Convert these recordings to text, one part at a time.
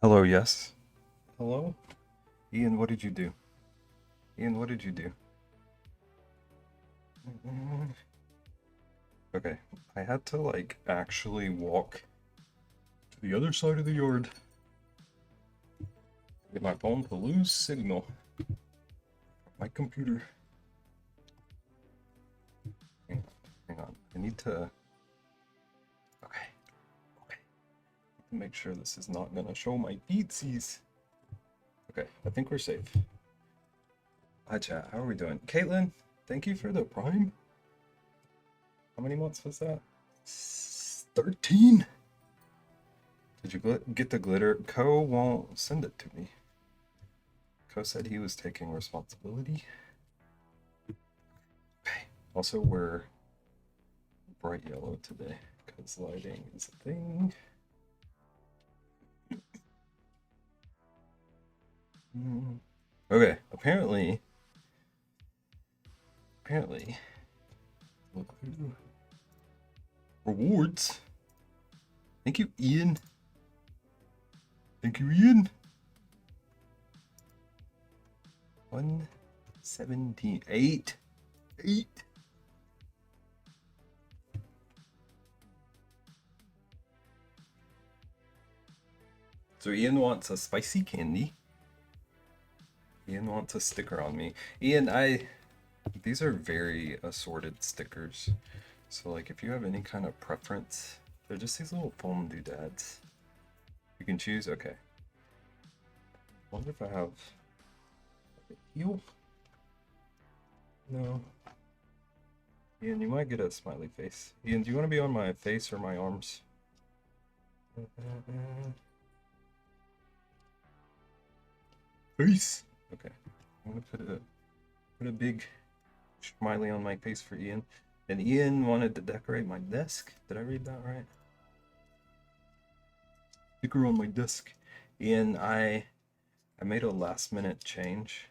Hello, yes. Hello? Ian, what did you do? Ian, what did you do? Okay, I had to like actually walk to the other side of the yard to get my phone to lose signal from my computer. Hang on, hang on. I need to. Okay, okay. Make sure this is not gonna show my beatsies. Okay, I think we're safe. Hi, chat. How are we doing? Caitlin, thank you for the prime. How many months was that? 13? Did you get the glitter? Co won't send it to me. Co said he was taking responsibility. Okay. Also, we're bright yellow today because lighting is a thing. Okay, apparently, look who rewards. Thank you, Ian. Thank you, Ian. 117. 8. 8. So Ian wants a spicy candy. Ian wants a sticker on me. Ian, these are very assorted stickers. So like if you have any kind of preference, they're just these little foam doodads. You can choose, okay. Wonder if I have a heel? No. Ian, you might get a smiley face. Ian, do you want to be on my face or my arms? Face! Okay. I'm gonna put a big smiley on my face for Ian. And Ian wanted to decorate my desk. Did I read that right? Sticker on my desk. Ian, I made a last minute change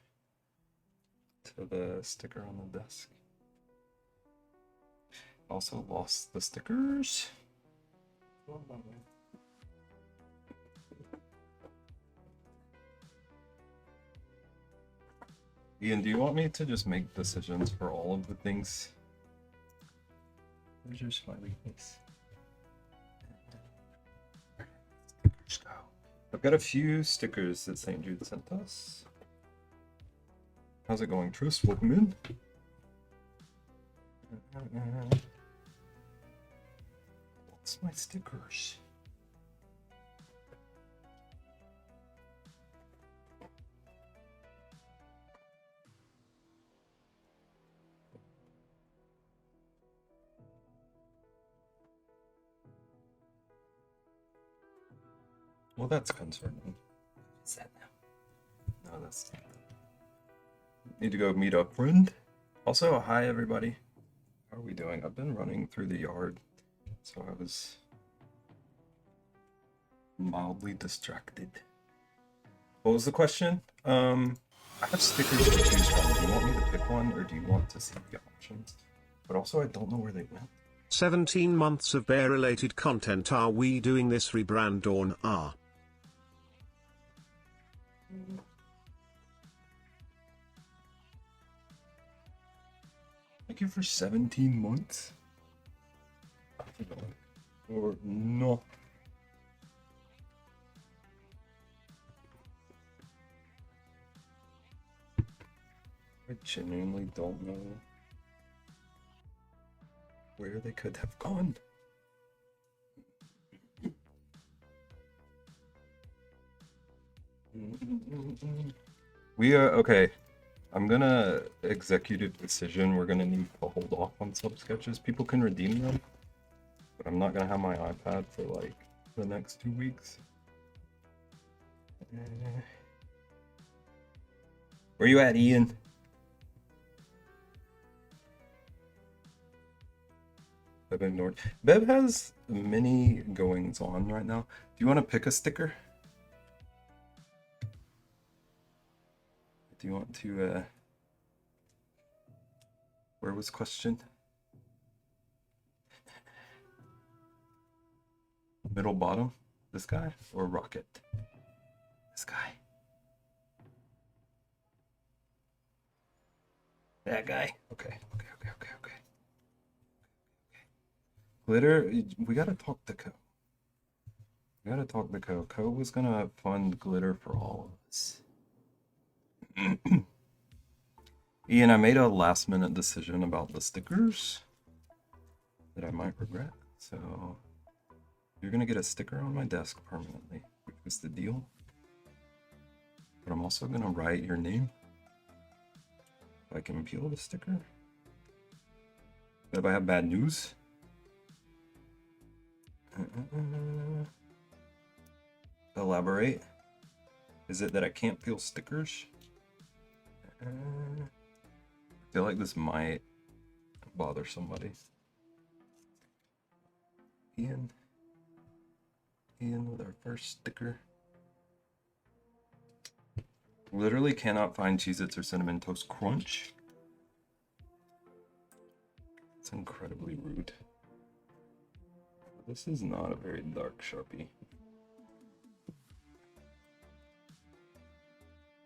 to the sticker on the desk. Also lost the stickers. Ian, do you want me to just make decisions for all of the things? Where's your smiley face? Stickers go. I've got a few stickers that St. Jude sent us. How's it going, Tris? Welcome in. What's my stickers? Well, that's concerning. What's that now? No, that's not. Need to go meet up, friend. Also, hi everybody. How are we doing? I've been running through the yard, so I was mildly distracted. What was the question? I have stickers to choose from. Do you want me to pick one, or do you want to see the options? But also, I don't know where they went. 17 months of bear-related content. Are we doing this rebrand or not? Thank you for 17 months. Or no. I genuinely don't know where they could have gone. We are okay. I'm gonna executive decision. We're gonna need to hold off on sub sketches. People can redeem them, but I'm not gonna have my iPad for like the next 2 weeks. Where you at, Ian? Beb ignored. Beb has many goings on right now. Do you want to pick a sticker? Do you want to, where was question? Middle bottom? This guy? Or rocket? This guy. That guy. Okay. Glitter, we gotta talk to Co. We gotta talk to Co. Co was gonna fund glitter for all of us. Ian, I made a last minute decision about the stickers that I might regret. So you're gonna get a sticker on my desk permanently, which was the deal. But I'm also gonna write your name. If I can peel the sticker. But if I have bad news. Elaborate. Is it that I can't peel stickers? I feel like this might bother somebody. Ian with our first sticker. Literally cannot find Cheez-Its or Cinnamon Toast Crunch. It's incredibly rude. This is not a very dark Sharpie.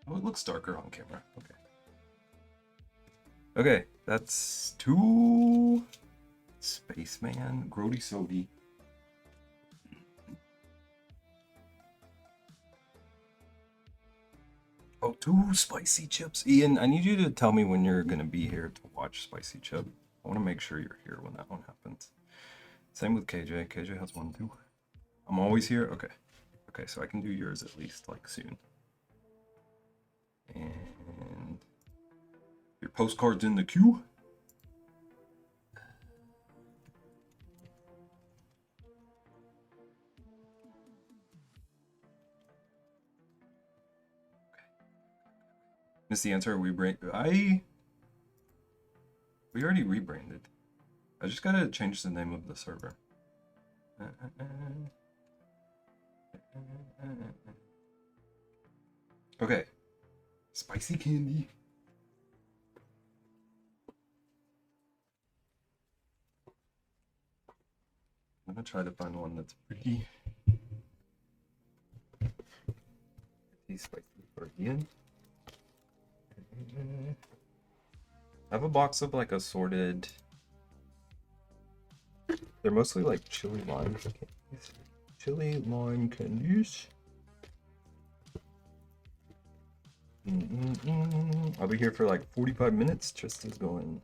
Oh, it looks darker on camera. Okay. Okay, that's 2 Spaceman, Grody Sody. Oh, 2 Spicy Chips. Ian, I need you to tell me when you're gonna be here to watch Spicy Chip. I want to make sure you're here when that one happens. Same with KJ. KJ has 1 too. I'm always here? Okay. Okay, so I can do yours at least, like, soon. And your postcard's in the queue. Missed the answer. We already rebranded. I just gotta change the name of the server. Okay. Spicy candy. I'm gonna try to find one that's pretty spicy for Ian. I have a box of like assorted. They're mostly like chili lime candies. Chili lime candies. I'll be here for like 45 minutes. Tristan's going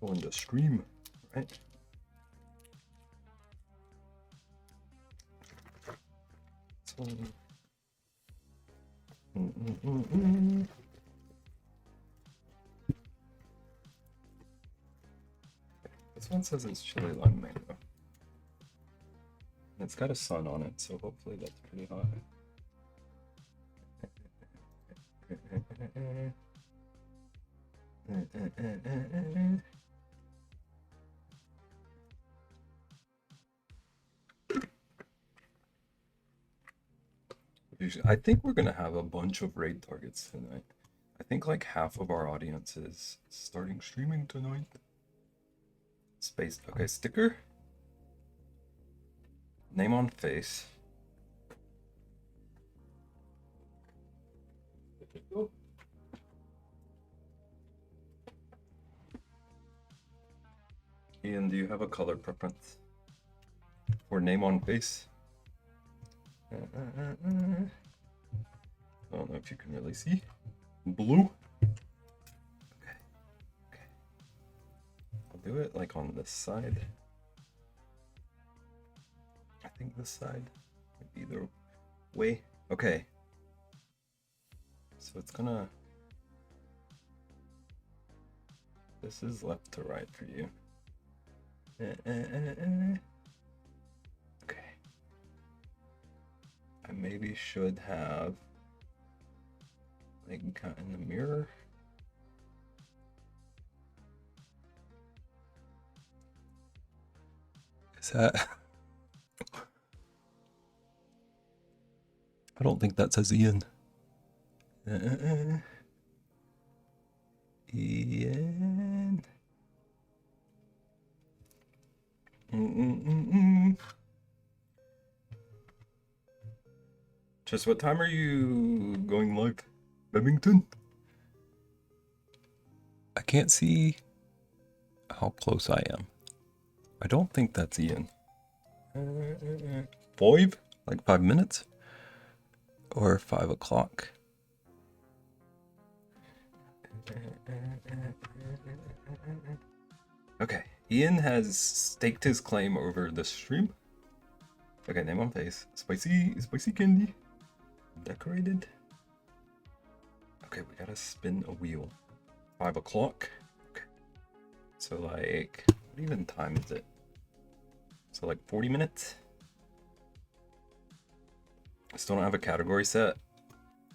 to stream, right? So, this one says it's chili lime mango. And it's got a sun on it, so hopefully that's pretty hot. I think we're gonna have a bunch of raid targets tonight. I think like half of our audience is starting streaming tonight. Space. Okay, sticker. Name on face. Ian, do you have a color preference for name on face? I don't know if you can really see. Blue. Okay. I'll do it like on this side. I think this side might be the way. Okay. So it's gonna. This is left to right for you. Okay. I maybe should have like cut in the mirror. Is that? I don't think that says Ian. Ian. Just what time are you going live? Remington? I can't see how close I am. I don't think that's Ian. 5? Like 5 minutes? Or 5 o'clock? Okay, Ian has staked his claim over the stream. Okay, name on face. Spicy candy. Decorated. Okay, we gotta spin a wheel. 5 o'clock. Okay. So like, what even time is it? So like 40 minutes? I still don't have a category set.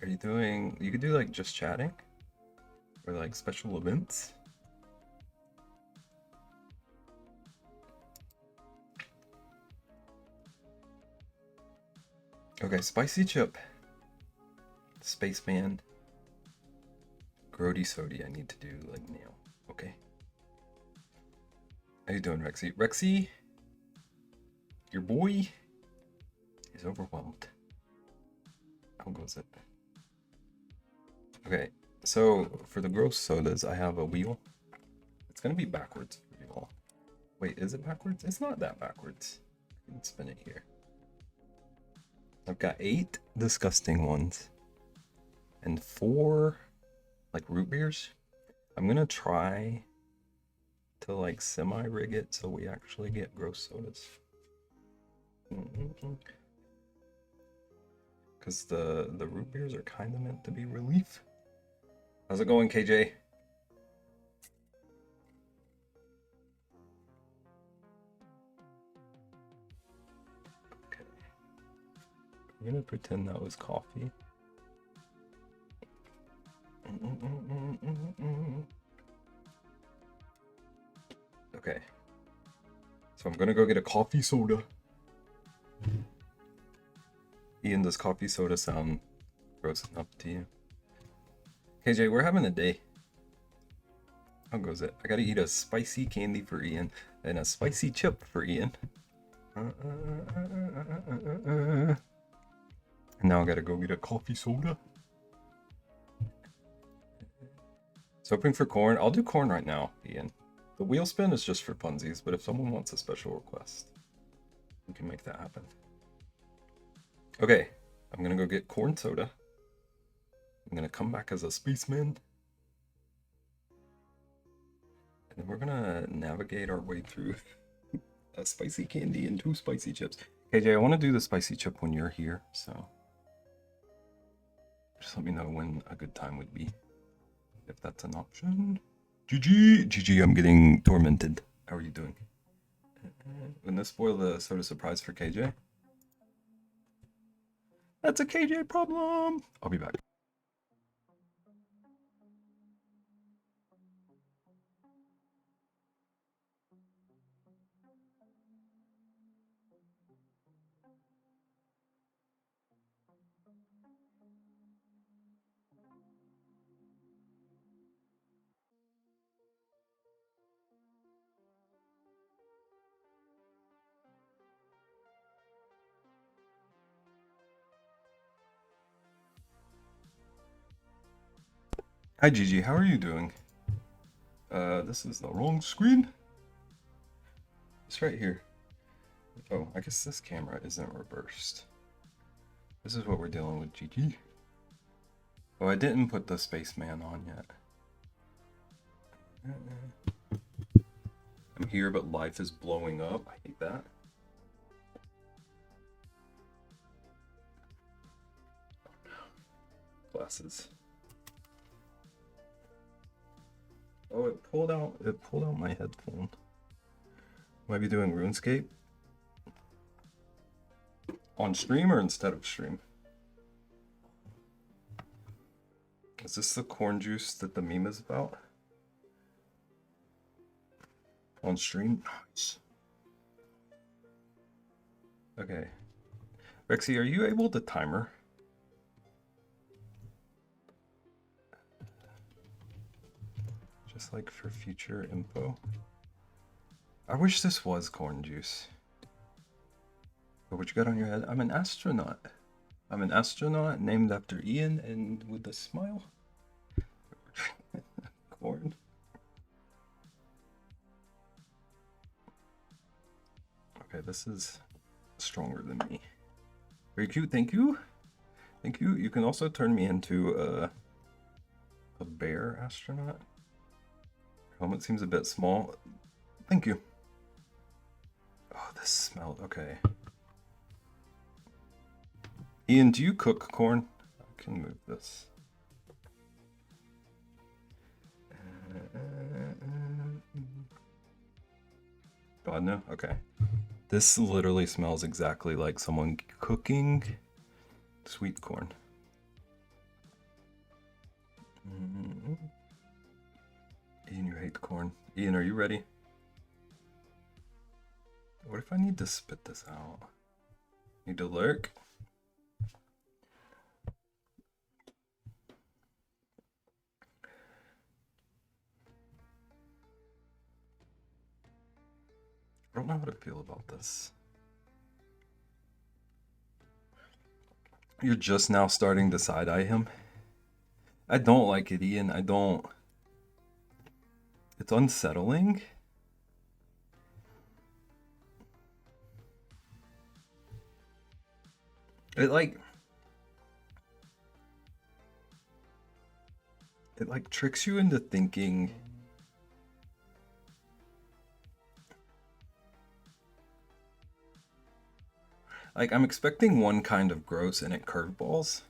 Are you doing, you could do like just chatting? Or like special events? Okay, spicy chip. Spaceman. Grody Sody I need to do like now. Okay. How you doing, Rexy? Rexy? Your boy is overwhelmed. How goes it? Okay, so for the gross sodas, I have a wheel. It's gonna be backwards for you all. Wait, is it backwards? It's not that backwards. I can spin it here. I've got 8 disgusting ones and 4 like root beers. I'm gonna try to like semi-rig it so we actually get gross sodas. Because the root beers are kind of meant to be relief. How's it going, KJ? Okay. I'm gonna pretend that was coffee. Okay. So I'm gonna go get a coffee soda. Ian, does coffee soda sound gross enough to you? KJ, we're having a day. How goes it? I gotta eat a spicy candy for Ian and a spicy chip for Ian. And now I gotta go get a coffee soda. So hoping for corn. I'll do corn right now, Ian. The wheel spin is just for funsies, but if someone wants a special request, we can make that happen. Okay, I'm gonna go get corn soda. I'm gonna come back as a spaceman. And then we're gonna navigate our way through a spicy candy and 2 spicy chips. KJ, I want to do the spicy chip when you're here, so just let me know when a good time would be, if that's an option. GG, I'm getting tormented. How are you doing? Wouldn't this spoil the soda surprise for KJ? That's a KJ problem. I'll be back. Hi Gigi, how are you doing? This is the wrong screen. It's right here. Oh, I guess this camera isn't reversed. This is what we're dealing with, Gigi. Oh, I didn't put the spaceman on yet. I'm here, but life is blowing up. I hate that. Glasses. Oh, it pulled out my headphone. Might be doing RuneScape on stream or instead of stream. Is this the corn juice that the meme is about? On stream? Nice. Okay. Rexy, are you able to timer? Just like for future info. I wish this was corn juice. But what you got on your head? I'm an astronaut. I'm an astronaut named after Ian and with a smile. Corn. Okay, this is stronger than me. Very cute, thank you. Thank you. You can also turn me into a bear astronaut. Helmet seems a bit small. Thank you. Oh, this smelled okay. Ian, do you cook corn? I can move this. God, no? Okay. This literally smells exactly like someone cooking sweet corn. Ian, you hate corn. Ian, are you ready? What if I need to spit this out? Need to lurk? I don't know how to feel about this. You're just now starting to side-eye him? I don't like it, Ian. I don't. It's unsettling. It like tricks you into thinking like I'm expecting one kind of gross and it curveballs.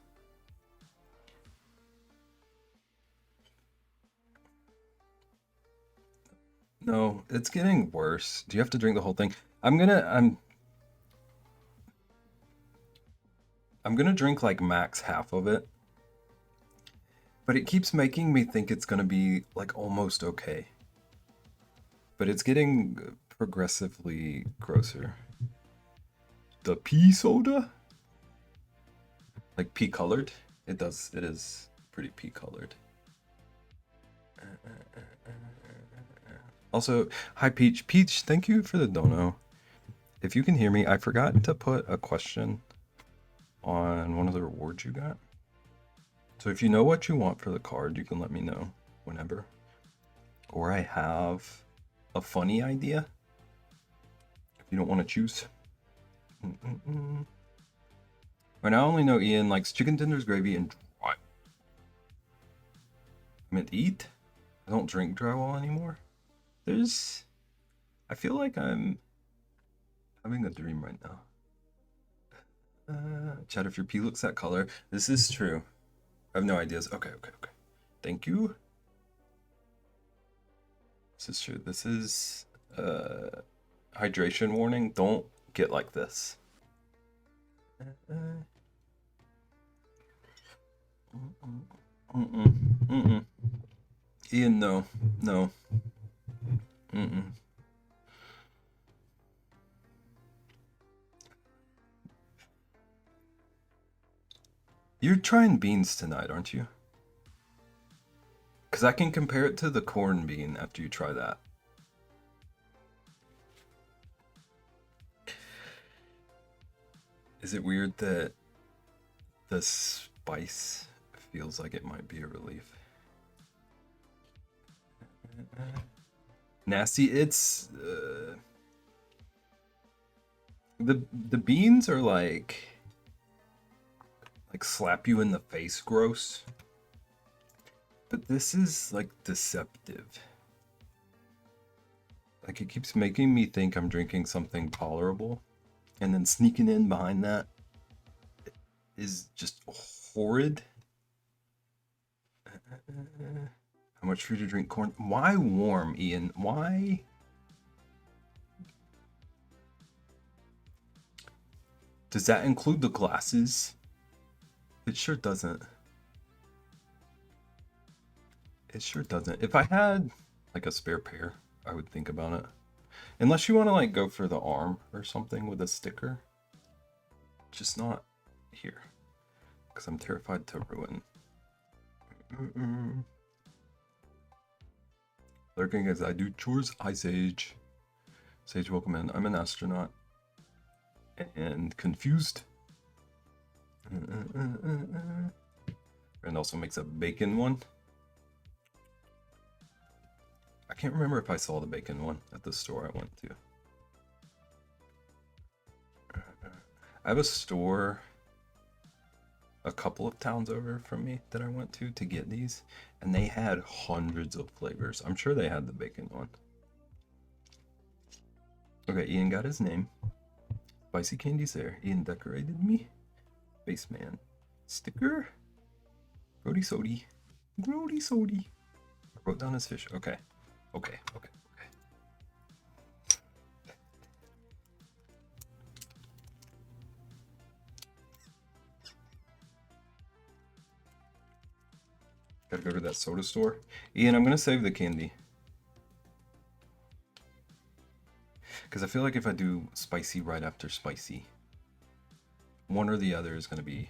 No, it's getting worse. Do you have to drink the whole thing? I'm gonna drink like max half of it. But it keeps making me think it's gonna be like almost okay. But it's getting progressively grosser. The pea soda? Like pea colored? It is pretty pea colored. Also, hi Peach. Peach, thank you for the dono. If you can hear me, I forgot to put a question on one of the rewards you got. So if you know what you want for the card, you can let me know whenever. Or I have a funny idea. If you don't want to choose. Right now I only know Ian likes chicken tenders, gravy, and dry. I meant eat? I don't drink drywall anymore. I feel like I'm having a dream right now. Chat, if your pee looks that color. This is true. I have no ideas. Okay. Thank you. This is true. This is hydration warning. Don't get like this. Ian, no. You're trying beans tonight, aren't you? Because I can compare it to the corn bean after you try that. Is it weird that the spice feels like it might be a relief? Nasty. It's the beans are like slap you in the face gross. But this is like deceptive. Like it keeps making me think I'm drinking something tolerable, and then sneaking in behind that is just horrid. How much for you to drink corn? Why warm, Ian? Why? Does that include the glasses? It sure doesn't. It sure doesn't. If I had like a spare pair, I would think about it. Unless you want to like go for the arm or something with a sticker. Just not here. Because I'm terrified to ruin. Lurking as I do chores. Hi, Sage. Sage, welcome in. I'm an astronaut. And confused. And also makes a bacon one. I can't remember if I saw the bacon one at the store I went to. I have a store a couple of towns over from me that I went to get these, and they had hundreds of flavors. I'm sure they had the bacon one. Okay, Ian got his name. Spicy candy's there. Ian decorated me. Spaceman. Sticker. Grody Sody. Grody Sody. I wrote down his fish. Okay. Okay. Gotta go to that soda store. Ian, I'm gonna save the candy. Because I feel like if I do spicy right after spicy, one or the other is gonna be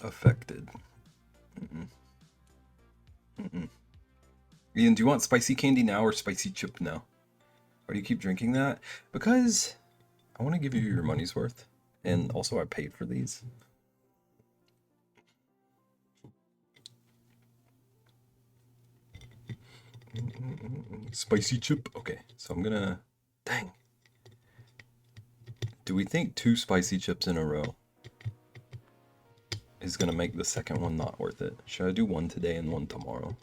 affected. Ian, do you want spicy candy now or spicy chip now? Or do you keep drinking that? Because I want to give you your money's worth. And also I paid for these. Spicy chip. Okay, so I'm gonna... Dang. Do we think 2 spicy chips in a row is gonna make the second one not worth it? Should I do 1 today and 1 tomorrow?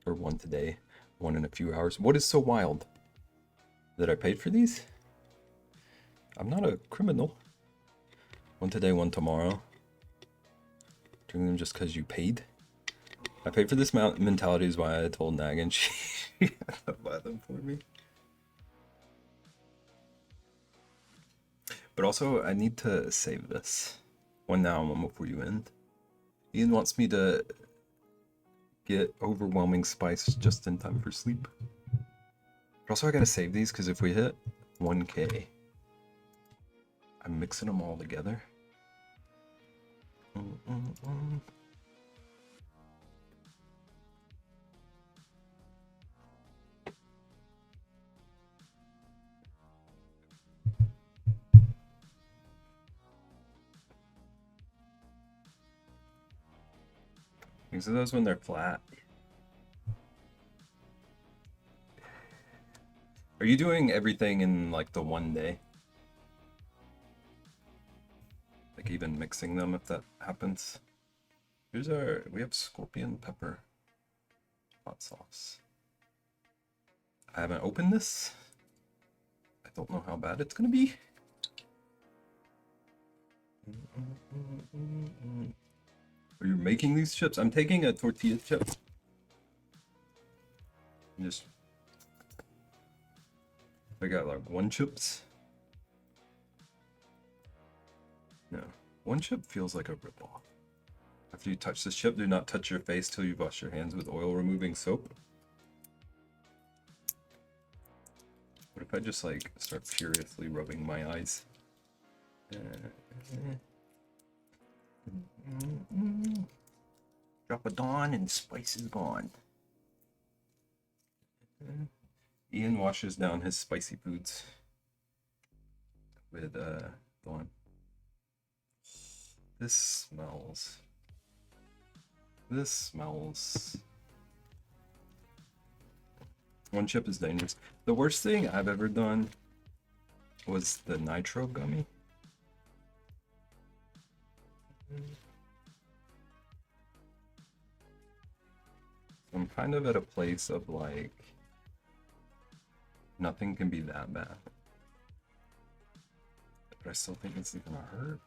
Or 1 today, 1 in a few hours? What is so wild? That I paid for these? I'm not a criminal. 1 today, 1 tomorrow. Doing them just because you paid? I paid for this mentality is why I told Nag and she had to buy them for me. But also, I need to save this. 1 now, 1 before you end. Ian wants me to get overwhelming spice just in time for sleep. But also, I gotta save these because if we hit 1K, I'm mixing them all together. These are those when they're flat. Are you doing everything in like the 1 day? Like even mixing them if that happens? We have scorpion pepper hot sauce. I haven't opened this. I don't know how bad it's gonna be. Are you making these chips? I'm taking a tortilla chip. And just... I got like 1 chips. No. 1 chip feels like a ripoff. After you touch this chip, do not touch your face till you've washed your hands with oil removing soap. What if I just like start furiously rubbing my eyes? Drop a dawn and spice is gone. Ian washes down his spicy foods with Dawn. This smells. This smells. 1 chip is dangerous. The worst thing I've ever done was the nitro gummy. I'm kind of at a place of like, nothing can be that bad. But I still think this is gonna hurt.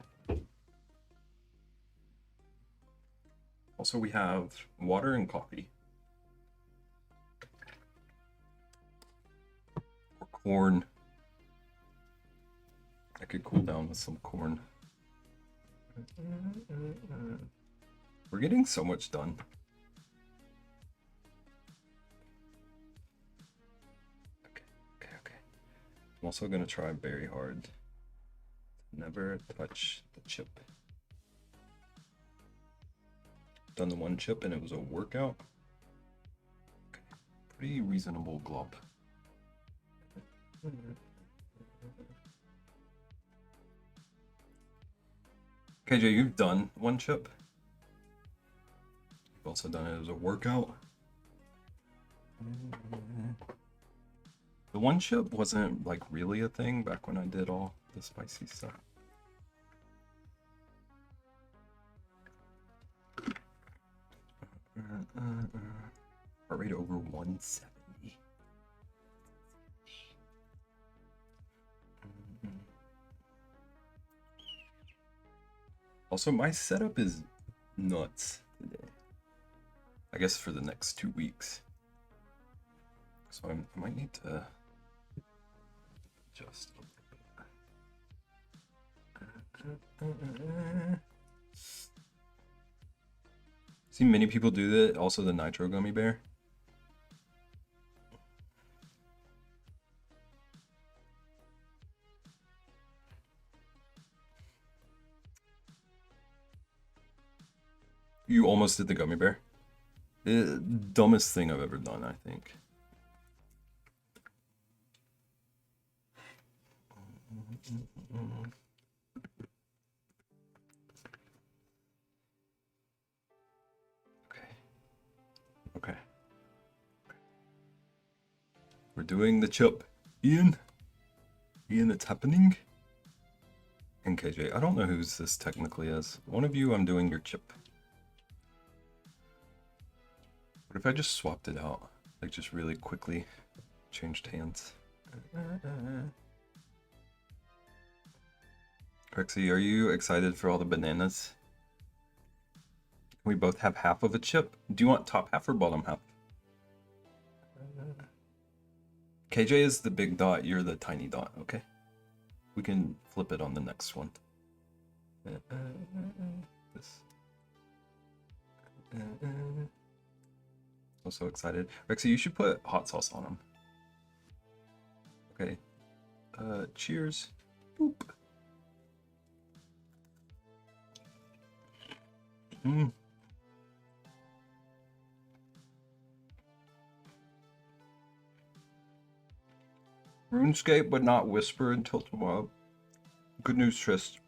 Also, we have water and coffee. Or corn. I could cool down with some corn. We're getting so much done. Okay. I'm also gonna try very hard to never touch the chip. Done the 1 chip and it was a workout. Okay. Pretty reasonable glop. KJ, you've done one chip. You've also done it as a workout. The one chip wasn't like really a thing back when I did all the spicy stuff. Heart rate over 170. Also, my setup is nuts today. I guess for the next 2 weeks. So I might need to adjust a little bit. See many people do that. Also the nitro gummy bear. You almost did the gummy bear. Dumbest thing I've ever done, I think. Okay. We're doing the chip. Ian, it's happening. And KJ, I don't know whose this technically is. One of you, I'm doing your chip. What if I just swapped it out? Like just really quickly changed hands. Rexy, are you excited for all the bananas? We both have half of a chip. Do you want top half or bottom half? KJ is the big dot, you're the tiny dot, okay? We can flip it on the next one. This. I'm so excited. Rexy, you should put hot sauce on them. Okay. Cheers. Boop. RuneScape, but not Whisper until tomorrow. Good news, Trist.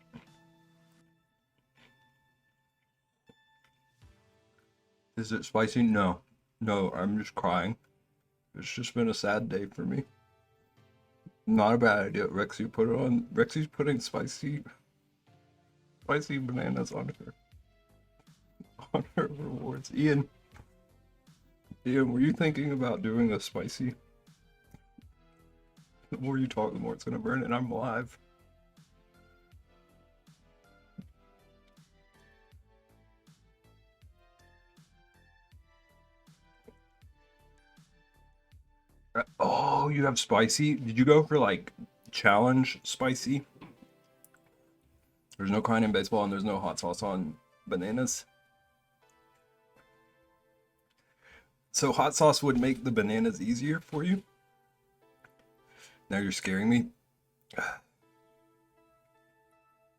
Is it spicy? No. No, I'm just crying. It's just been a sad day for me. Not a bad idea. Rexy, put it on. Rexy's putting spicy bananas on her rewards. Ian, were you thinking about doing a spicy? The more you talk, the more it's gonna burn, and I'm live. Oh, you have spicy? Did you go for like challenge spicy? There's no crying in baseball and there's no hot sauce on bananas. So hot sauce would make the bananas easier for you? Now you're scaring me.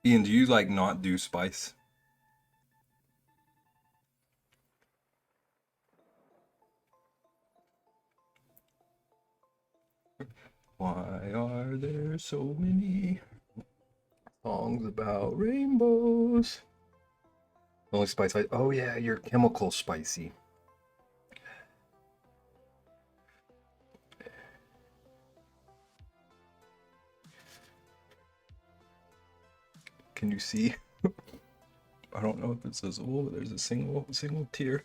Ian, do you like not do spice? Why are there so many songs about rainbows? Only spice. Oh yeah, you're chemical spicy. Can you see? I don't know if it's visible, but there's a single tear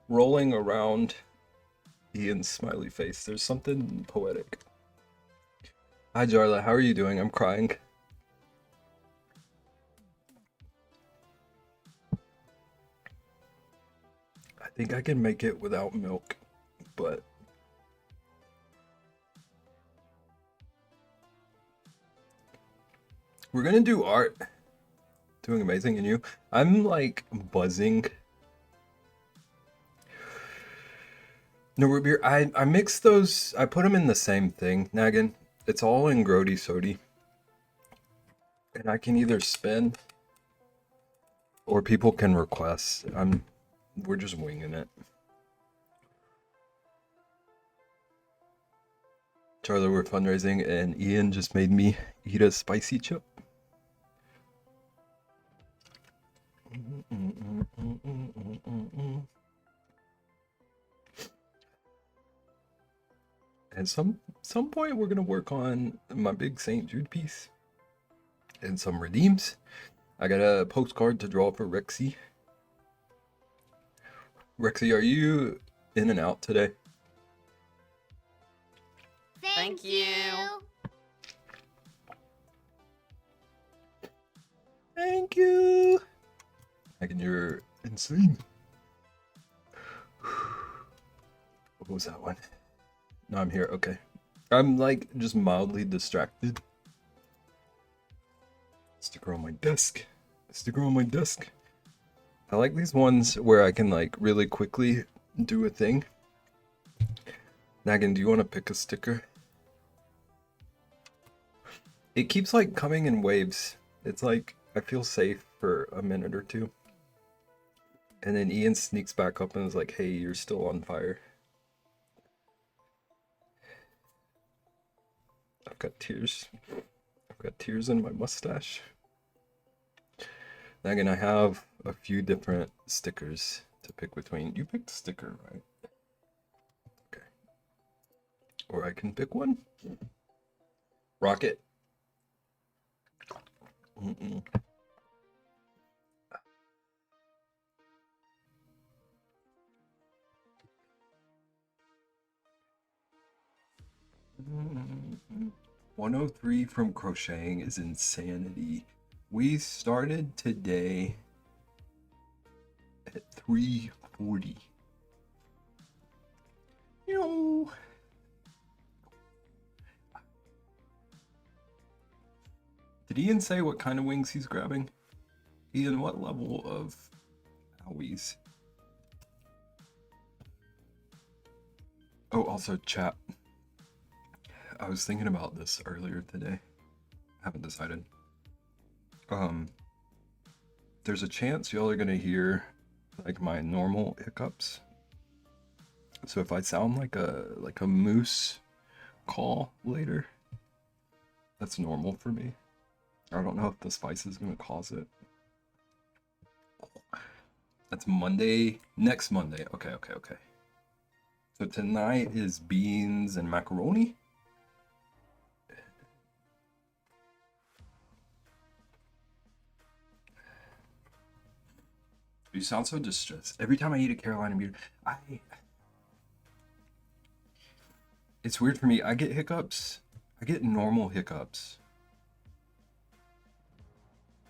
rolling around Ian's smiley face. There's something poetic. Hi Jarla, how are you doing? I'm crying. I think I can make it without milk, but we're gonna do art. Doing amazing, and you? I'm like buzzing. No root beer. I mixed those. I put them in the same thing, Nagan. It's all in Grody Sody. And I can either spin or people can request. We're just winging it. Charlie, we're fundraising, and Ian just made me eat a spicy chip. And some point we're gonna work on my big St. Jude piece and some redeems. I got a postcard to draw for Rexy. Rexy, are you in and out today? Thank you. Thank you. Megan, you're insane. What was that one? No, I'm here. Okay. I'm like just mildly distracted. Sticker on my desk. Sticker on my desk. I like these ones where I can like really quickly do a thing. Megan, do you want to pick a sticker? It keeps like coming in waves. It's like I feel safe for a minute or two. And then Ian sneaks back up and is like, hey, you're still on fire. I've got tears. I've got tears in my mustache. Megan, I have a few different stickers to pick between. You picked a sticker, right? Okay. Or I can pick one. Rocket. Mm-mm. Mm-mm. 103 from crocheting is insanity. We started today at 3:40. Yo. Did Ian say what kind of wings he's grabbing? Ian, what level of owies? Oh, also chat. I was thinking about this earlier today. Haven't decided. There's a chance y'all are gonna hear like my normal hiccups. So if I sound like a moose call later, that's normal for me. I don't know if the spice is gonna cause it. That's Monday, next Monday. Okay. So tonight is beans and macaroni. You sound so distressed. Every time I eat a Carolina beer, it's weird for me. I get hiccups. I get normal hiccups.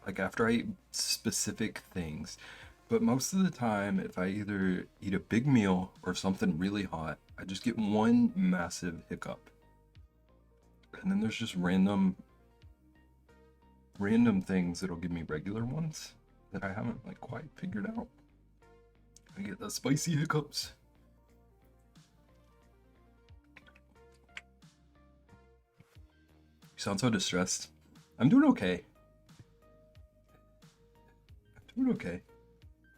Like after I eat specific things. But most of the time, if I either eat a big meal or something really hot, I just get one massive hiccup. And then there's just random things that'll give me regular ones that I haven't like quite figured out. I get the spicy hiccups. You sound so distressed. I'm doing okay.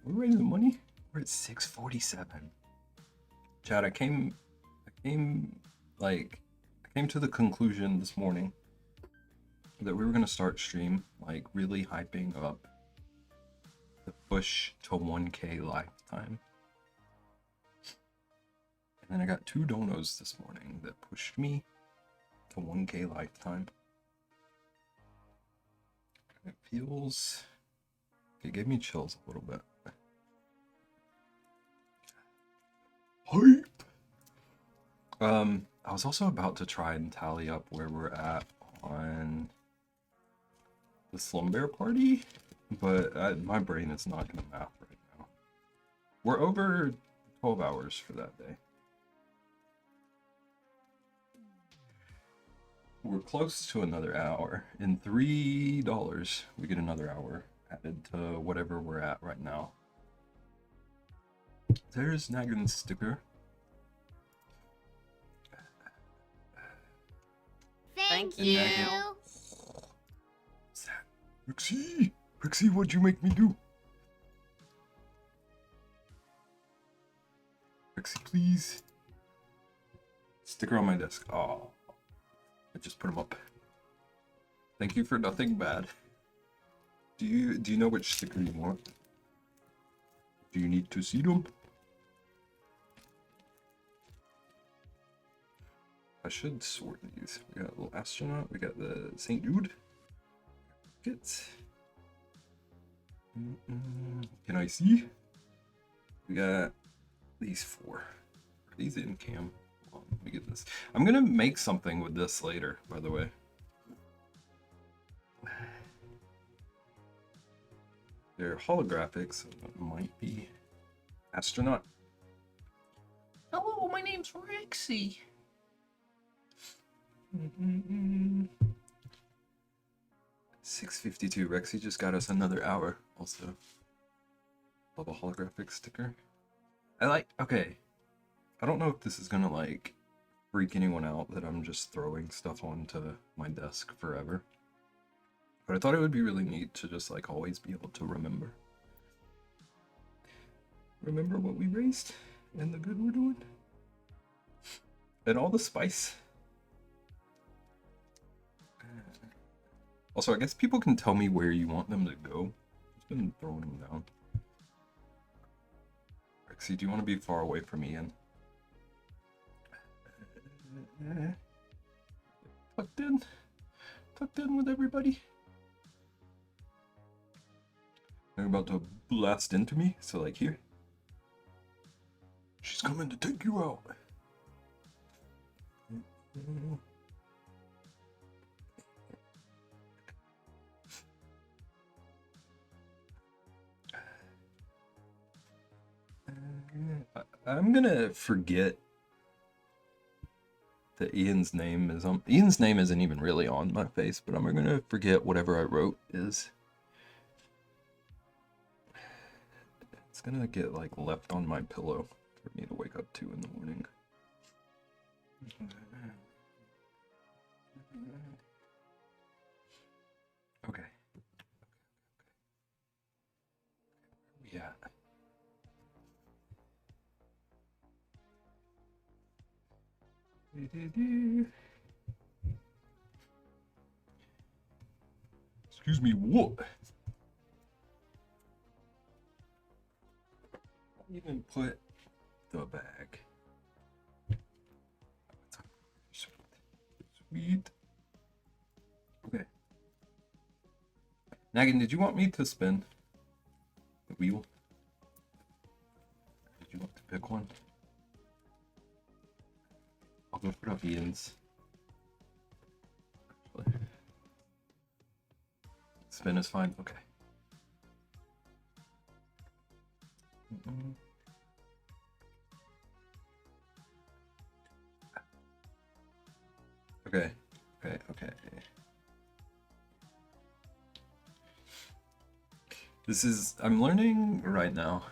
We're raising money. We're at 647. Chad, I came to the conclusion this morning that we were gonna start stream like really hyping up the push to 1K lifetime. And then I got 2 donos this morning that pushed me to 1K lifetime. It feels... It gave me chills a little bit. Hype! I was also about to try and tally up where we're at on the Slum Bear party, but my brain is not gonna math right now. We're over 12 hours for that day. We're close to another hour. In $3, we get another hour added to whatever we're at right now. There's Nagin's sticker. Thank you. What's that? Rixie, what'd you make me do? Rixie, please. Sticker on my desk. Oh. I just put them up. Thank you for nothing bad. Do you know which sticker you want? Do you need to see them? I should sort these. We got a little astronaut. We got the St. Jude. Get. Can I see? We got these 4. Are these in cam? Hold on, let me get this. I'm gonna make something with this later, by the way. They're holographic, so it might be astronaut. Hello, my name's Rexy. 6:52. Rexy just got us another hour. Also, love a holographic sticker. Okay. I don't know if this is gonna like freak anyone out that I'm just throwing stuff onto my desk forever. But I thought it would be really neat to just like always be able to remember. Remember what we raised and the good we're doing. And all the spice. Also, I guess people can tell me where you want them to go. I've been throwing them down. Rexy, do you want to be far away from Ian? Tucked in with everybody. They're about to blast into me, so like here. She's coming to take you out. I'm gonna forget that Ian's name is on. Ian's name isn't even really on my face, but I'm gonna forget whatever I wrote is. It's gonna get like left on my pillow for me to wake up to in the morning. Okay. Yeah. Excuse me, what? Even put the bag. Sweet. Okay. Naggin, did you want me to spin the wheel? Did you want to pick one? I'll go put up Ian's. Spin is fine. Okay. Okay. Okay. I'm learning right now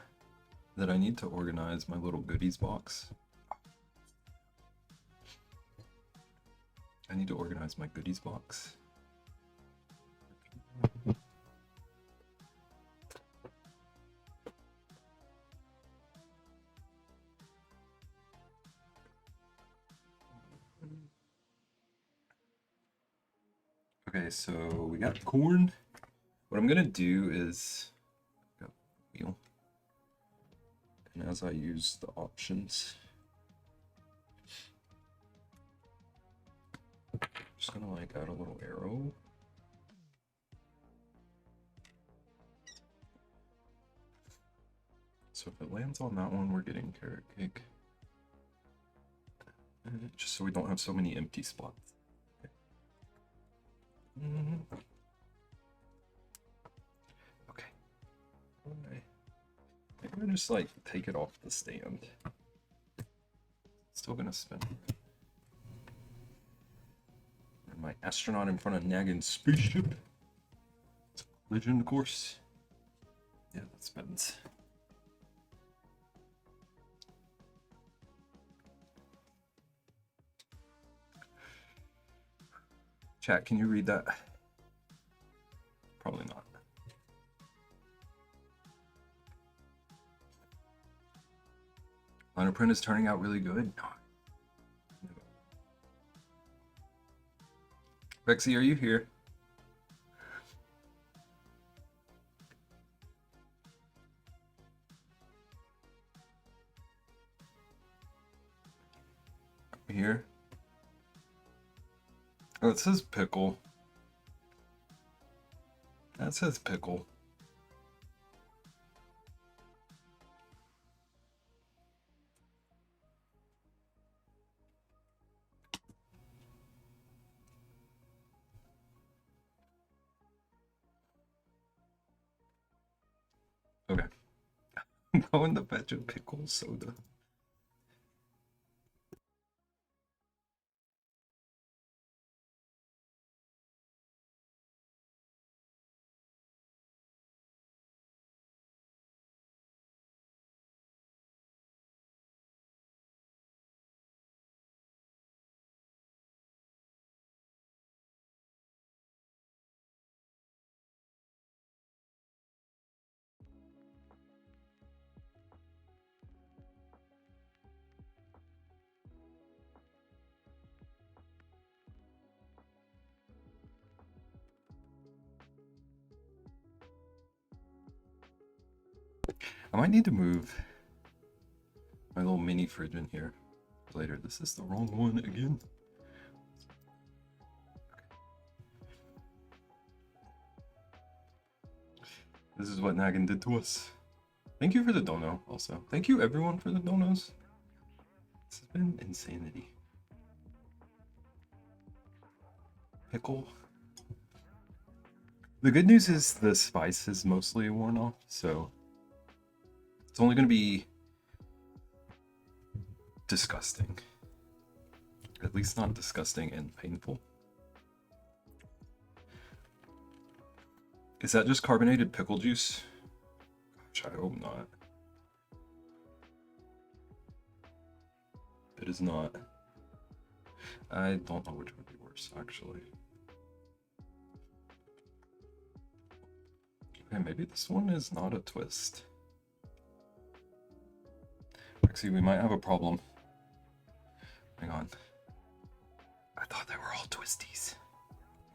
that I need to organize my little goodies box. I need to organize my goodies box. Okay, so we got corn. What I'm gonna do is got wheel. And as I use the options, I'm just gonna like add a little arrow. So if it lands on that one, we're getting carrot cake. Just so we don't have so many empty spots. Okay. I'm gonna just like take it off the stand. Still gonna spin. And my astronaut in front of Nagin's spaceship. It's a collision course. Yeah, that spins. Chat, can you read that? Probably not. Liner print is turning out really good. Rexy, are you here? Here. Oh, it says pickle. That says pickle. Okay. I'm going to fetch a pickle soda. I might need to move my little mini fridge in here later. This is the wrong one again. This is what Nagan did to us. Thank you for the dono also. Thank you everyone for the donos. This has been insanity. Pickle. The good news is the spice is mostly worn off, so it's only going to be disgusting. At least not disgusting and painful. Is that just carbonated pickle juice? Gosh, I hope not. It is not. I don't know which would be worse, actually. Okay, maybe this one is not a twist. Actually, we might have a problem. Hang on. I thought they were all twisties.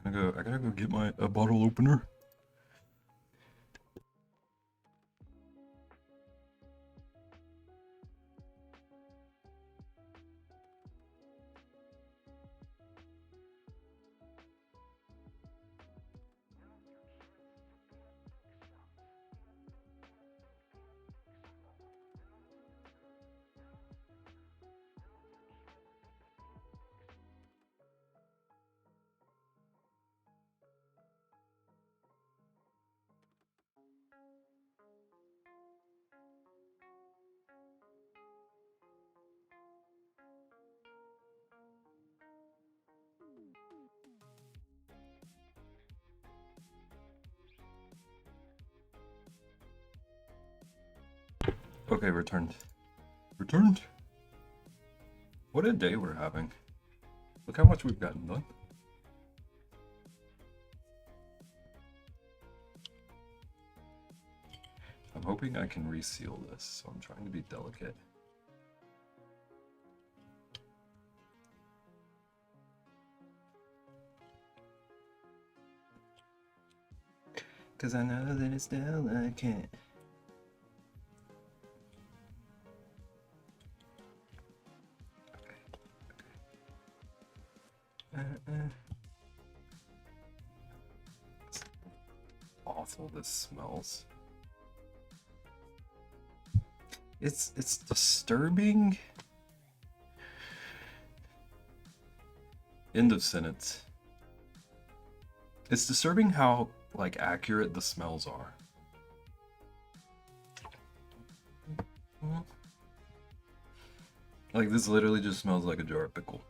I gotta go get a bottle opener. Okay, returned. Returned? What a day we're having. Look how much we've gotten done. I'm hoping I can reseal this, so I'm trying to be delicate. Cause I know that it's delicate. It's awful this smells. It's disturbing. End of sentence. It's disturbing how like accurate the smells are. Like this literally just smells like a jar of pickle.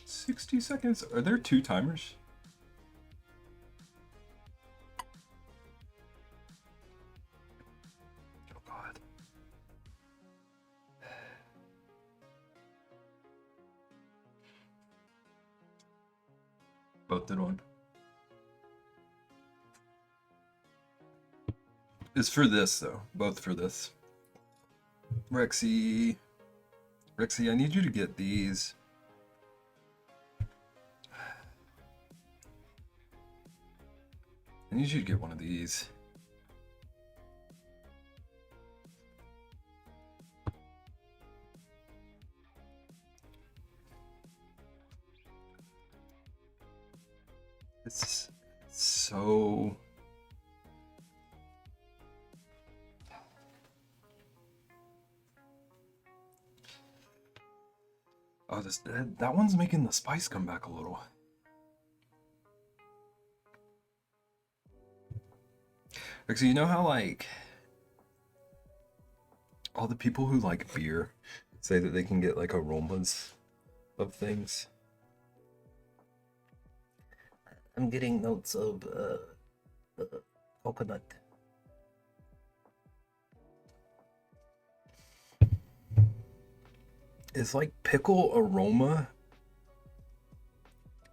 "60 seconds. Are there 2 timers? Oh god. Both did one. It's for this though. Both for this. Rexy. Rexy, I need you to get these. I need you to get one of these. It's so... Oh, that one's making the spice come back a little. Like, so you know how, like, all the people who like beer say that they can get, like, aromas of things? I'm getting notes of, coconut. It's like pickle aroma,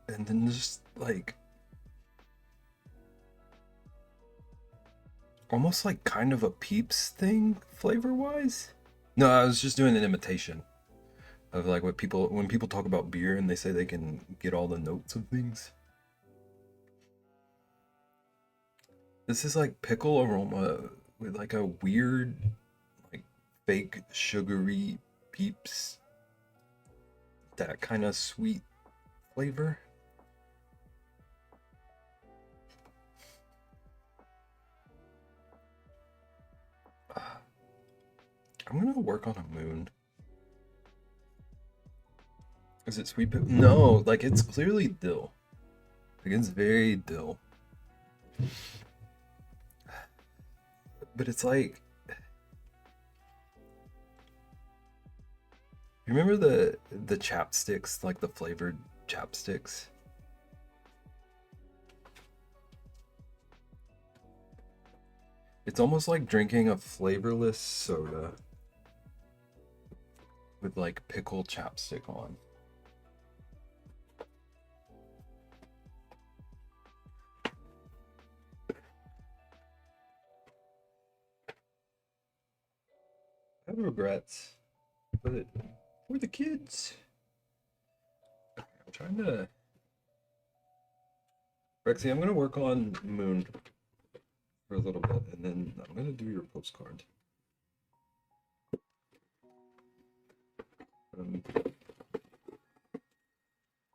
and then just like almost like kind of a Peeps thing flavor wise. No, I was just doing an imitation of like what people, when people talk about beer and they say they can get all the notes of things. This is like pickle aroma with like a weird, like fake sugary Peeps. That kind of sweet flavor. I'm gonna work on a moon. Is it sweet pickle? No, like it's clearly dill. Like it's very dill. But it's like, you remember the chapsticks, like the flavored chapsticks? It's almost like drinking a flavorless soda with like pickle chapstick on. I have regrets, but for the kids. I'm trying to... Rexy, I'm gonna work on Moon for a little bit, and then I'm gonna do your postcard.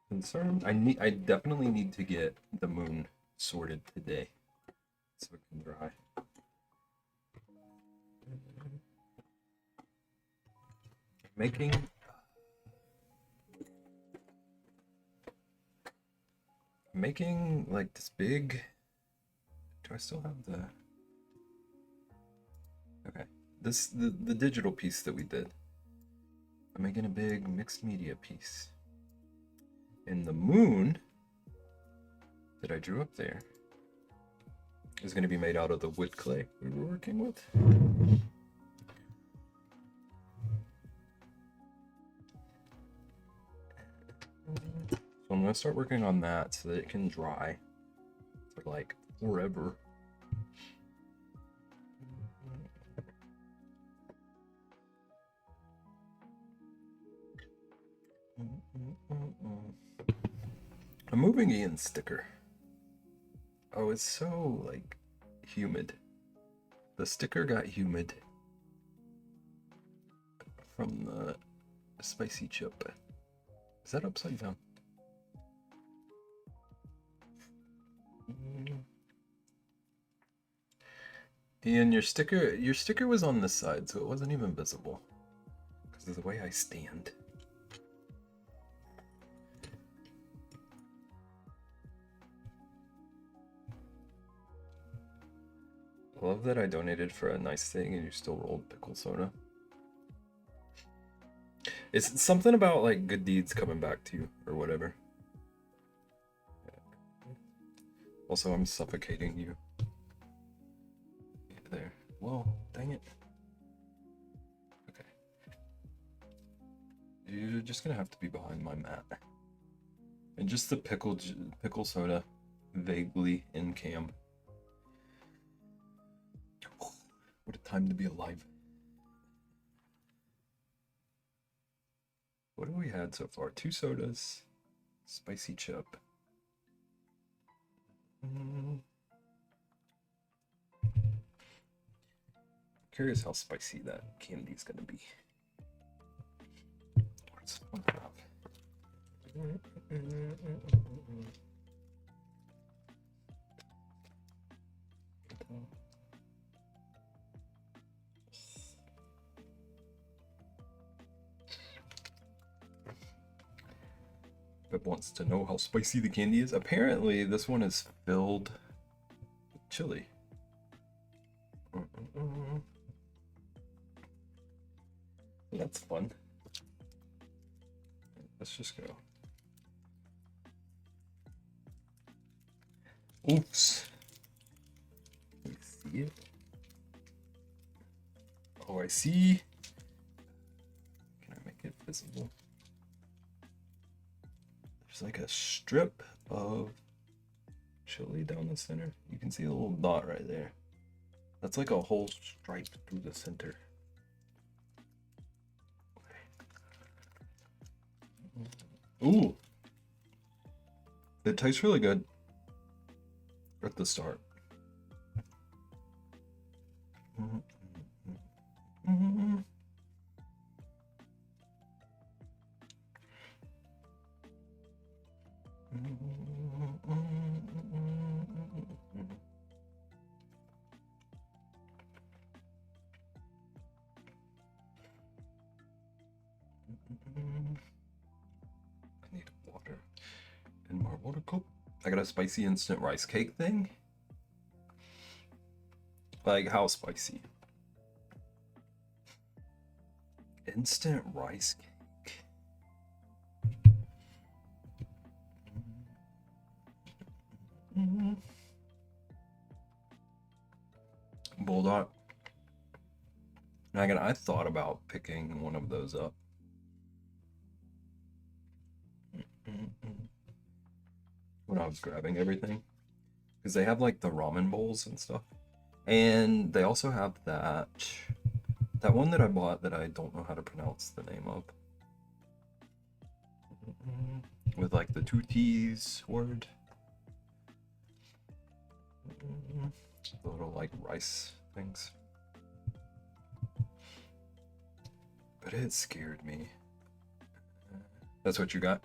Concerned? I definitely need to get the moon sorted today, so it can dry. Making like this big. Do I still have the? Okay, the digital piece that we did. I'm making a big mixed media piece. And the moon that I drew up there is going to be made out of the wood clay we were working with. So I'm going to start working on that so that it can dry for like forever. I'm moving Ian's sticker. Oh, it's so like humid. The sticker got humid from the spicy chip. Is that upside down? Ian, your sticker was on this side, so it wasn't even visible because of the way I stand. I love that I donated for a nice thing and you still rolled pickle soda. It's something about like good deeds coming back to you or whatever. Also, I'm suffocating you. There. Whoa, dang it. Okay. You're just gonna have to be behind my mat. And just the pickle soda vaguely in cam. What a time to be alive. What have we had so far? 2 sodas, spicy chip. Curious how spicy that candy's gonna be. What's one have? Beb wants to know how spicy the candy is. Apparently, this one is filled with chili. That's fun. Let's just go. Oops. Can we see it? Oh, I see. Can I make it visible? There's like a strip of chili down the center. You can see a little dot right there. That's like a whole stripe through the center. Ooh. It tastes really good at the start. I need water and more water cup. I got a spicy instant rice cake thing. Like, how spicy? Instant rice cake. Bulldog. Now again, I thought about picking one of those up. When I was grabbing everything. Because they have like the ramen bowls and stuff. And they also have that one that I bought that I don't know how to pronounce the name of. With like the 2 T's word. The little like rice things. But it scared me. That's what you got?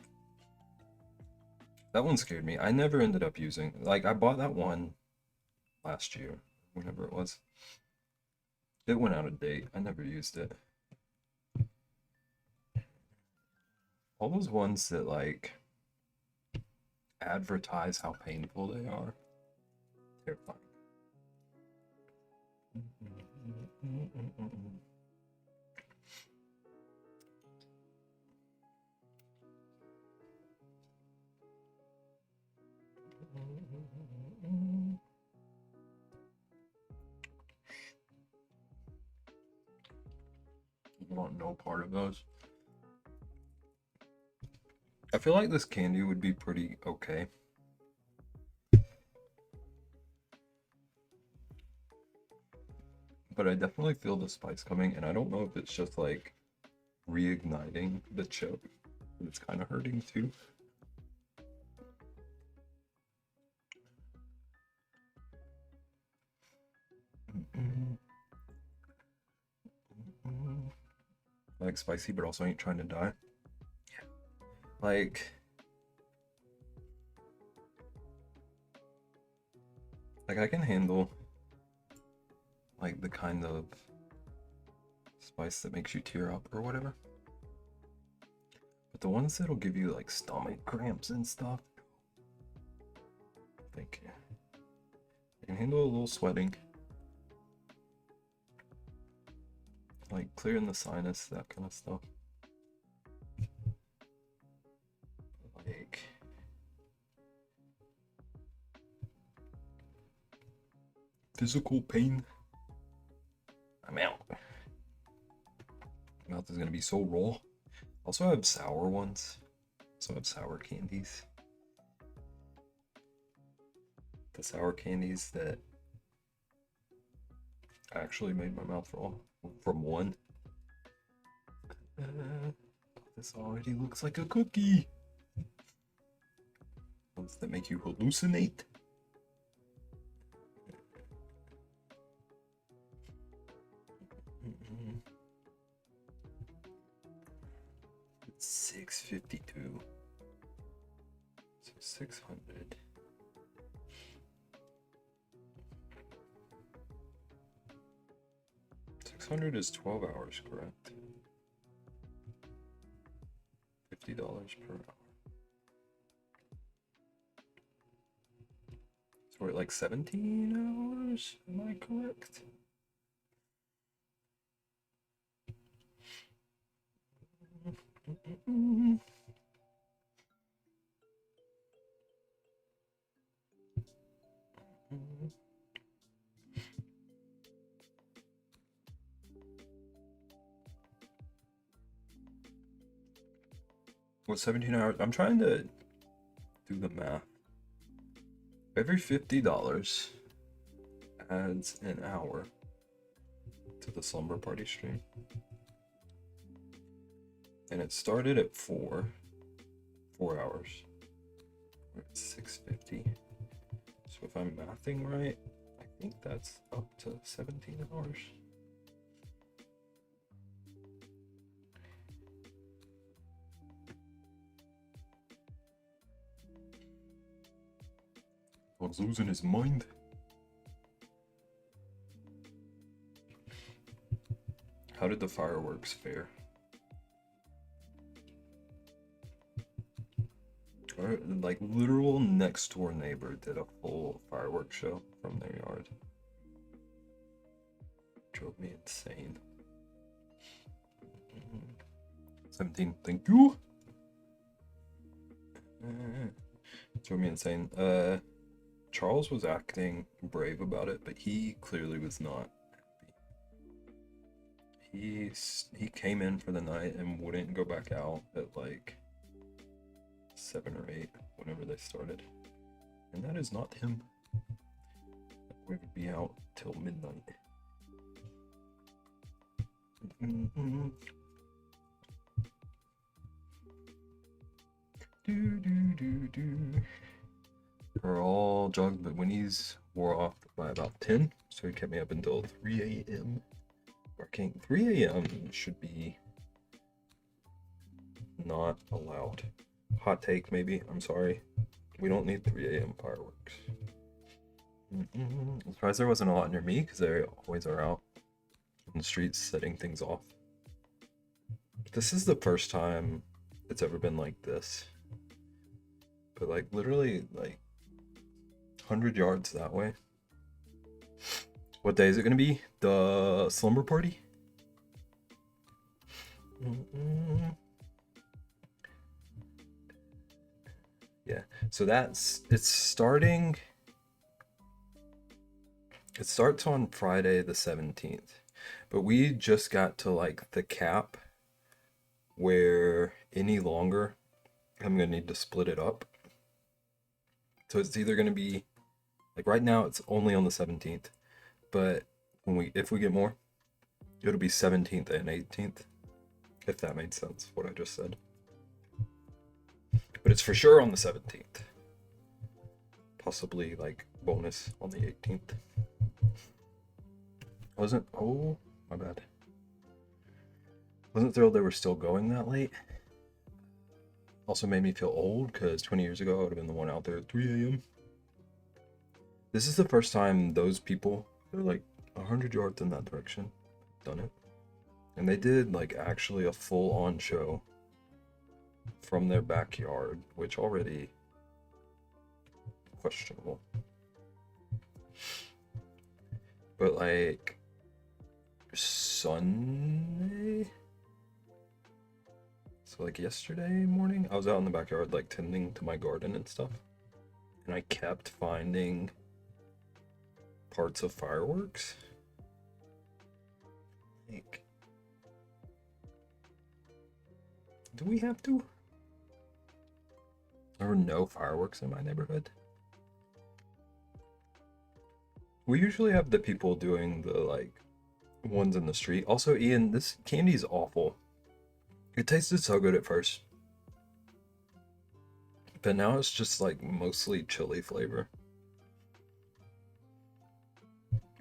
That one scared me. I never ended up using, like, I bought that one last year, whenever it was. It went out of date. I never used it. All those ones that, like, advertise how painful they are. Terrifying. I want no part of those. I feel like this candy would be pretty okay. But I definitely feel the spice coming, and I don't know if it's just like reigniting the chip. It's kind of hurting too. Like spicy, but also ain't trying to die. Yeah. Like I can handle like the kind of spice that makes you tear up or whatever. But the ones that'll give you like stomach cramps and stuff, thank you. I can handle a little sweating. Like clearing the sinus, that kind of stuff. Like physical pain, I'm out. My mouth is gonna be so raw. Also have sour ones. Also have sour candies. The sour candies that actually made my mouth raw from one. This This already looks like a cookie. Ones that make you hallucinate. It's $6.52. So 600. 600 is 12 hours, correct? $50 per hour. So we're at like 17 hours, am I correct? Well, 17 hours. I'm trying to do the math. Every $50 adds an hour to the slumber party stream. And it started at 4 hours. We're at 650. So if I'm mathing right, I think that's up to 17 hours. One's losing his mind. How did the fireworks fare? Our, like, literal next door neighbor did a full fireworks show from their yard. Drove me insane. 17, thank you. Drove me insane. Charles was acting brave about it, but he clearly was not happy. He came in for the night and wouldn't go back out at like 7 or 8, whenever they started. And that is not him. We would be out till midnight. We're all jogged, but Winnie's wore off by about 10, so he kept me up until 3 a.m. Barking. 3 a.m. should be not allowed. Hot take, maybe. I'm sorry. We don't need 3 a.m. fireworks. I'm surprised there wasn't a lot near me, because they always are out in the streets setting things off. This is the first time it's ever been like this. But like literally like 100 yards that way. What day is it gonna be? The slumber party? Yeah, so it's starting. It starts on Friday the 17th, but we just got to like the cap where any longer I'm gonna need to split it up. So it's either gonna be like right now it's only on the 17th, but if we get more, it'll be 17th and 18th, if that made sense what I just said. But it's for sure on the 17th. Possibly like bonus on the 18th. Oh, my bad. Wasn't thrilled they were still going that late. Also made me feel old because 20 years ago I would have been the one out there at 3 a.m. This is the first time those people, they're like 100 yards in that direction, done it. And they did like actually a full-on show from their backyard, which already questionable. But like Sunday, so like yesterday morning, I was out in the backyard like tending to my garden and stuff, and I kept finding parts of fireworks. Like, do we have to? There were no fireworks in my neighborhood. We usually have the people doing the like ones in the street. Also, Ian, this candy is awful. It tasted so good at first. But now it's just like mostly chili flavor.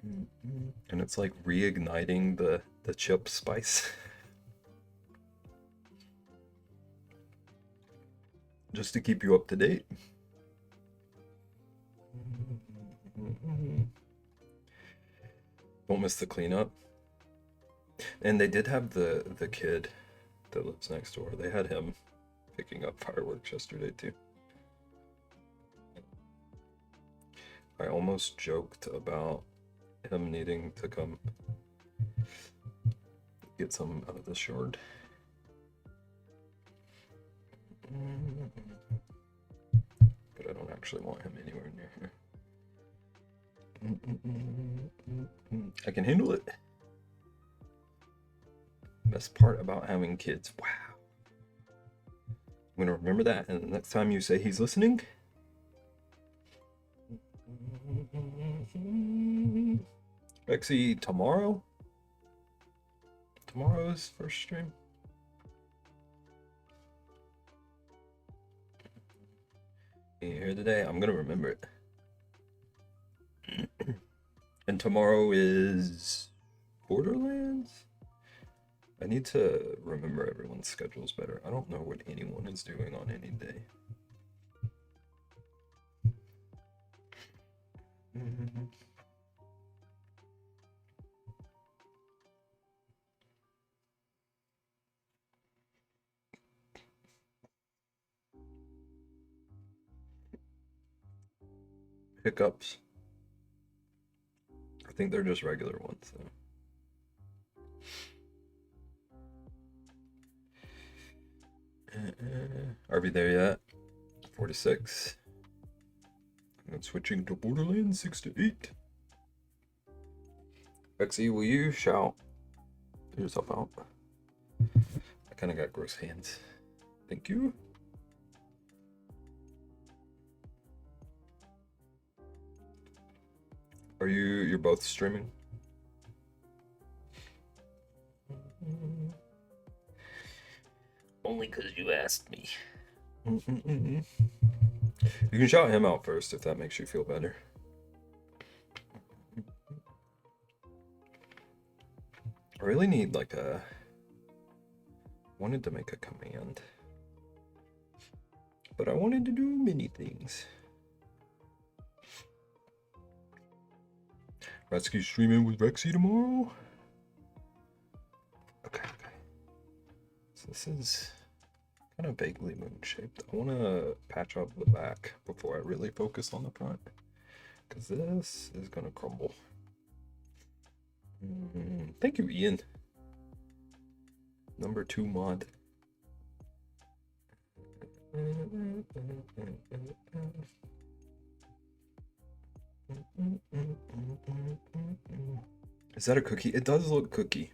And it's like reigniting the chip spice. Just to keep you up to date. Don't miss the cleanup. And they did have the kid that lives next door. They had him picking up fireworks yesterday too. I almost joked about him needing to come get some out of this yard. But I don't actually want him anywhere near here. I can handle it. Best part about having kids. Wow. I'm gonna remember that, and the next time you say he's listening. Rexy, tomorrow? Tomorrow's first stream? You're here today, I'm gonna remember it. And tomorrow is Borderlands? I need to remember everyone's schedules better. I don't know what anyone is doing on any day. Hiccups. I think they're just regular ones, though. Are we there yet? 46. I'm switching to Borderlands 6 to 8. Rexy, will you shout yourself out? I kind of got gross hands. Thank you. You're both streaming? Only because you asked me. You can shout him out first if that makes you feel better. I really need like a... wanted to make a command. But I wanted to do many things. Rexy streaming with Rexy tomorrow? Okay. So this is kind of vaguely moon-shaped. I want to patch up the back before I really focus on the front. Because this is going to crumble. Thank you, Ian. Number 2 mod. Is that a cookie? It does look cookie.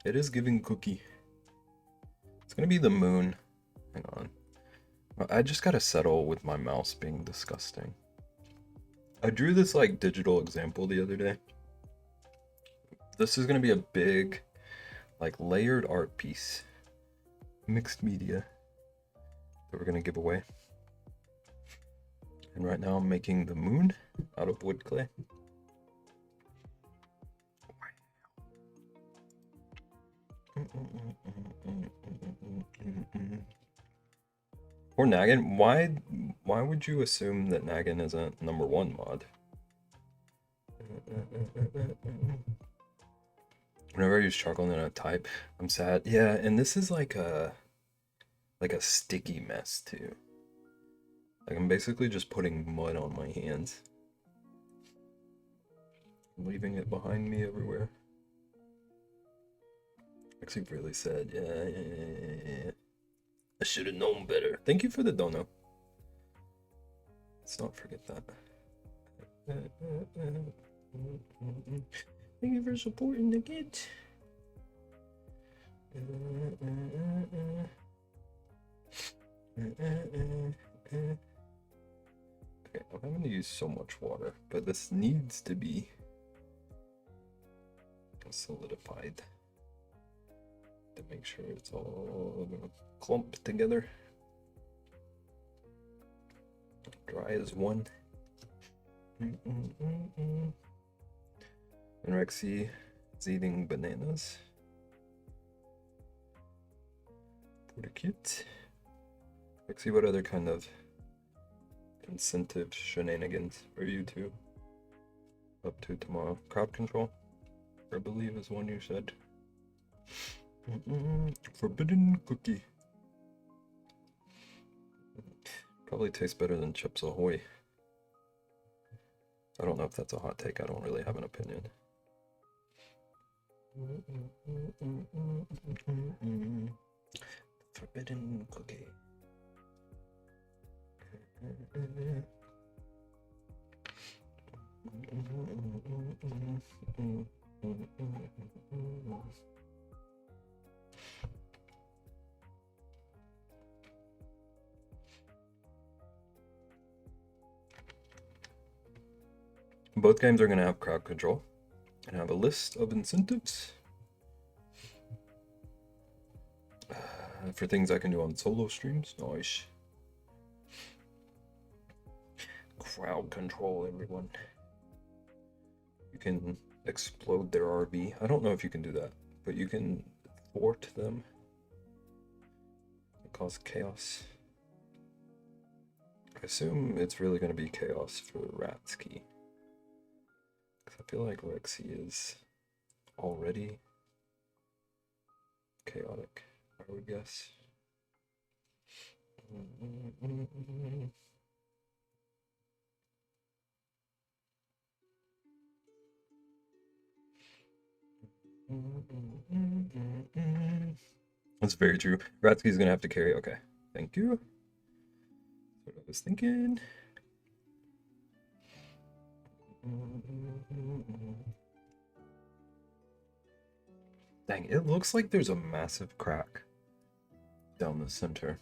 It is giving cookie. It's gonna be the moon. Hang on. I just gotta settle with my mouse being disgusting. I drew this like digital example the other day. This is gonna be a big, like layered art piece. Mixed media. That we're gonna give away. And right now I'm making the moon out of wood clay. Or Naggin, why would you assume that Naggin isn't number 1 mod? Whenever I use charcoal and I type, I'm sad. Yeah, and this is like a sticky mess too. Like I'm basically just putting mud on my hands. Leaving it behind me everywhere. Actually really sad. Yeah. I should have known better. Thank you for the dono. Let's not forget that. Thank you for supporting the kids. Okay, I'm having to use so much water, but this needs to be solidified. To make sure it's all gonna clump together. Dry as one. And Rexy is eating bananas. Pretty cute. Rexy, what other kind of incentive shenanigans are you two up to tomorrow? Crowd control, I believe, is one you said. Forbidden cookie. Probably tastes better than Chips Ahoy. I don't know if that's a hot take. I don't really have an opinion. Forbidden cookie. Both games are going to have crowd control and have a list of incentives for things I can do on solo streams. Nice. Crowd control, everyone. You can explode their RV. I don't know if you can do that, but you can thwart them. It cause chaos. I assume it's really going to be chaos for Ratsky. I feel like Rexy is already chaotic, I would guess. That's very true. Ratsky's gonna have to carry. Okay, thank you. That's what I was thinking. Dang, it looks like there's a massive crack down the center,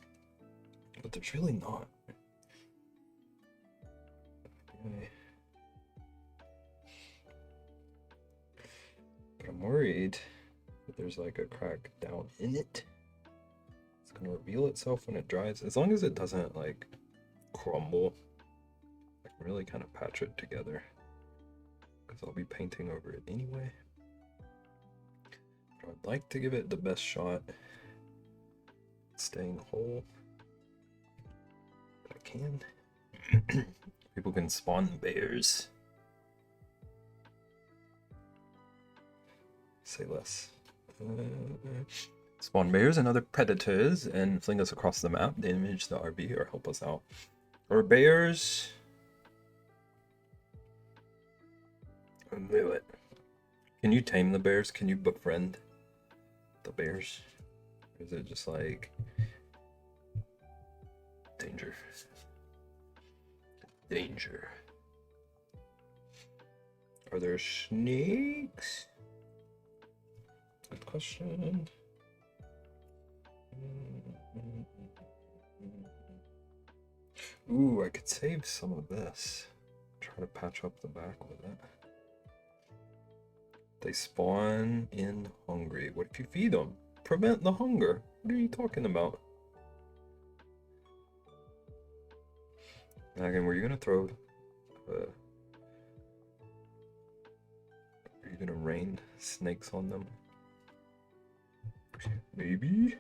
but there's really not. Okay. But I'm worried that there's like a crack down in it. It's gonna reveal itself when it dries. As long as it doesn't like crumble, I can really kind of patch it together because I'll be painting over it anyway. But I'd like to give it the best shot staying whole that I can. People can spawn bears. Say less. Spawn bears and other predators and fling us across the map, damage the RV, or help us out. Or bears. I knew it. Can you tame the bears? Can you befriend the bears? Or is it just like danger? Danger. Are there snakes? Good question. Ooh, I could save some of this. Try to patch up the back with it. They spawn in hungry. What if you feed them? Prevent the hunger. What are you talking about? Again, were you gonna throw? Are you gonna rain snakes on them? Maybe.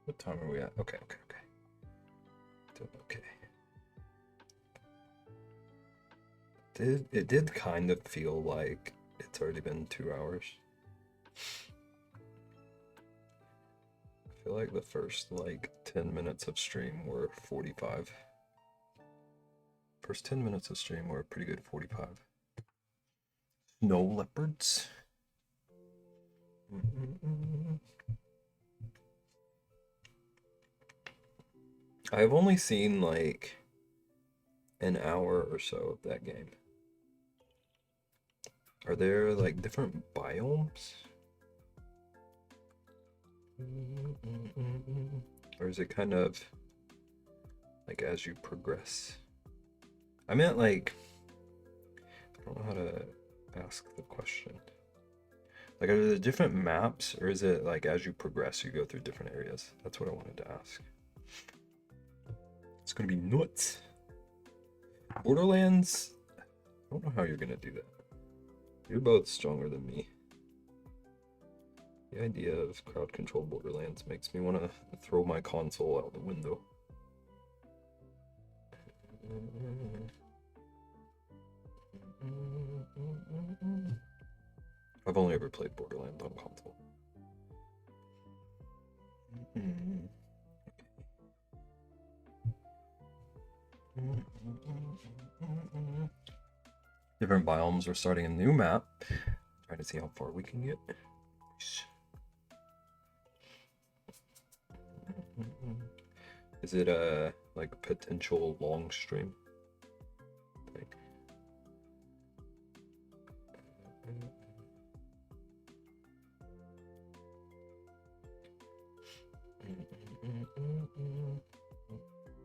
What time are we at? Okay. Doing okay. It did kind of feel like it's already been 2 hours. I feel like the first 10 minutes of stream were 45. First 10 minutes of stream were a pretty good 45. Snow leopards. I've only seen an hour or so of that game. Are there different biomes? Or is it kind of as you progress? I meant like, I don't know how to ask the question. Like, are there different maps, or is it like as you progress, you go through different areas? That's what I wanted to ask. It's gonna be nuts. Borderlands, I don't know how you're gonna do that. You're both stronger than me. The idea of crowd control Borderlands makes me want to throw my console out the window. I've only ever played Borderlands on console. Different biomes. We're starting a new map. Trying to see how far we can get. Is it a like potential long stream?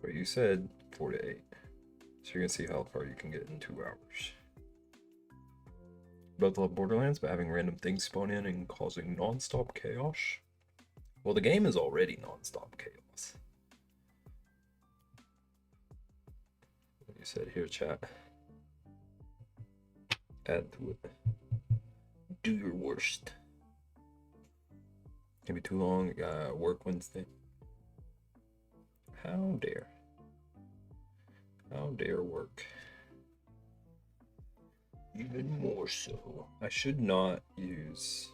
But you said 4 to 8. So you're gonna see how far you can get in 2 hours. Both love Borderlands, but having random things spawn in and causing non-stop chaos. Well, the game is already non-stop chaos. You said here, chat. Add to it. Do your worst. Can't be too long. Work Wednesday. How dare? How dare work? Even more so. I should not use.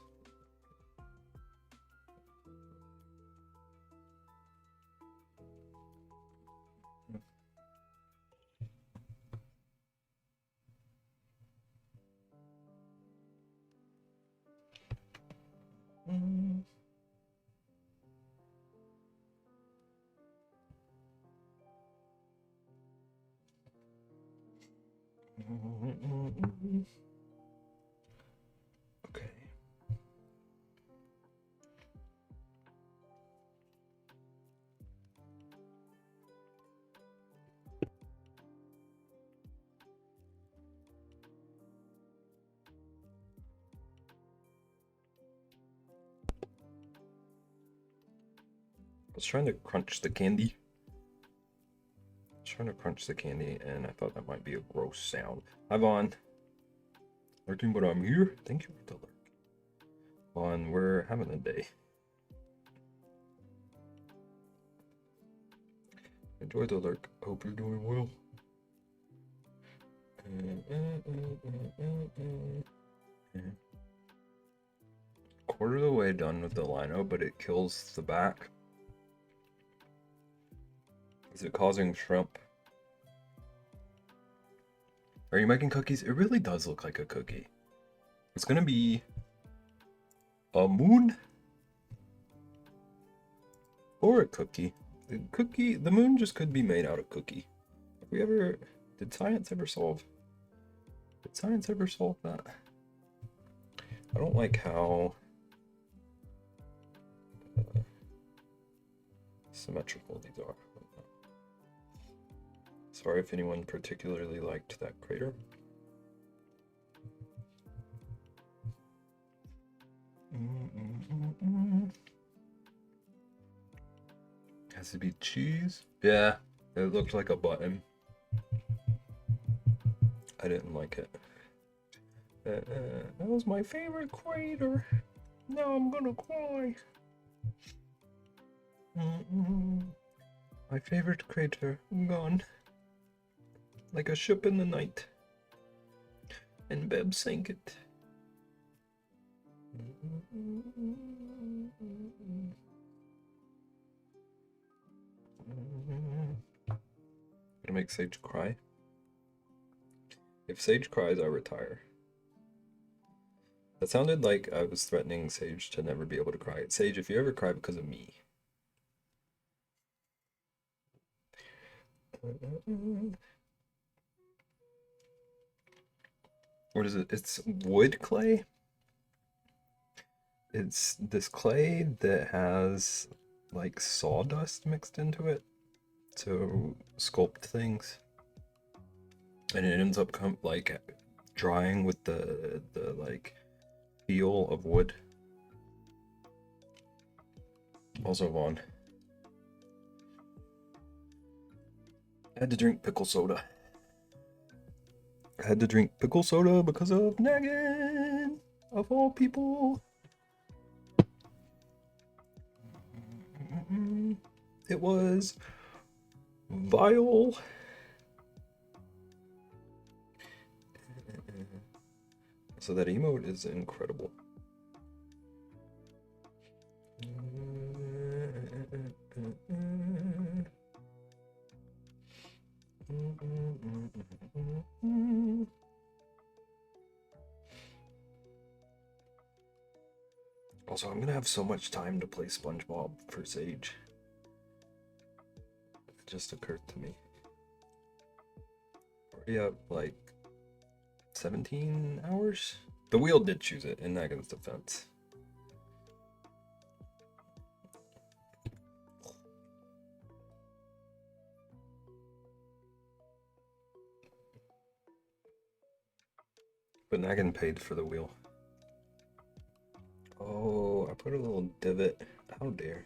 Okay. I was trying to crunch the candy. And I thought that might be a gross sound. Hi, Vaughn. Lurking, but I'm here. Thank you for the lurk. Vaughn, we're having a day. Enjoy the lurk. Hope you're doing well. Quarter of the way done with the lino, but it kills the back. Is it causing shrimp? Are you making cookies? It really does look like a cookie. It's gonna be a moon or a cookie. The moon just could be made out of cookie. Did science ever solve that? I don't like how symmetrical these are. Sorry if anyone particularly liked that crater. Has to be cheese? Yeah, it looked like a button. I didn't like it. That was my favorite crater. Now I'm gonna cry. My favorite crater gone. Like a ship in the night. And Beb sank it. Gonna make Sage cry. If Sage cries, I retire. That sounded like I was threatening Sage to never be able to cry. Sage, if you ever cry because of me. What is it? It's wood clay? It's this clay that has like sawdust mixed into it to sculpt things. and it ends up like drying with the like feel of wood. Also, Vaughn, I had to drink pickle soda. I had to drink pickle soda because of Naggin, of all people. It was vile. So that emote is incredible. Also, I'm gonna have so much time to play SpongeBob for Sage. It just occurred to me. Already up like 17 hours? The wheel did choose it in Nagin's defense. But Nagin paid for the wheel. Oh, I put a little divot. How dare.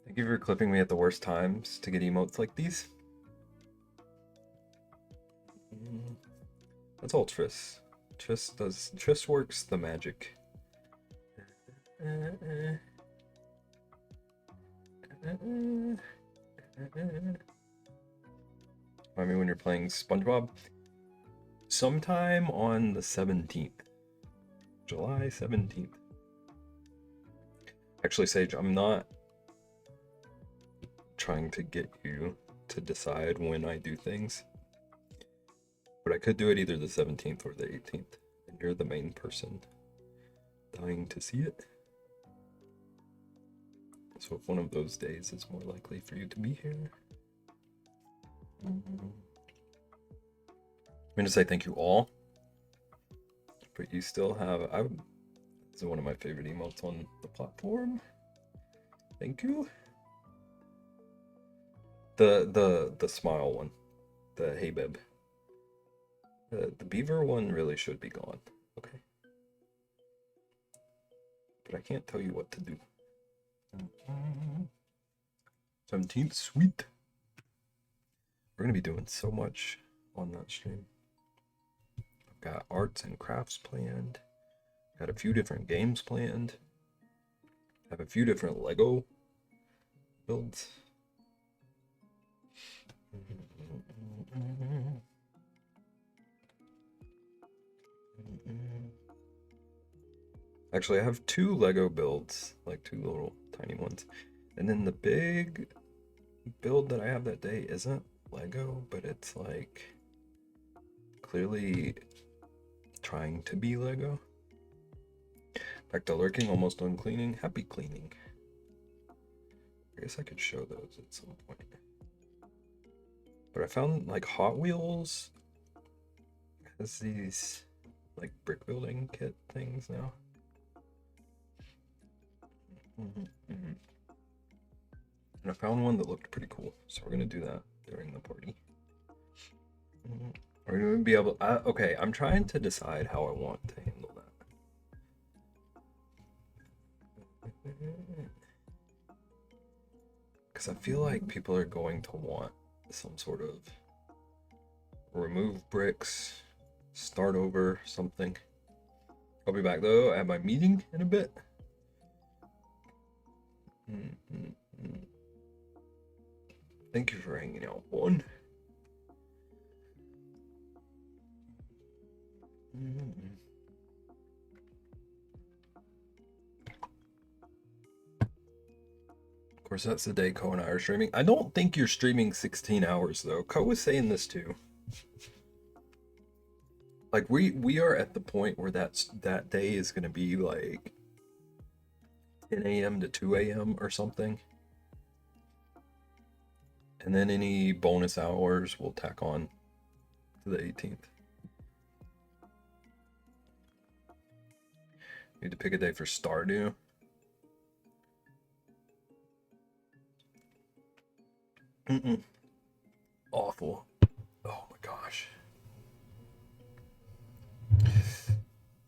Thank you for clipping me at the worst times to get emotes like these. That's all Triss. Triss works the magic. I mean, when you're playing SpongeBob, sometime on the 17th. July 17th. Actually, Sage, I'm not trying to get you to decide when I do things, but I could do it either the 17th or the 18th, and you're the main person dying to see it. So if one of those days is more likely for you to be here. I'm gonna say thank you all, but you still have, this is one of my favorite emotes on the platform. Thank you. The smile one, the hey babe. The beaver one really should be gone. Okay. But I can't tell you what to do. 17th, sweet. We're gonna be doing so much on that stream. I've got arts and crafts planned. Got a few different games planned. Have a few different Lego builds. Actually, I have 2 Lego builds, like 2 little tiny ones. And then the big build that I have that day isn't Lego, but it's like clearly trying to be Lego. Back to lurking, almost done cleaning. Happy cleaning. I guess I could show those at some point. But I found like Hot Wheels has these like brick building kit things now. And I found one that looked pretty cool, so we're gonna do that during the party. We're gonna be able. Okay, I'm trying to decide how I want to handle that. Because I feel like people are going to want some sort of remove bricks, start over, something. I'll be back though. I have my meeting in a bit. Thank you for hanging out, one. Of course, that's the day Co and I are streaming. I don't think you're streaming 16 hours though. Co was saying this too. Like we are at the point where that day is gonna be like 10 a.m. to 2 a.m. or something. And then any bonus hours we'll tack on to the 18th. Need to pick a day for Stardew. Mm-mm. Awful. Oh my gosh.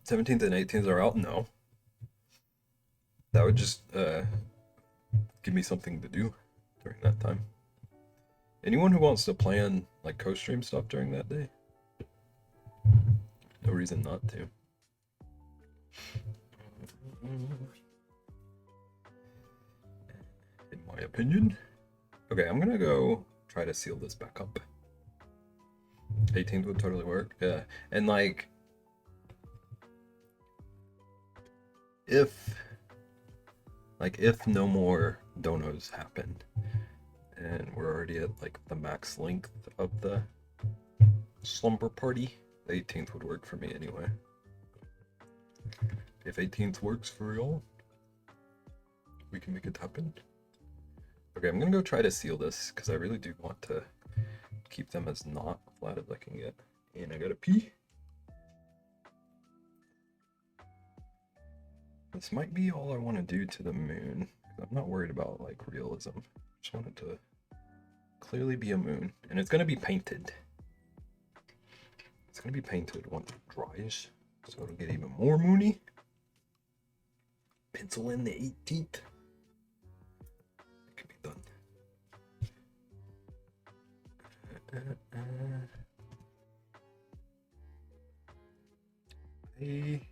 17th and 18th are out? No. That would just give me something to do during that time. Anyone who wants to plan like co-stream stuff during that day? No reason not to. In my opinion. Okay, I'm gonna go try to seal this back up. 18th would totally work. Yeah. And like if no more donos happen and we're already at like the max length of the slumber party, the 18th would work for me anyway. If 18th works for y'all, we can make it happen. Okay, I'm gonna go try to seal this because I really do want to keep them as not flat as I can get. And I gotta pee. This might be all I want to do to the moon. I'm not worried about like realism. Just want it to clearly be a moon, and it's gonna be painted. It's gonna be painted once it dries, so it'll get even more moony. Pencil in the 18th. It can be done. Hey,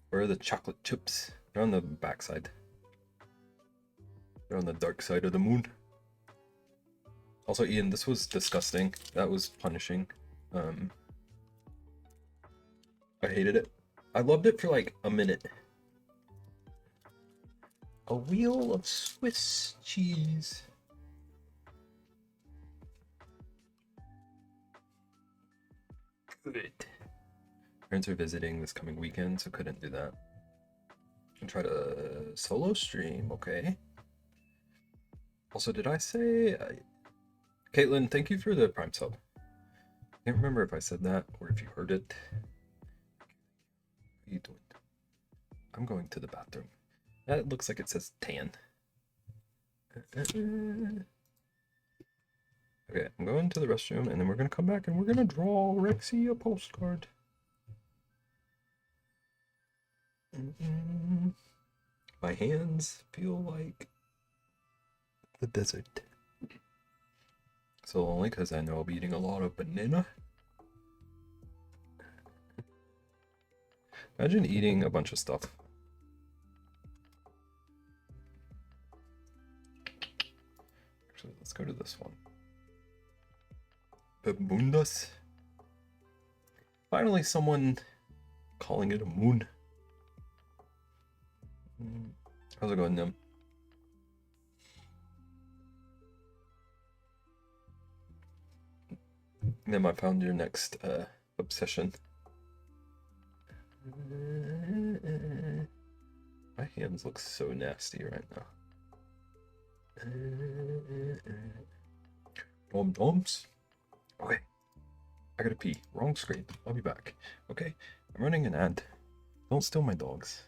where are the chocolate chips? They're on the backside. They're on the dark side of the moon. Also, Ian, this was disgusting. That was punishing. I hated it. I loved it for like a minute. A wheel of Swiss cheese. Good. Parents are visiting this coming weekend, so couldn't do that. And try to solo stream, okay. Also, did I say... Caitlin, thank you for the Prime sub. I can't remember if I said that or if you heard it. What are you doing? I'm going to the bathroom. That looks like it says tan. Okay, I'm going to the restroom and then we're gonna come back and we're gonna draw Rexy a postcard. My hands feel like the desert. So only because I know I'll be eating a lot of banana. Imagine eating a bunch of stuff. Actually, let's go to this one. Pebundas. Finally, someone calling it a moon. How's it going, Nim? Nim, I found your next obsession. My hands look so nasty right now. Dom-doms. Okay. I gotta pee. Wrong screen. I'll be back. Okay? I'm running an ad. Don't steal my dogs.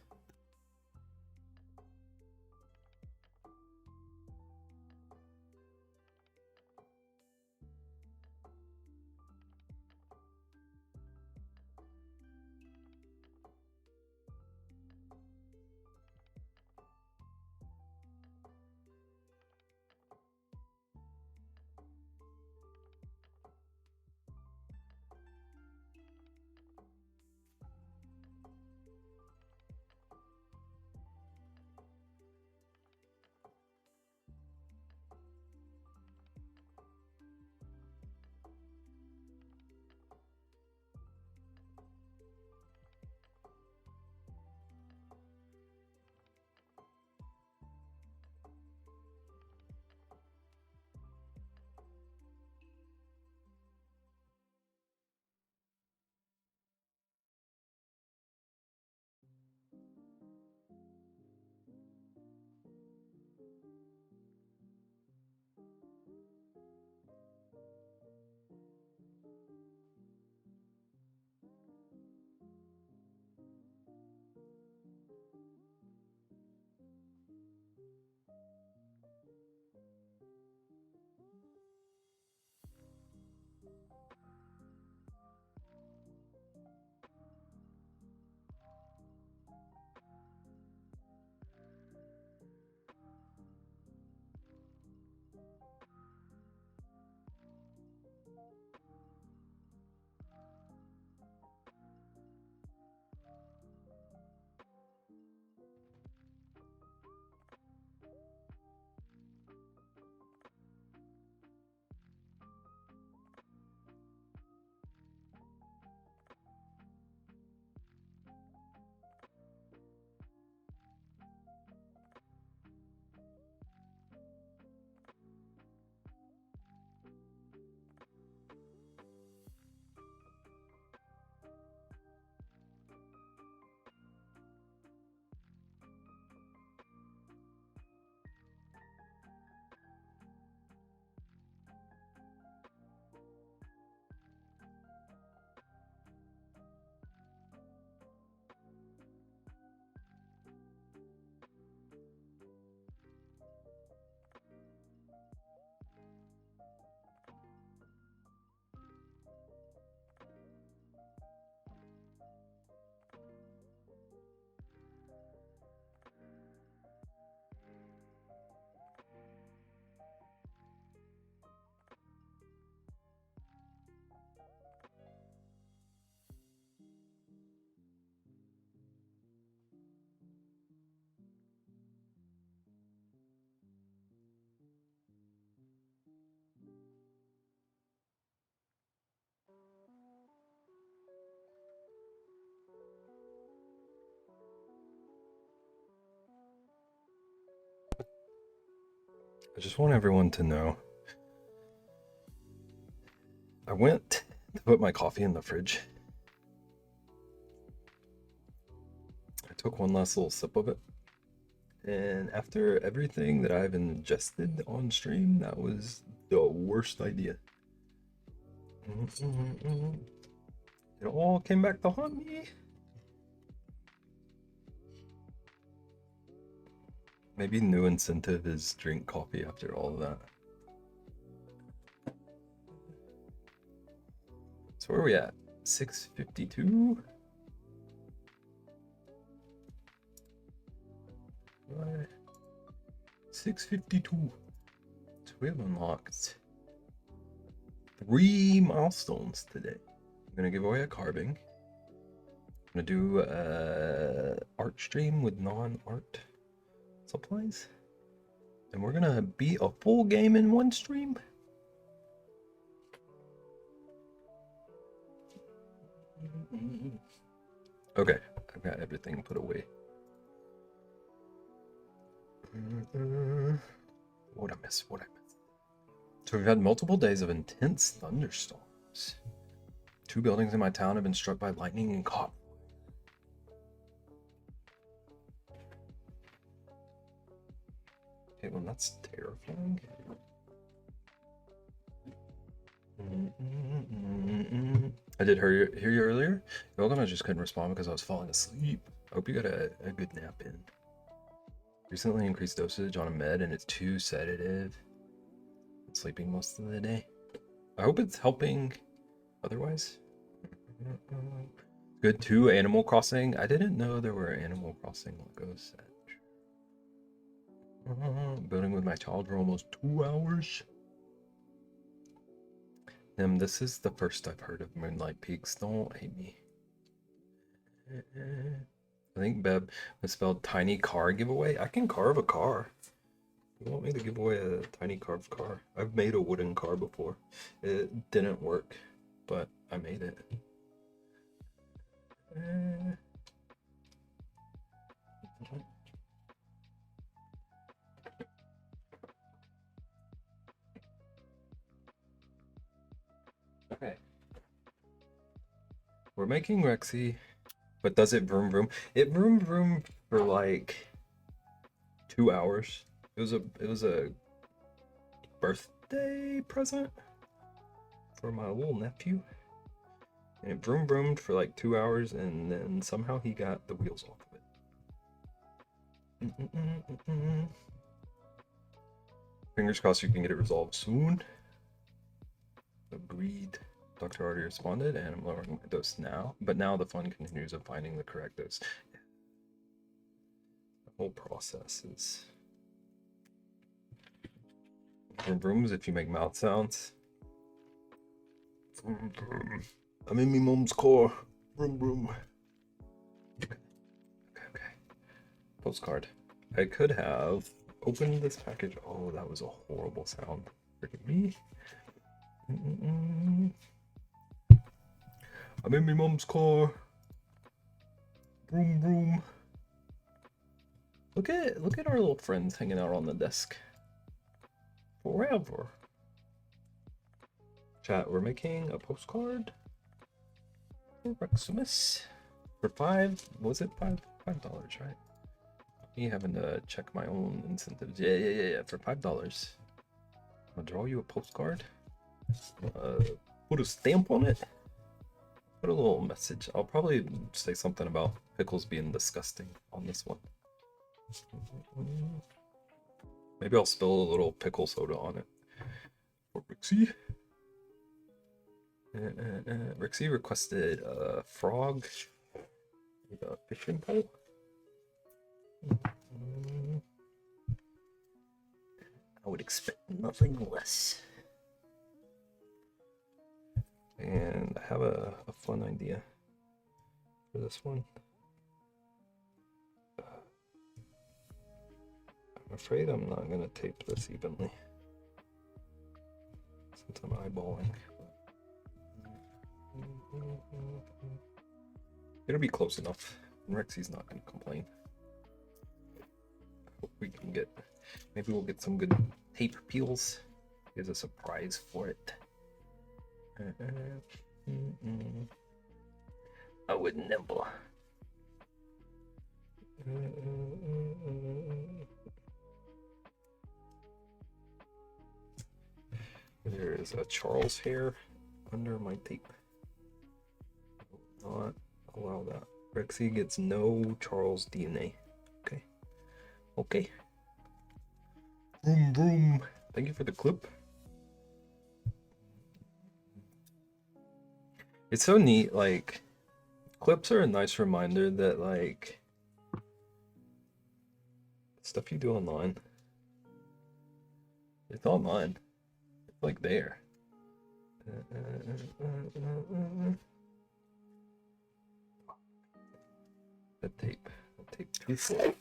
just want everyone to know. I went to put my coffee in the fridge. I took one last little sip of it. And after everything that I've ingested on stream, that was the worst idea. It all came back to haunt me. Maybe new incentive is drink coffee after all of that. So where are we at? 652? 652. So we have unlocked 3 milestones today. I'm gonna give away a carving. I'm gonna do a art stream with non-art supplies. And we're gonna beat a full game in one stream. Okay, I've got everything put away. What'd I miss? So we've had multiple days of intense thunderstorms. 2 buildings in my town have been struck by lightning and caught. Okay, well that's terrifying. I did hear you earlier. You're welcome. I just couldn't respond because I was falling asleep. I hope you got a good nap in. Recently increased dosage on a med and it's too sedative. I'm sleeping most of the day. I hope it's helping otherwise. Good 2 Animal Crossing. I didn't know there were Animal Crossing Legos. Building with my child for almost 2 hours. This is the first I've heard of Moonlight Peaks. Don't hate me. I think Beb misspelled tiny car giveaway. I can carve a car. You want me to give away a tiny carved car? I've made a wooden car before. It didn't work, but I made it. Okay. We're making Rexy, but does it vroom vroom? It vroom vroom for like 2 hours. It was a birthday present for my little nephew. And it vroom vroomed for like 2 hours, and then somehow he got the wheels off of it. Fingers crossed you can get it resolved soon. Agreed. Doctor already responded, and I'm lowering my dose now. But now the fun continues of finding the correct dose. The whole process is... Vroom vrooms if you make mouth sounds. Vroom vroom. I'm in me mom's car. Vroom vroom. Okay. Postcard. I could have opened this package. Oh, that was a horrible sound. Forgive me. I'm in my mom's car. Vroom vroom. Look at our little friends hanging out on the desk. Forever. Chat, we're making a postcard for Reximus for $5. Was it $5? $5, right? Me having to check my own incentives. Yeah. For $5. I'll draw you a postcard. Put a stamp on it. Put a little message. I'll probably say something about pickles being disgusting on this one. Maybe I'll spill a little pickle soda on it. For Rixie. Rixie requested a frog with a fishing pole. I would expect nothing less. And I have a fun idea for this one. I'm afraid I'm not going to tape this evenly since I'm eyeballing. It'll be close enough. Rexy's not going to complain. I hope we can get Maybe we'll get some good tape peels. Here's a surprise for it. I would nibble. There is a Charles hair under my tape. I will not allow that. Rexy gets no Charles DNA. Okay. Okay. Vroom vroom. Thank you for the clip. It's so neat, like, clips are a nice reminder that, like, stuff you do online, it's online. It's like there. The tape too full.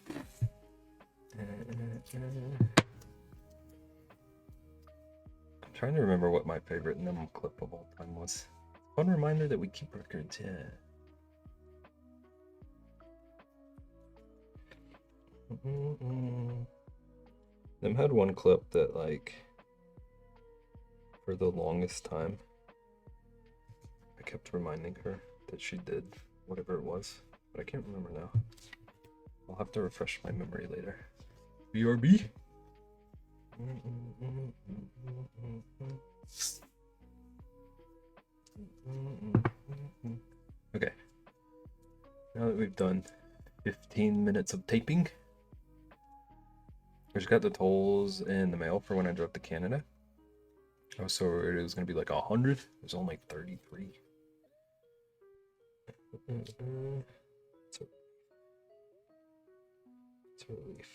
I'm trying to remember what my favorite NEM clip of all time was. Fun reminder that we keep records, yeah. Them had one clip that, like, for the longest time, I kept reminding her that she did whatever it was, but I can't remember now. I'll have to refresh my memory later. BRB? Okay. Now that we've done 15 minutes of taping, I just got the tolls in the mail for when I drove to Canada. I was so worried it was going to be like 100. It was only 33. It's a relief.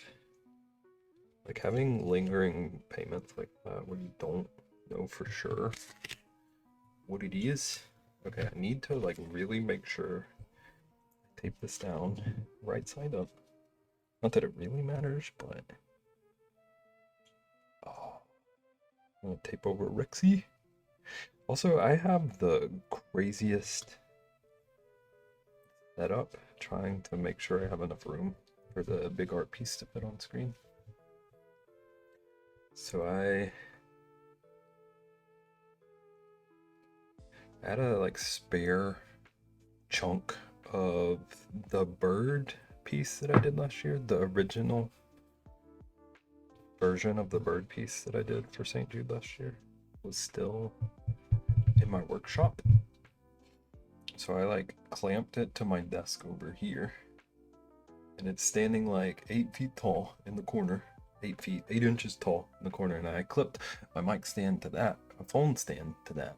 Like having lingering payments like that where you don't know for sure what it is. Okay, I need to like really make sure I tape this down right side up. Not that it really matters, but oh, I'm gonna tape over Rexy. Also, I have the craziest setup trying to make sure I have enough room for the big art piece to fit on screen. So I had a like spare chunk of the bird piece that I did last year, the original version of the bird piece that I did for St. Jude last year was still in my workshop. So I like clamped it to my desk over here, and it's standing like 8 feet tall in the corner, 8 feet, 8 inches tall in the corner, and I clipped my mic stand to that, my phone stand to that.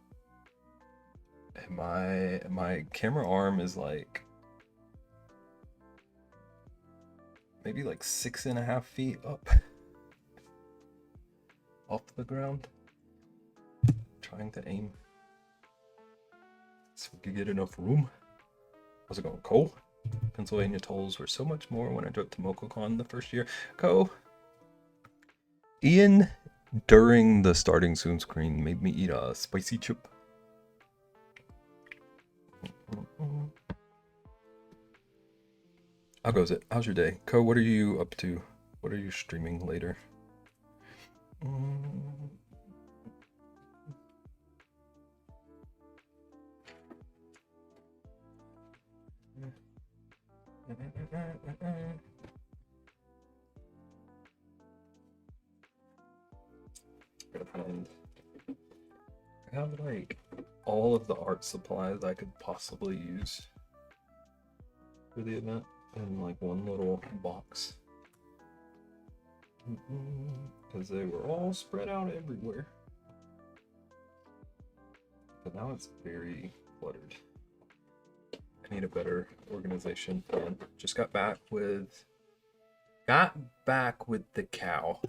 And my camera arm is like maybe like 6.5 feet up off the ground, trying to aim so we could get enough room. How's it going, Cole? Pennsylvania tolls were so much more when I drove to MocoCon the first year. Cole, Ian, during the starting soon screen, made me eat a spicy chip. How goes it? How's your day? Ko, what are you up to? What are you streaming later? I have like all of the art supplies I could possibly use for the event in like one little box, because they were all spread out everywhere. But now it's very cluttered. I need a better organization plan. Just got back with the cow.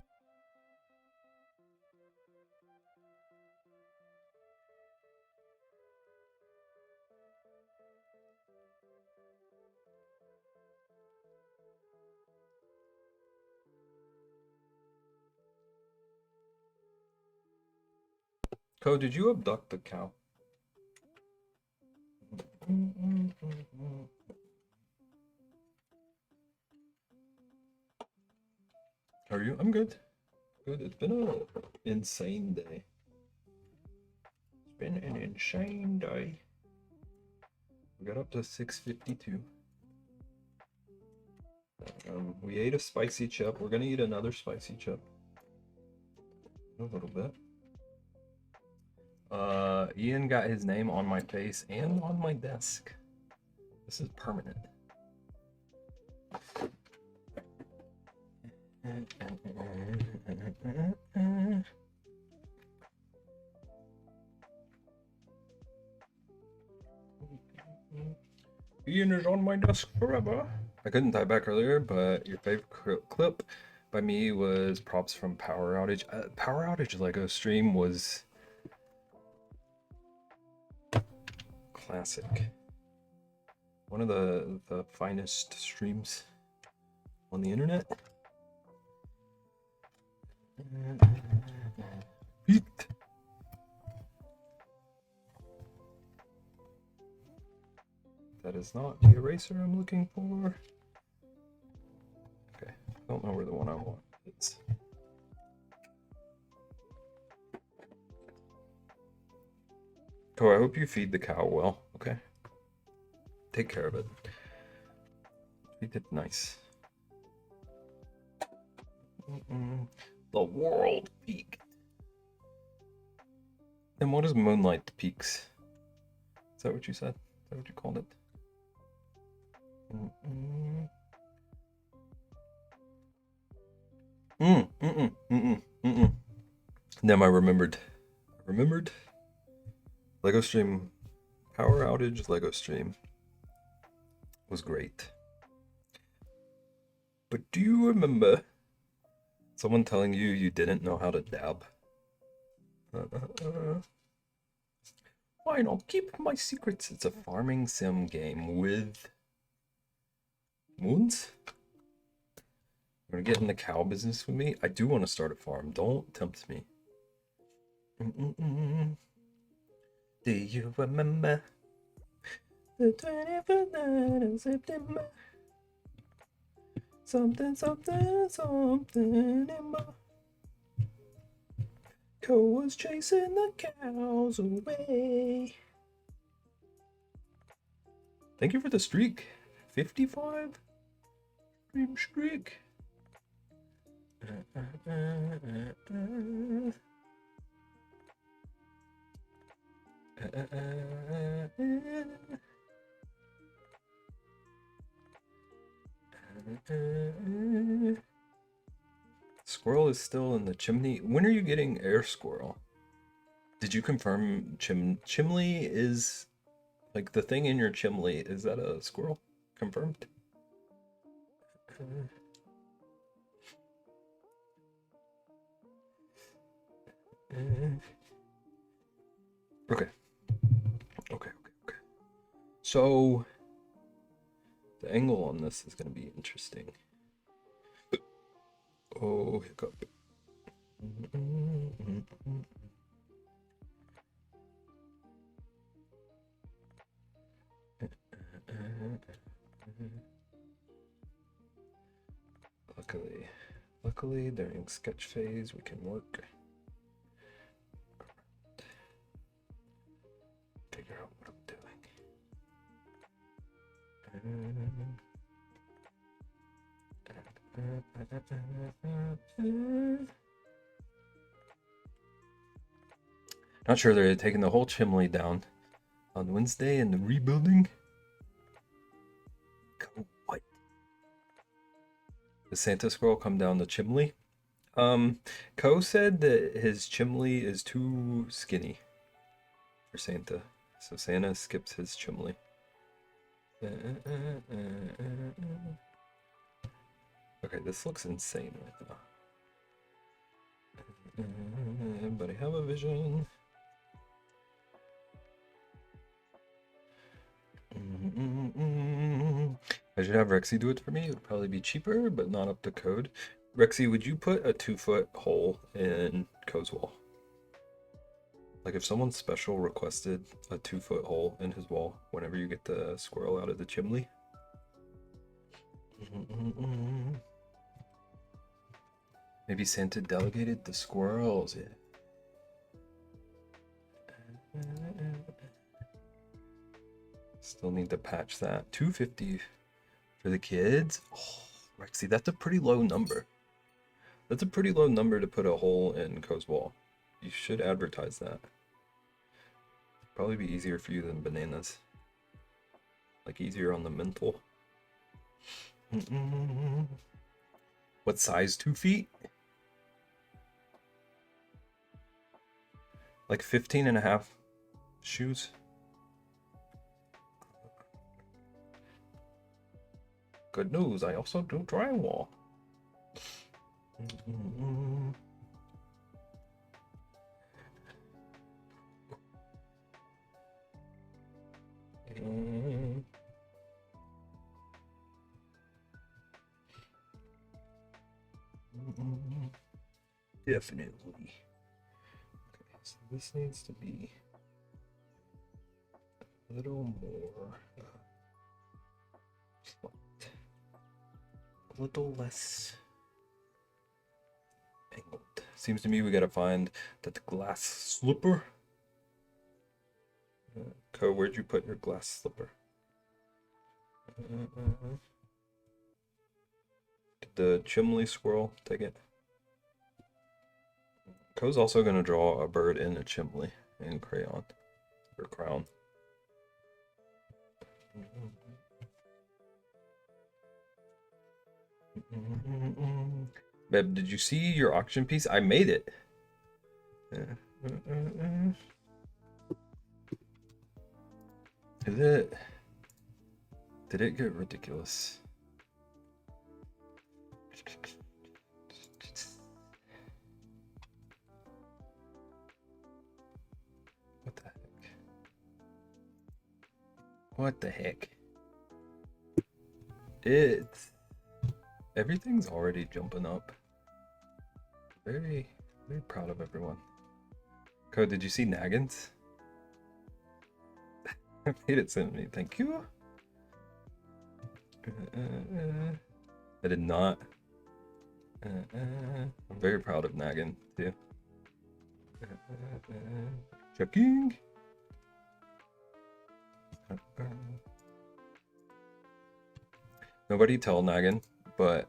Ko, did you abduct the cow? Are you? I'm good. good. It's been an insane day. It's been an insane day. We got up to 652. We ate a spicy chip. We're gonna eat another spicy chip. A little bit. Ian got his name on my face and on my desk. This is permanent. Ian is on my desk forever. I couldn't type back earlier, but your favorite clip by me was props from Power Outage. Power Outage Lego stream was classic. One of the finest streams on the internet. Peaked. That is not the eraser I'm looking for. Okay, I don't know where the one I want is. Oh, I hope you feed the cow well, okay? Take care of it. Feed it nice. The world peaked. And what is Moonlight Peaks? Is that what you said? Is that what you called it? Then I remembered. Lego Stream, Power Outage Lego Stream was great. But do you remember someone telling you you didn't know how to dab? Why not keep my secrets? It's a farming sim game with moons. You're gonna get in the cow business with me? I do want to start a farm. Don't tempt me. Do you remember the 25th night of September? Something in my... Cole was chasing the cows away. Thank you for the streak. 55 stream streak. Squirrel is still in the chimney. When are you getting air squirrel? Did you confirm chimney is like the thing in your chimney? Is that a squirrel? Confirmed? Okay. So the angle on this is going to be interesting. Oh, hiccup. Luckily, during sketch phase, we can work. Figure out what I'm doing. Not sure they're taking the whole chimney down on Wednesday and the rebuilding. What? The Santa Squirrel come down the chimney? Ko said that his chimney is too skinny for Santa, so Santa skips his chimney. Okay, this looks insane right now. But I have a vision. I should have Rexy do it for me. It would probably be cheaper, but not up to code. Rexy, would you put a 2-foot hole in Ko's wall? Like if someone special requested a 2-foot hole in his wall whenever you get the squirrel out of the chimney. Maybe Santa delegated the squirrels. Yeah. Still need to patch that. 250 for the kids. Oh, Rexy, that's a pretty low number. That's a pretty low number to put a hole in Co's wall. You should advertise that. Probably be easier for you than bananas. Like easier on the mental. What size 2 feet? Like 15 and a half shoes. Good news, I also do drywall. Definitely. Okay, so this needs to be a little more, a little less angled. Seems to me we gotta find that glass slipper. Co, where'd you put your glass slipper? Did the chimney squirrel take it? Co's also gonna draw a bird in a chimney in crayon or crown. Babe, did you see your auction piece? I made it. Did it get ridiculous? What the heck? What the heck? Everything's already jumping up. Very, very proud of everyone. Code, did you see Naggins? I made it sent me. Thank you. I did not. I'm very proud of Naggin too. Checking. Nobody tell Naggin, but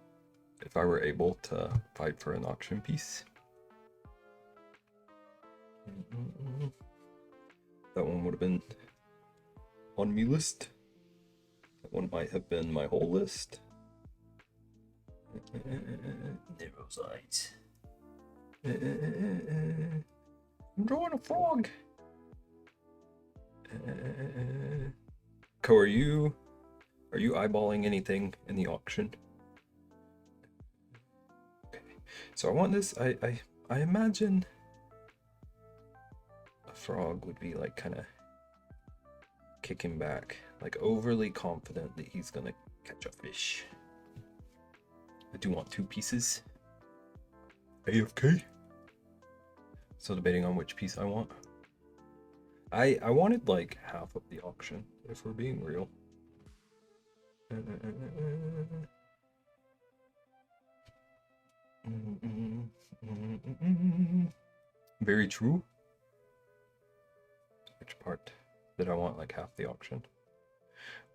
if I were able to fight for an auction piece, that one would have been on me list. That one might have been my whole list. Nero's eyes. I'm drawing a frog. Co, are you eyeballing anything in the auction? Okay, so I want this. I imagine a frog would be like kind of kicking back, like overly confident that he's gonna catch a fish. I do want 2 pieces. AFK. Still debating on which piece I want. I wanted like half of the auction, if we're being real. Very true. Which part did I want like half the auction?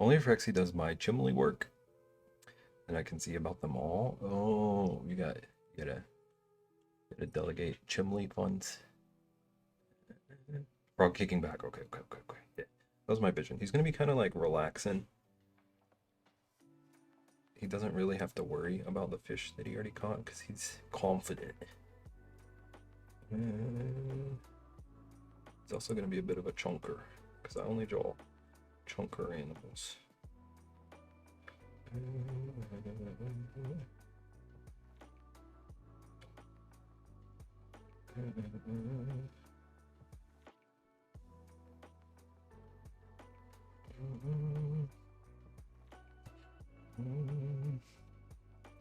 Only if Rexy does my chimney work, then I can see about them all. Oh, you gotta delegate chimney funds. Frog kicking back. Okay. Yeah, that was my vision. He's gonna be kind of like relaxing. He doesn't really have to worry about the fish that he already caught because he's confident. He's also gonna be a bit of a chunker because I only draw chunker animals.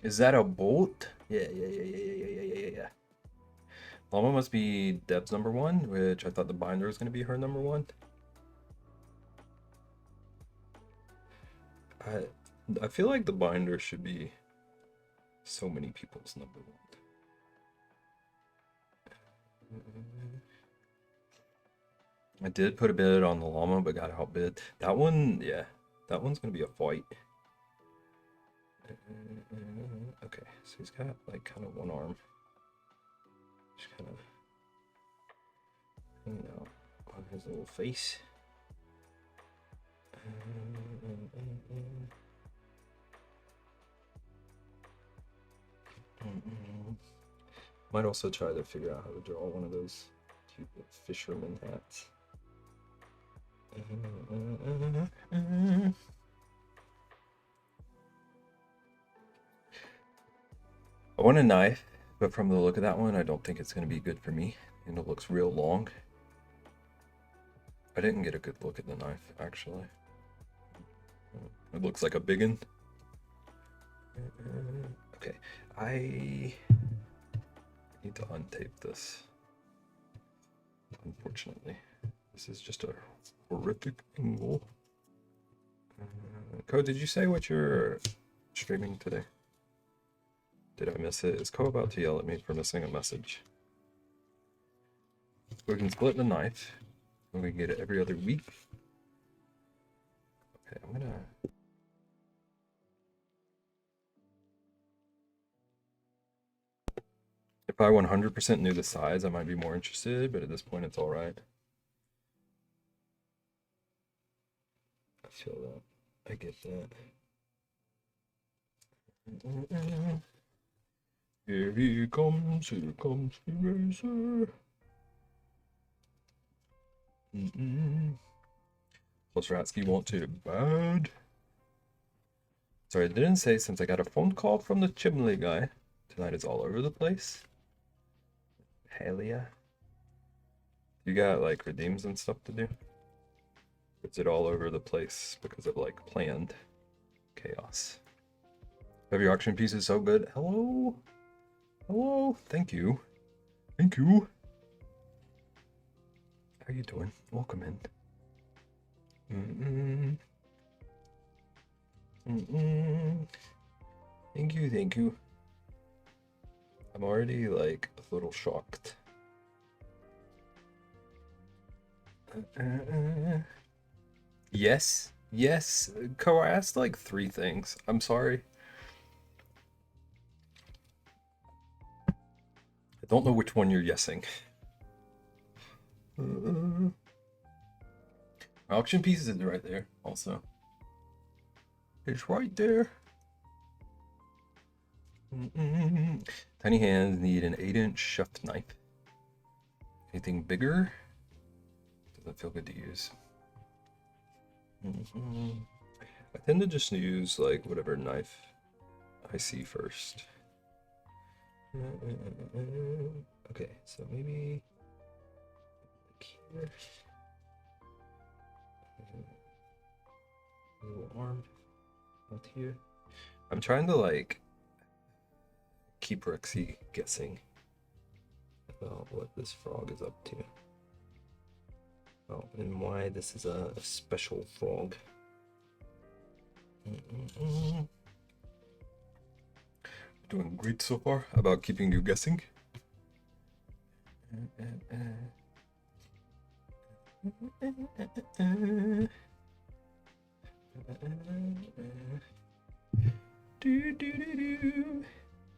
Is that a boat? Yeah. Llama must be Deb's number 1, which I thought the binder was going to be her number 1. I feel like the binder should be so many people's number 1. I did put a bid on the llama, but got outbid. That one, yeah, that one's gonna be a fight. Okay, so he's got like kind of one arm. Just kind of hanging out on his little face. Might also try to figure out how to draw one of those cute fisherman hats. I want a knife, but from the look of that one, I don't think it's going to be good for me. And it looks real long. I didn't get a good look at the knife, actually. It looks like a big one. Okay, I need to untape this. Unfortunately, this is just a horrific angle. Code, did you say what you're streaming today? Did I miss it? Is Ko about to yell at me for missing a message? We can split the knife. And we can get it every other week. Okay, I'm gonna... If I 100% knew the size, I might be more interested, but at this point it's alright. I feel that. I get that. Here he comes the razor. Plus Ratsky wants it bad. Sorry, I didn't say since I got a phone call from the chimney guy. Tonight is all over the place. Hell yeah. You got like redeems and stuff to do? Is it all over the place because of like planned chaos? Have your auction pieces so good? Hello? Hello? Thank you. Thank you. How you doing? Welcome in. Thank you, thank you. I'm already like a little shocked. Yes, yes. Ko, I asked like 3 things. I'm sorry. I don't know which one you're yesing. My auction pieces is right there, also. It's right there. Tiny hands need an 8-inch chef knife. Anything bigger? Doesn't feel good to use. I tend to just use like whatever knife I see first. Okay, so maybe like here. Little arm out here. I'm trying to like keep Rexy guessing about what this frog is up to. Oh, and why this is a special frog. Doing great so far about keeping you guessing.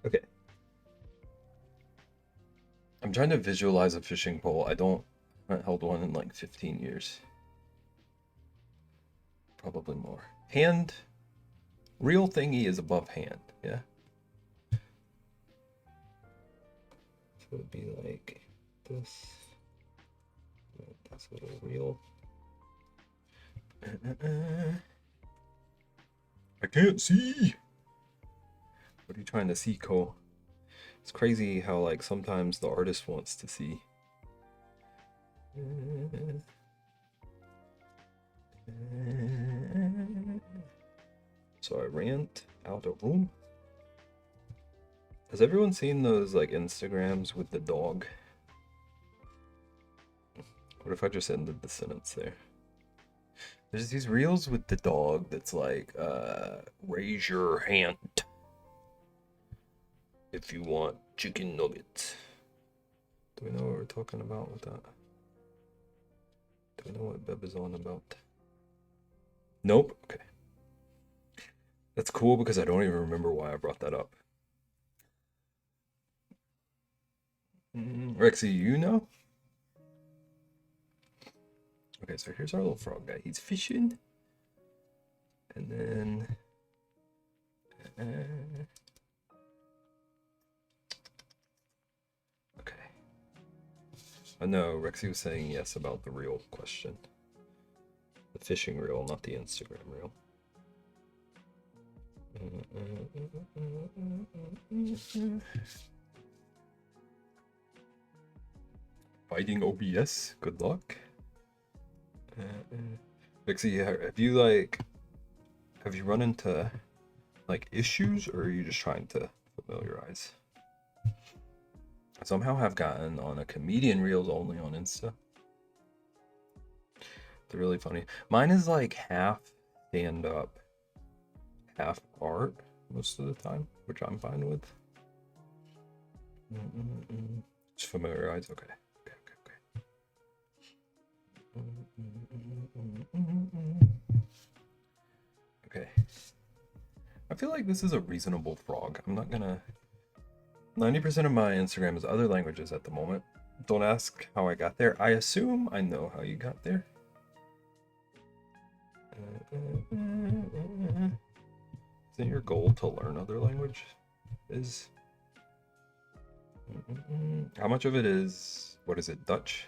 Okay. I'm trying to visualize a fishing pole. I haven't held one in like 15 years. Probably more. Hand. Real thingy is above hand, yeah? So it would be like this. That's a little real. I can't see! What are you trying to see, Ko? It's crazy how like sometimes the artist wants to see. So I rant out of room. Has everyone seen those like Instagrams with the dog? What if I just ended the sentence there? There's these reels with the dog that's like, raise your hand if you want chicken nuggets. Do we know what we're talking about with that? Do we know what Beb is on about? Nope. Okay. That's cool because I don't even remember why I brought that up. Rexy, you know? Okay, so here's our little frog guy. He's fishing. And then... okay. I know, Rexy was saying yes about the reel question. The fishing reel, not the Instagram reel. Fighting OBS, good luck. Vixie, have you run into like issues, or are you just trying to familiarize? Somehow have gotten on a comedian reels only on Insta. They're really funny. Mine is like half stand up, half art most of the time, which I'm fine with. Just familiarize. Okay. Okay. I feel like this is a reasonable frog. I'm not gonna... 90% of my Instagram is other languages at the moment. Don't ask how I got there. I assume I know how you got there. Isn't your goal to learn other languages? How much of it is... what is it, Dutch?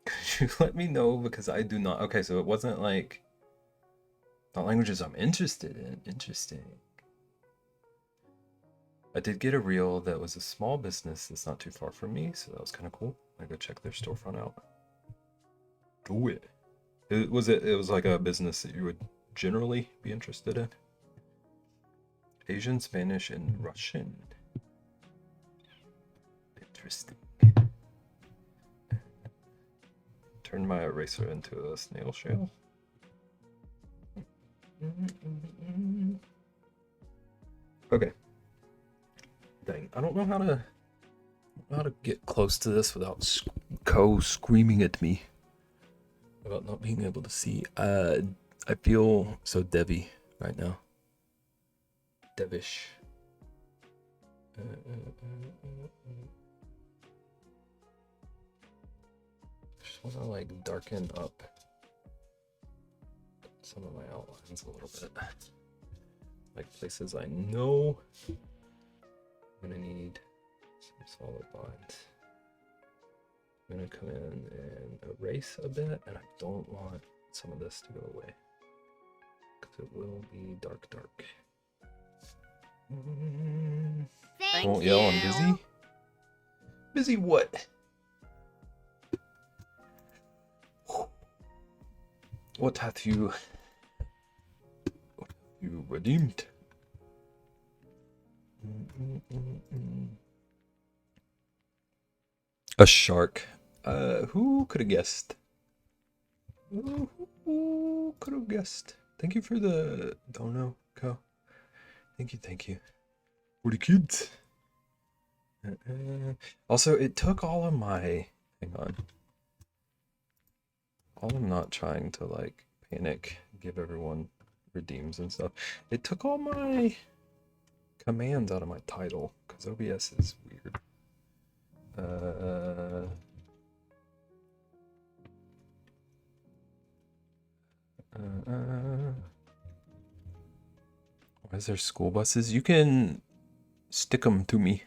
Could you let me know, because I do not... okay, so it wasn't like... not languages I'm interested in. Interesting. I did get a reel that was a small business that's not too far from me, so that was kind of cool. I go check their storefront out. Do it. It was like a business that you would generally be interested in. Asian, Spanish, and Russian. Interesting. Turn my eraser into a snail shell. Okay. Dang, I don't know how to get close to this without screaming at me about not being able to see. I feel so Devi right now. Devish. Just want to like darken up some of my outlines a little bit. Like places I know I'm gonna need some solid lines. I'm gonna come in and erase a bit, and I don't want some of this to go away because it will be dark. Thank Don't you. yell, I'm busy. Busy what? What hath you redeemed? A shark. Who could have guessed? Who could have guessed? Thank you for the dono, Co. Thank you. For the kids. Also, it took all of my... hang on. I'm not trying to like panic, give everyone redeems and stuff. It took all my commands out of my title because OBS is weird. Why is there school buses? You can stick them to me.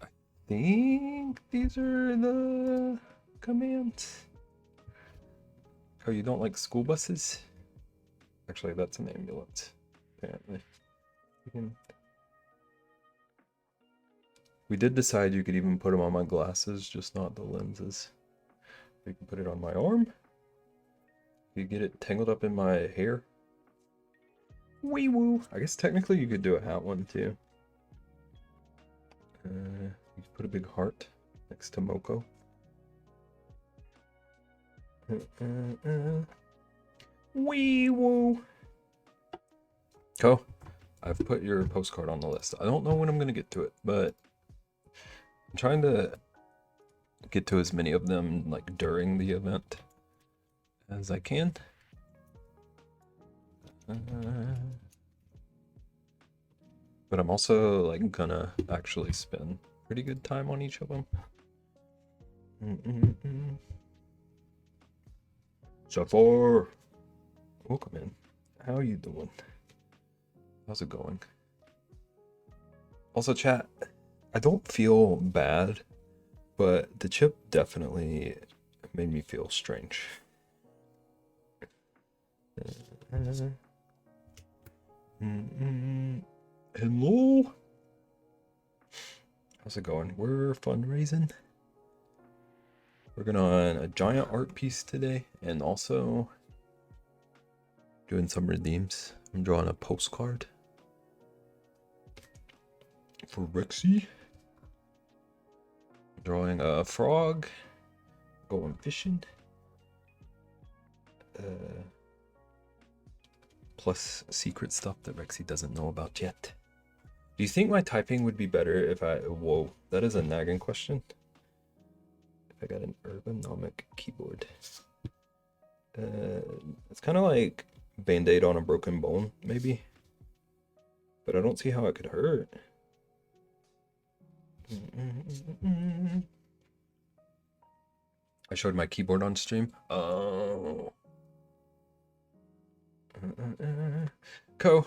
I think these are the commands. Oh, you don't like school buses? Actually, that's an ambulance, apparently. We did decide you could even put them on my glasses, just not the lenses. You can put it on my arm. You get it tangled up in my hair. Wee woo. I guess technically you could do a hat one too. You put a big heart next to Moko. Wee woo. Ko, I've put your postcard on the list. I don't know when I'm gonna get to it, but I'm trying to get to as many of them like during the event as I can. But I'm also like gonna actually spend pretty good time on each of them. Safar, welcome in. How you doing? How's it going? Also, chat, I don't feel bad, but the chip definitely made me feel strange. Hello? How's it going? We're fundraising. Working on a giant art piece today and also doing some redeems. I'm drawing a postcard for Rexy. Drawing a frog. Going fishing. Plus secret stuff that Rexy doesn't know about yet. Do you think my typing would be better if I... Whoa, that is a nagging question. If I got an ergonomic keyboard. It's kind of like Band-Aid on a broken bone, maybe. But I don't see how it could hurt. I showed my keyboard on stream. Oh. Ko.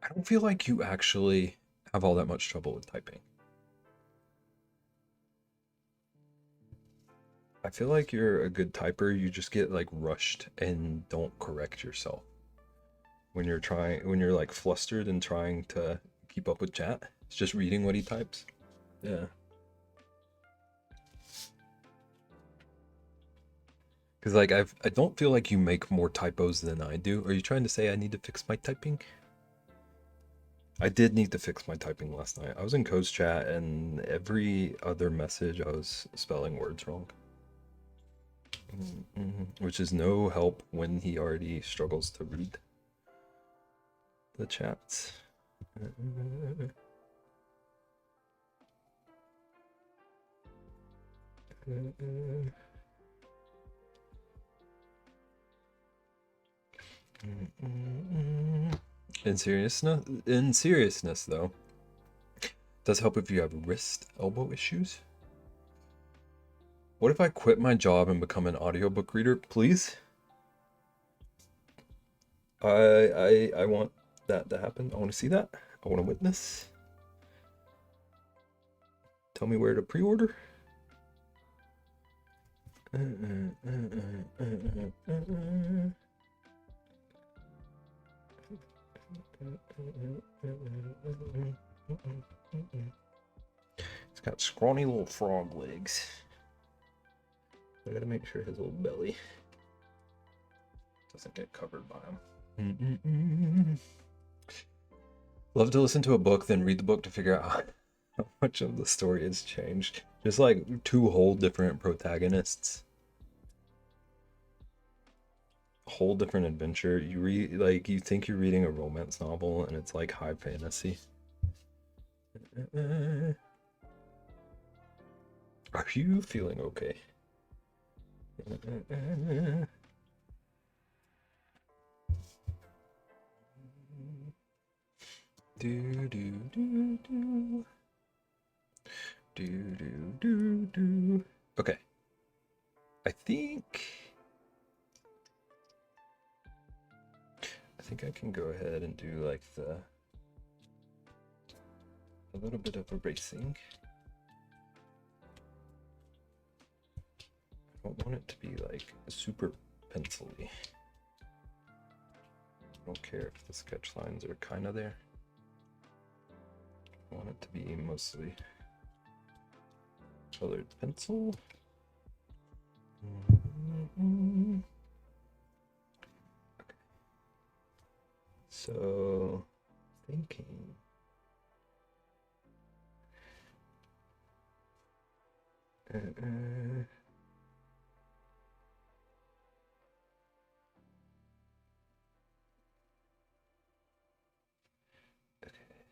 I don't feel like you actually have all that much trouble with typing. I feel like you're a good typer, you just get like rushed and don't correct yourself. When you're like flustered and trying to keep up with chat. It's just reading what he types. Yeah. Cause like I don't feel like you make more typos than I do. Are you trying to say I need to fix my typing? I did need to fix my typing last night. I was in Co's chat and every other message I was spelling words wrong. Which is no help when he already struggles to read the chats. In seriousness though, it does help if you have wrist elbow issues. What if I quit my job and become an audiobook reader, please? I want that to happen. I want to see that. I want to witness. Tell me where to pre-order. It's got scrawny little frog legs. I gotta make sure his little belly doesn't get covered by him. Love to listen to a book, then read the book to figure out how much of the story has changed. Just like two whole different protagonists. Whole different adventure. You read, like, you think you're reading a romance novel and it's like high fantasy. Are you feeling okay? Do do do do. Do do do do. Okay. I think I can go ahead and do like a little bit of erasing. I don't want it to be like super pencil-y. I don't care if the sketch lines are kind of there. I want it to be mostly colored pencil. So, thinking.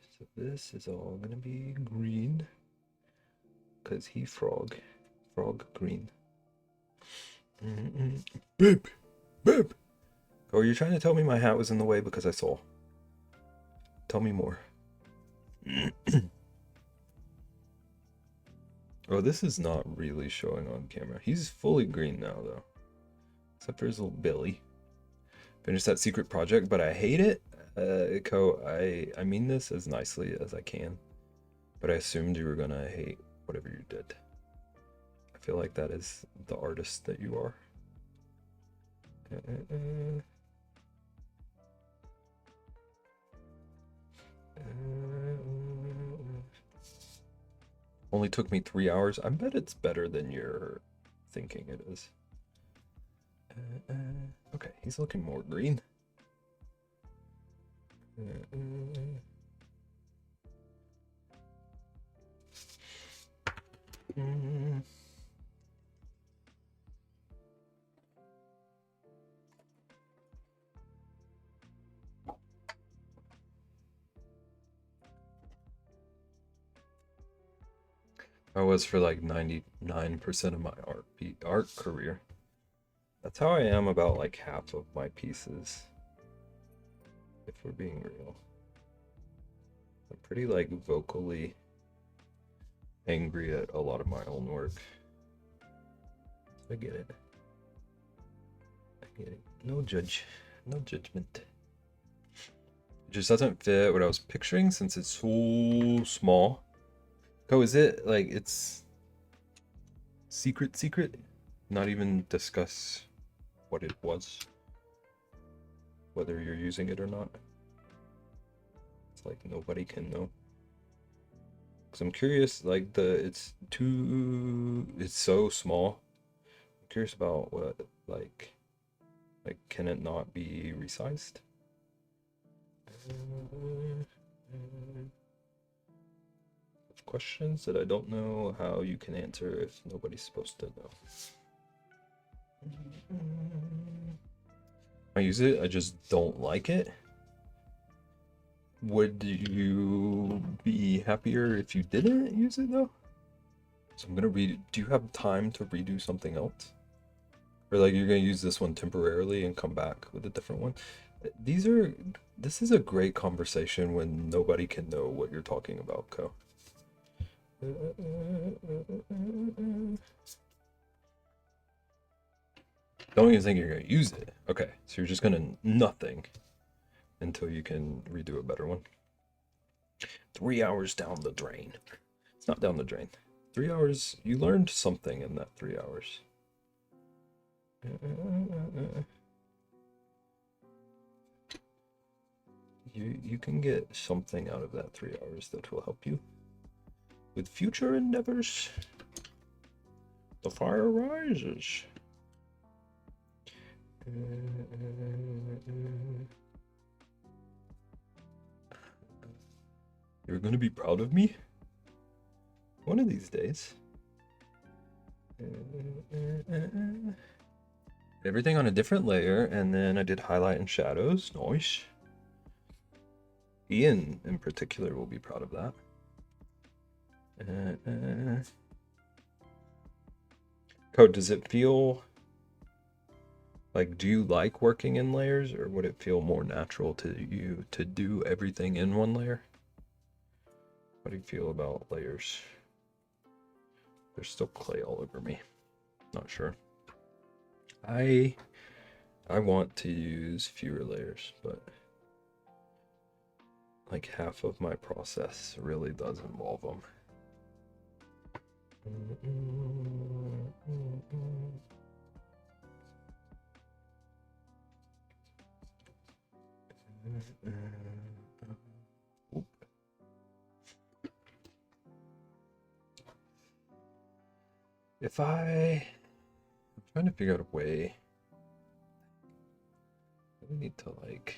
So this is all gonna be green, cause he frog green. Babe, babe. Oh, you're trying to tell me my hat was in the way because I saw. Tell me more. Oh, this is not really showing on camera. He's fully green now, though, except for his little belly. Finished that secret project, but I hate it. I mean this as nicely as I can, but I assumed you were gonna hate whatever you did. I feel like that is the artist that you are. Only took me 3 hours. I bet it's better than you're thinking it is. Okay, he's looking more green. I was for like 99% of my art career. That's how I am about like half of my pieces, if we're being real. I'm pretty like vocally angry at a lot of my own work. I get it. I get it. No judgment. It just doesn't fit what I was picturing since it's so small. Oh, is it like it's secret? Not even discuss what it was, whether you're using it or not. It's like nobody can know. Cause I'm curious, like it's so small. I'm curious about what like can it not be resized? Questions that I don't know how you can answer if nobody's supposed to know. I use it, I just don't like it. Would you be happier if you didn't use it though? So I'm gonna read it. Do you have time to redo something else? Or like you're gonna use this one temporarily and come back with a different one? This is a great conversation when nobody can know what you're talking about, Ko. Don't even think you're gonna use it. Okay, so you're just gonna nothing until you can redo a better one. 3 hours down the drain. It's not down the drain. 3 hours, you learned something in that 3 hours. You can get something out of that 3 hours that will help you with future endeavors. The fire rises. You're gonna be proud of me one of these days. Everything on a different layer, and then I did highlight and shadows. Nice. Ian in particular will be proud of that. Code, does it feel like, do you like working in layers, or would it feel more natural to you to do everything in one layer? What do you feel about layers? There's still clay all over me. Not sure. I want to use fewer layers, but like half of my process really does involve them. I'm trying to figure out a way. I need to like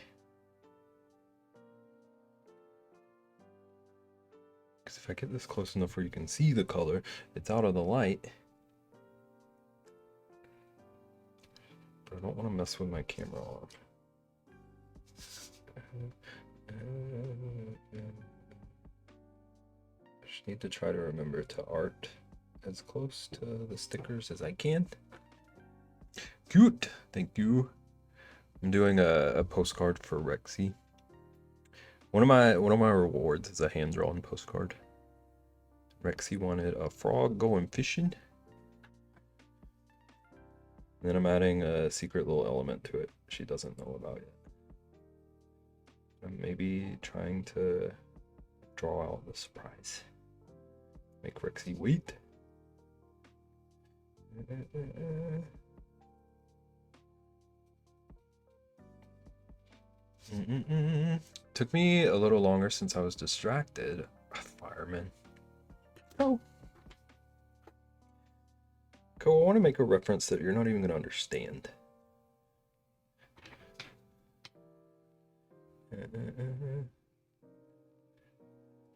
if I get this close enough where you can see the color, it's out of the light. But I don't want to mess with my camera arm. I just need to try to remember to art as close to the stickers as I can. Cute! Thank you. I'm doing a postcard for Rexy. One of my rewards is a hand-drawn postcard. Rexy wanted a frog going fishing. And then I'm adding a secret little element to it she doesn't know about yet. I'm maybe trying to draw out the surprise. Make Rexy wait. Took me a little longer since I was distracted. Fireman. Oh. Cool, I want to make a reference that you're not even going to understand.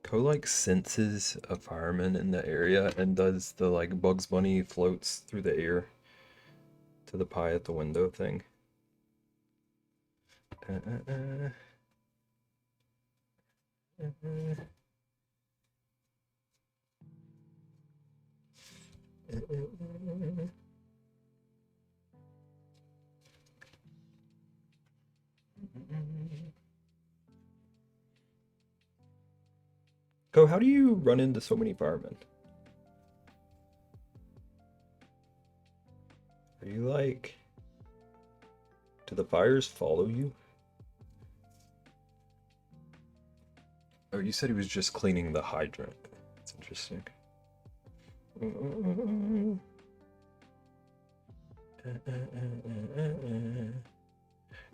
Ko like senses a fireman in the area and does the like Bugs Bunny floats through the air to the pie at the window thing. Ko, how do you run into so many firemen? Are you like... Do the fires follow you? Oh, you said he was just cleaning the hydrant. That's interesting. You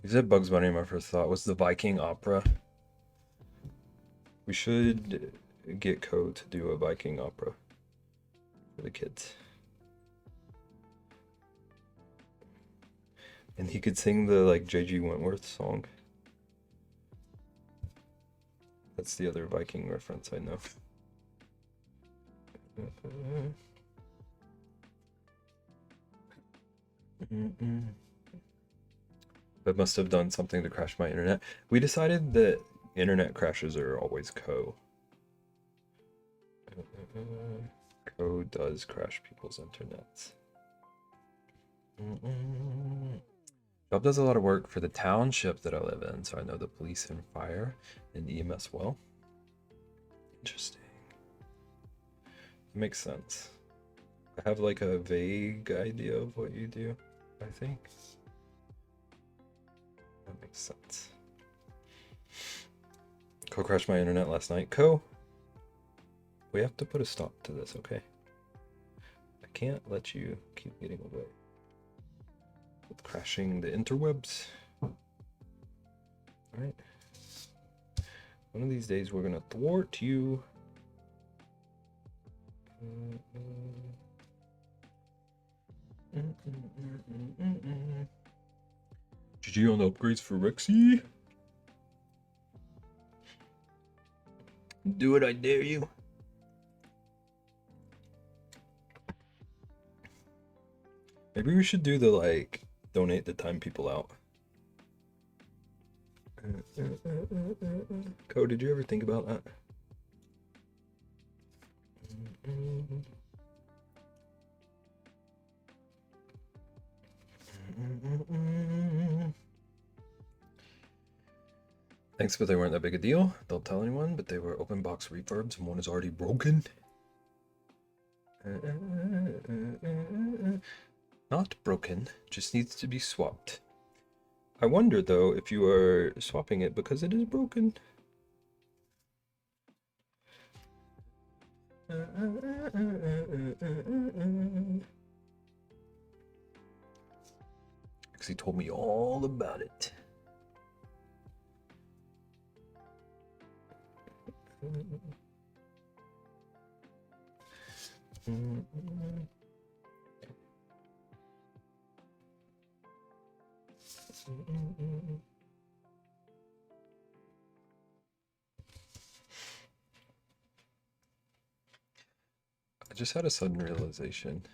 said Bugs Bunny, my first thought was the Viking opera. We should get Ko to do a Viking opera for the kids. And he could sing the like J.G. Wentworth song. That's the other Viking reference I know. That must have done something to crash my internet. We decided that internet crashes are always Ko. Ko does crash people's internets. Job does a lot of work for the township that I live in, so I know the police and fire and EMS well. Interesting. That makes sense. I have like a vague idea of what you do, I think. That makes sense. Ko crashed my internet last night. Ko, we have to put a stop to this, okay? I can't let you keep getting away with crashing the interwebs. Alright. One of these days we're gonna thwart you. GG on the upgrades for Rexy. Do it, I dare you. Maybe we should do the like donate the time people out. Ko, did you ever think about that? Thanks, but they weren't that big a deal. Don't tell anyone, but they were open box refurbs and one is already broken. Not broken, just needs to be swapped. I wonder though if you are swapping it because it is broken. Because he told me all about it. just had a sudden realization.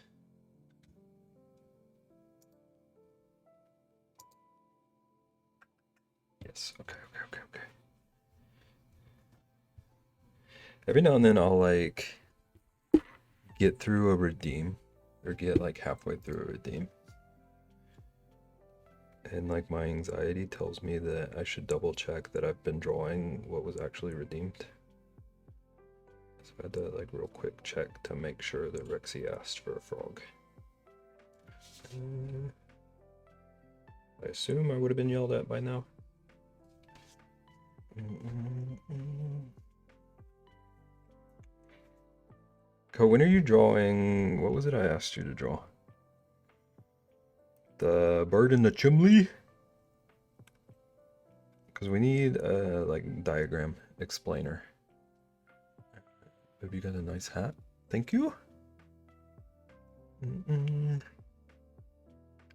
Yes, okay. Every now and then I'll like get through a redeem or get like halfway through a redeem. And like my anxiety tells me that I should double check that I've been drawing what was actually redeemed. So I had to like real quick check to make sure that Rexy asked for a frog. I assume I would have been yelled at by now. Co, when are you drawing? What was it I asked you to draw? The bird in the chimney? Because we need a like diagram explainer. Have you got a nice hat? Thank you.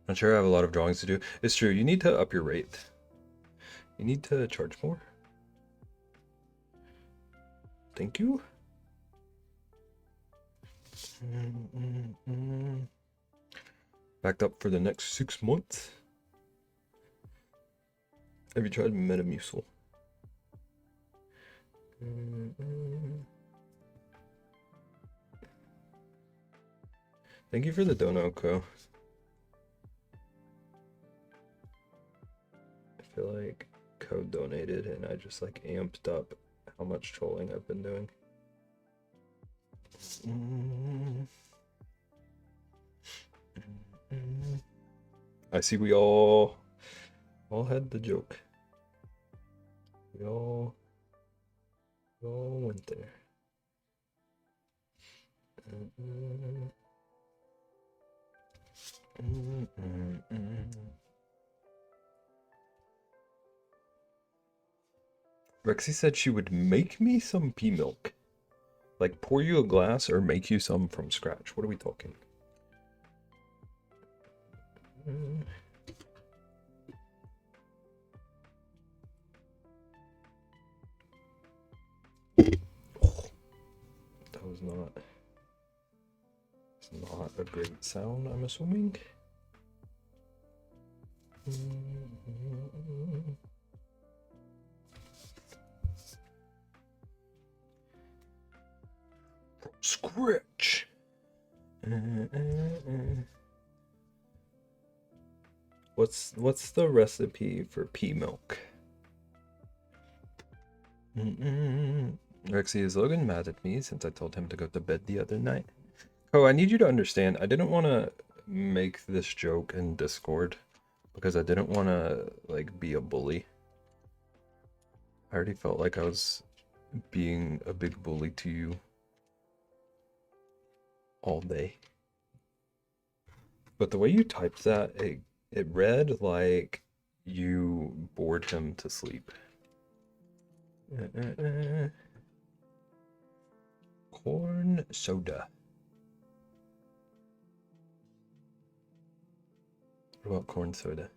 Not sure I have a lot of drawings to do. It's true, you need to up your rate. You need to charge more. Thank you. Backed up for the next 6 months. Have you tried Metamucil? Thank you for the dono, Co. I feel like Co donated and I just like amped up how much trolling I've been doing. I see we all had the joke. We all went there. Rexy said she would make me some pea milk. Like pour you a glass or make you some from scratch. What are we talking? Oh, that was not... It's not a great sound, I'm assuming. Scratch. What's the recipe for pea milk? Rexy, is Logan mad at me since I told him to go to bed the other night? Oh, I need you to understand, I didn't want to make this joke in Discord because I didn't want to like be a bully. I already felt like I was being a big bully to you all day. But the way you typed that, it read like you bored him to sleep. Corn soda. What about corn soda?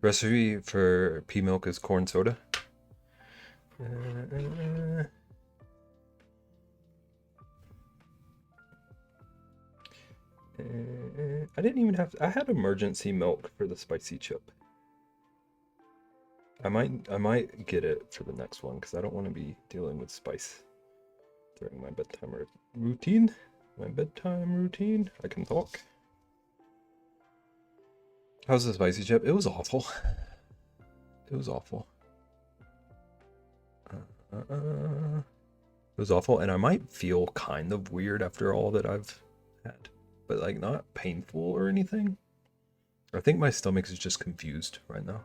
Recipe for pea milk is corn soda. I didn't even have to, I had emergency milk for the spicy chip. I might get it for the next one because I don't want to be dealing with spice during my bedtime routine. My bedtime routine. I can talk. How's the spicy chip? It was awful. It was awful. It was awful, and I might feel kind of weird after all that I've had, but like not painful or anything. I think my stomach is just confused right now.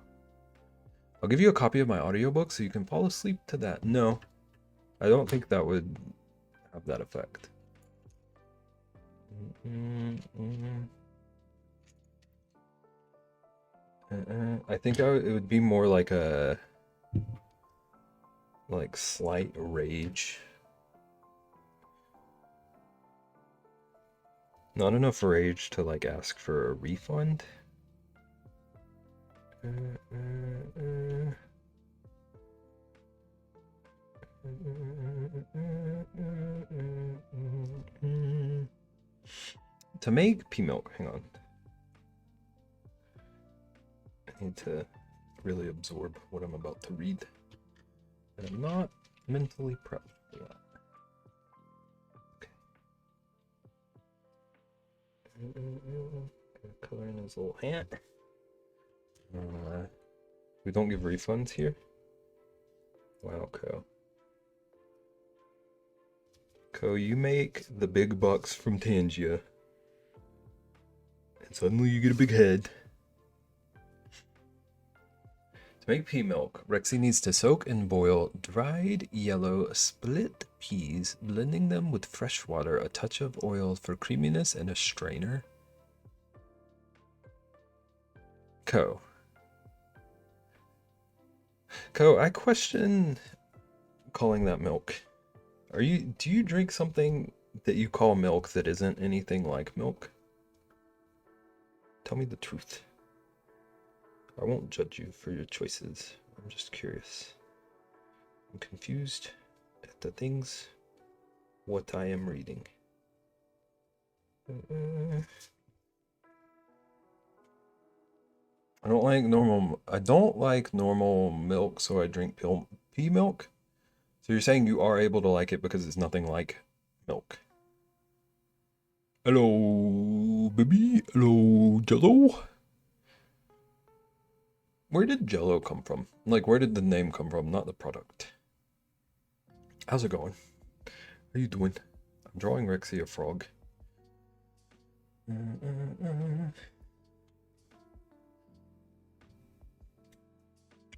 I'll give you a copy of my audiobook so you can fall asleep to that. No, I don't think that would have that effect. I think it would be more like a slight rage. Not enough rage to like ask for a refund. To make pea milk, hang on. I need to really absorb what I'm about to read. And I'm not mentally prepped for that. Okay. Color in his little hat. We don't give refunds here? Wow, Co, you make the big bucks from Tangia. And suddenly you get a big head. To make pea milk, Rexy needs to soak and boil dried yellow split peas, blending them with fresh water, a touch of oil for creaminess, and a strainer. Co, I question calling that milk. Do you drink something that you call milk that isn't anything like milk? Tell me the truth. I won't judge you for your choices. I'm just curious. I'm confused at the things what I am reading. I don't like normal milk, so I drink pea milk. So you're saying you are able to like it because it's nothing like milk. Hello, baby. Hello, Jello. Where did Jello come from? Like, where did the name come from, not the product? How's it going? How are you doing? I'm drawing Rexy a frog.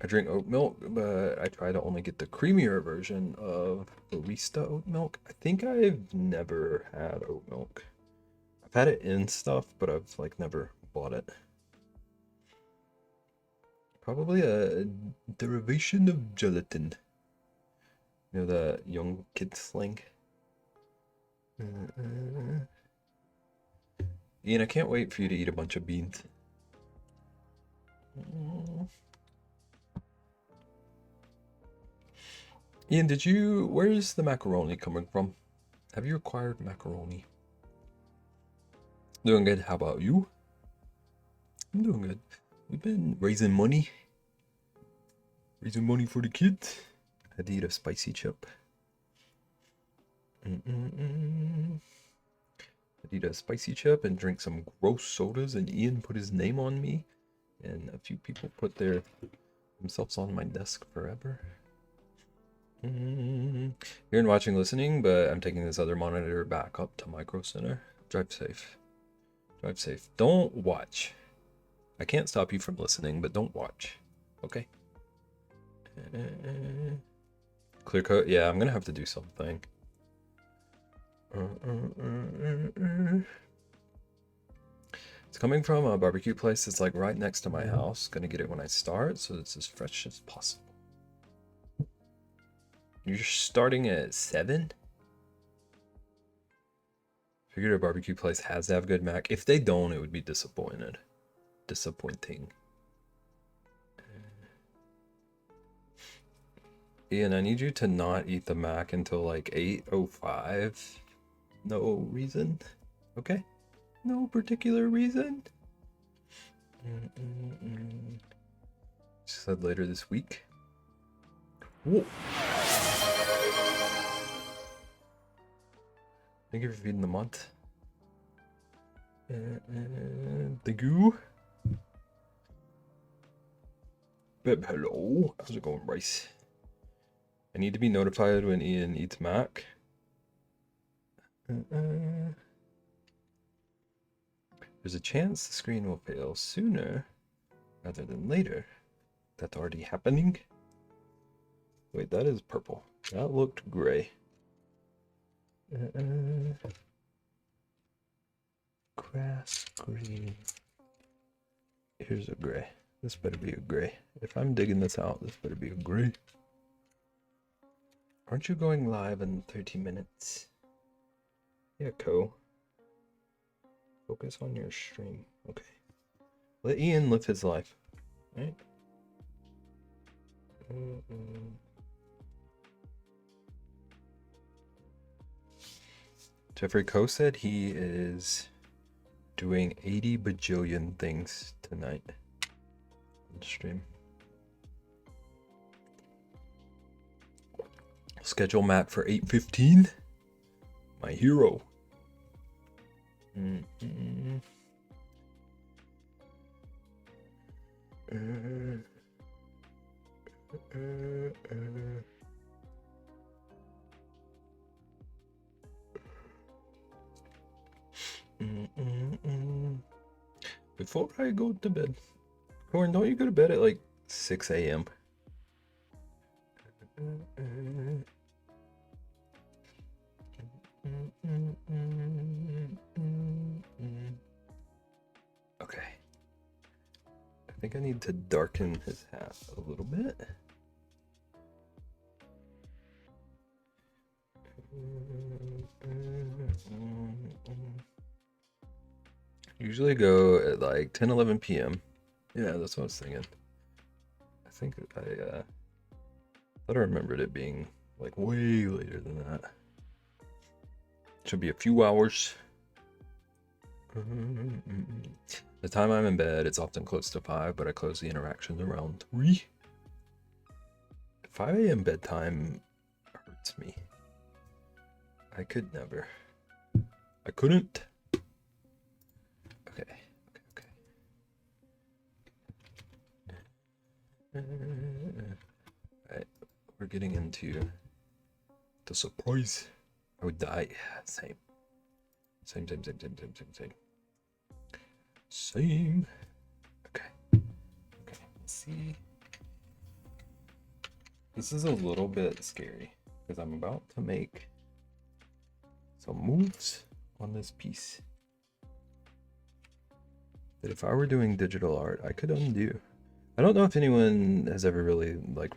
I drink oat milk, but I try to only get the creamier version of barista oat milk. I think I've never had oat milk. I've had it in stuff, but I've like never bought it. Probably a derivation of gelatin. You know, the young kid slang. Ian, I can't wait for you to eat a bunch of beans. Ian, where's the macaroni coming from? Have you acquired macaroni? Doing good. How about you? I'm doing good. We've been raising money. Raising money for the kids. I had to eat a spicy chip. I'd eat a spicy chip and drink some gross sodas, and Ian put his name on me. And a few people put themselves on my desk forever. You're in watching, listening, but I'm taking this other monitor back up to Micro Center. Drive safe. Drive safe. Don't watch. I can't stop you from listening, but don't watch. Okay? Clear coat? Yeah, I'm gonna have to do something. It's coming from a barbecue place that's like right next to my house. Gonna get it when I start, so it's as fresh as possible. You're starting at 7? Figured a barbecue place has to have good mac. If they don't, it would be disappointing. Ian, I need you to not eat the mac until like 8:05. No reason. Okay? No particular reason. She said later this week. Whoa. Thank you for feeding the month. Thank you. Beb, hello. How's it going, Bryce? I need to be notified when Ian eats mac. There's a chance the screen will fail sooner rather than later. That's already happening. Wait, that is purple. That looked gray. Grass green. Here's a gray. This better be a gray. If I'm digging this out, this better be a gray. Aren't you going live in 30 minutes? Yeah, Co. Focus on your stream. Okay. Let Ian live his life. Right? Jeffrey Coe said he is doing 80 bajillion things tonight on the stream. Schedule map for 8:15. My hero. Before I go to bed. Corn, don't you go to bed at like 6 a.m.? Okay. I think I need to darken his hat a little bit. Usually go at like 10, 11 p.m. Yeah, that's what I was thinking. I think I thought I remembered it being like way later than that. Should be a few hours. The time I'm in bed, it's often close to 5, but I close the interactions around 3. 5 a.m. bedtime hurts me. I could never. I couldn't. Okay. Alright, we're getting into the surprise. I would die. Same. Same. Okay, let's see. This is a little bit scary because I'm about to make some moves on this piece that if I were doing digital art, I could undo. I don't know if anyone has ever really like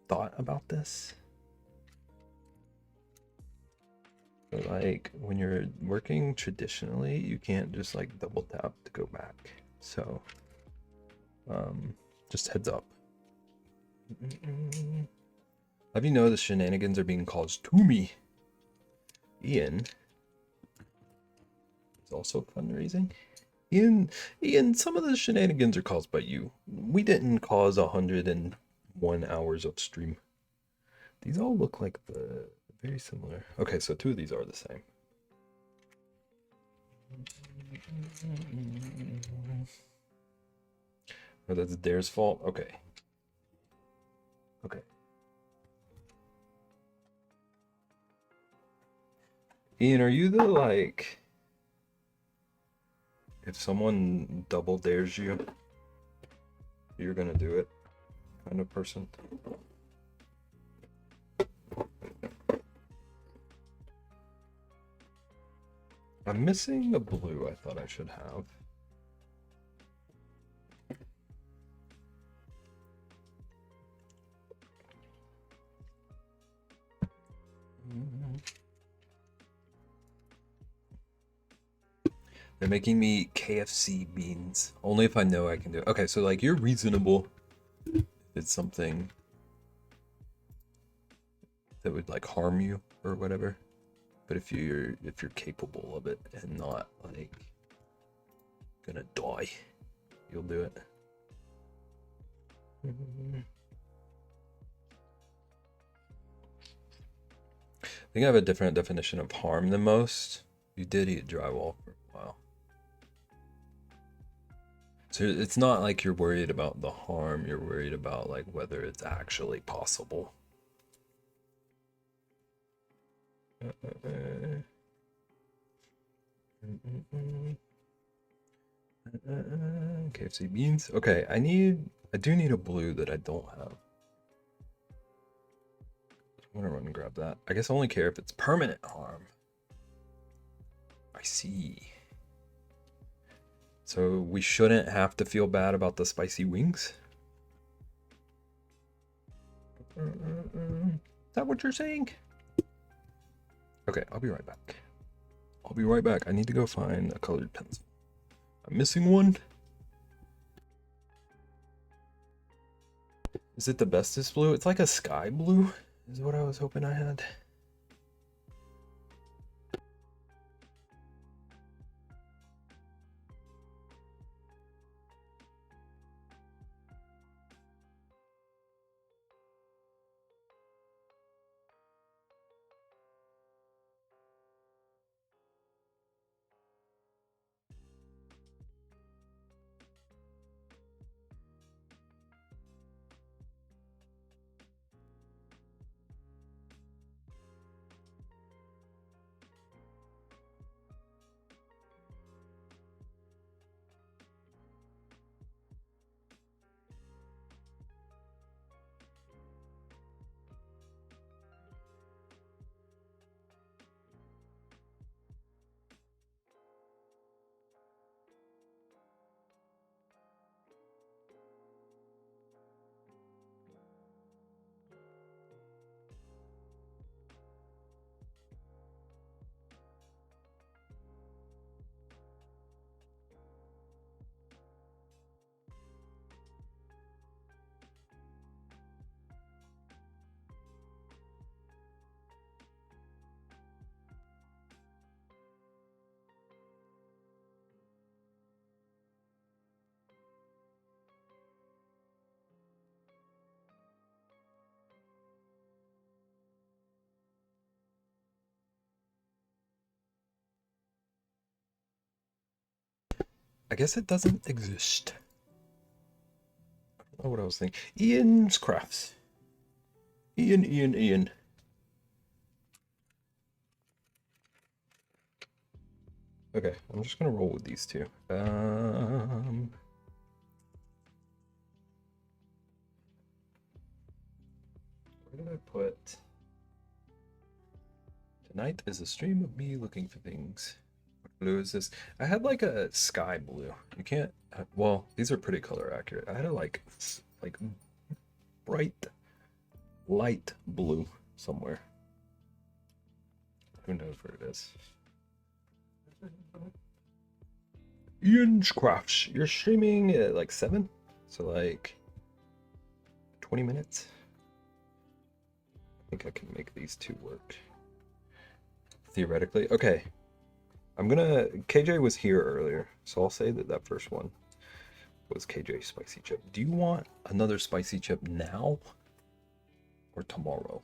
thought about this. But like when you're working traditionally, you can't just like double tap to go back. So just heads up. Have you noticed shenanigans are being caused to me? Ian is also fundraising. Ian, some of the shenanigans are caused by you. We didn't cause 101 hours of stream. These all look like the very similar. Okay, so 2 of these are the same. Oh, that's Dare's fault? Okay. Ian, are you the like, if someone double dares you, you're gonna do it kind of person? I'm missing a blue I thought I should have. They're making me KFC beans. Only if I know I can do it. Okay, so like you're reasonable. It's something that would like harm you or whatever. But if you're capable of it and not like gonna die, you'll do it. I think I have a different definition of harm than most. You did eat drywall for a while. So it's not like you're worried about the harm, you're worried about like whether it's actually possible. KFC beans. Okay, I do need a blue that I don't have. I'm gonna run and grab that. I guess I only care if it's permanent harm. I see. So we shouldn't have to feel bad about the spicy wings? Is that what you're saying? Okay, I'll be right back. I'll be right back. I need to go find a colored pencil. I'm missing one. Is it the bestest blue? It's like a sky blue, is what I was hoping I had. I guess it doesn't exist. I don't know what I was thinking. Ian's Crafts. Ian. Okay, I'm just gonna roll with these two. Where did I put? Tonight is a stream of me looking for things. What blue is this? I had like a sky blue. You can't. Well, these are pretty color accurate. I had a like bright, light blue somewhere. Who knows where it is? Ian's Crafts. You're streaming at like 7, so like 20 minutes. I think I can make these two work. Theoretically. Okay. KJ was here earlier, so I'll say that first one was KJ spicy chip. Do you want another spicy chip now or tomorrow?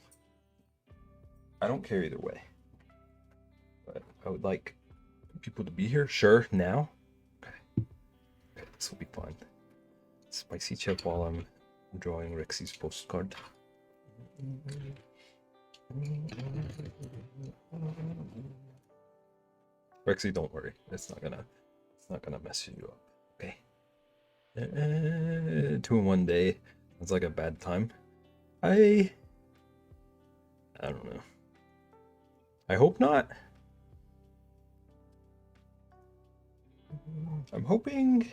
I don't care either way. But I would like people to be here. Sure, now. Okay, this will be fun. Spicy chip while I'm drawing Rexy's postcard. Rexy, don't worry. It's not gonna mess you up. Okay. 2 in 1 day. It's like a bad time. I don't know. I hope not. I'm hoping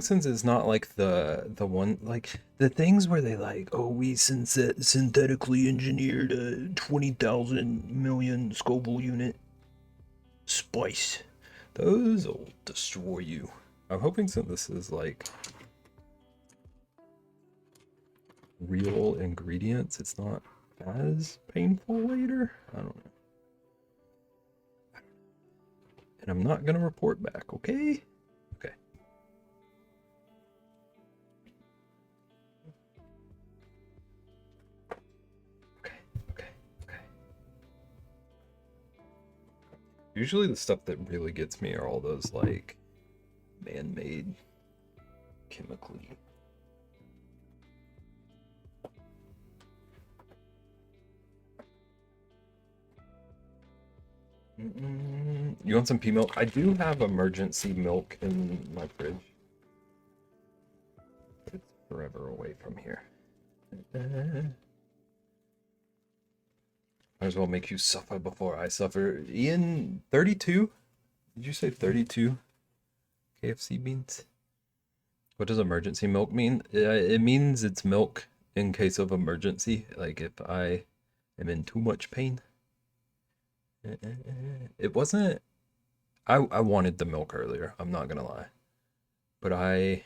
since it's not like the one like the things where they like, oh, we synthetically engineered a 20,000 million Scoville unit spice. Those will destroy you. I'm hoping since this is like real ingredients, it's not as painful later. I don't know. And I'm not gonna report back, okay? Okay. Okay. Usually the stuff that really gets me are all those like man-made chemically. You want some pea milk? I do have emergency milk in my fridge. But it's forever away from here. Might as well make you suffer before I suffer. Ian, 32? Did you say 32 KFC beans? What does emergency milk mean? It means it's milk in case of emergency. Like if I am in too much pain. It wasn't. I wanted the milk earlier. I'm not gonna lie, but I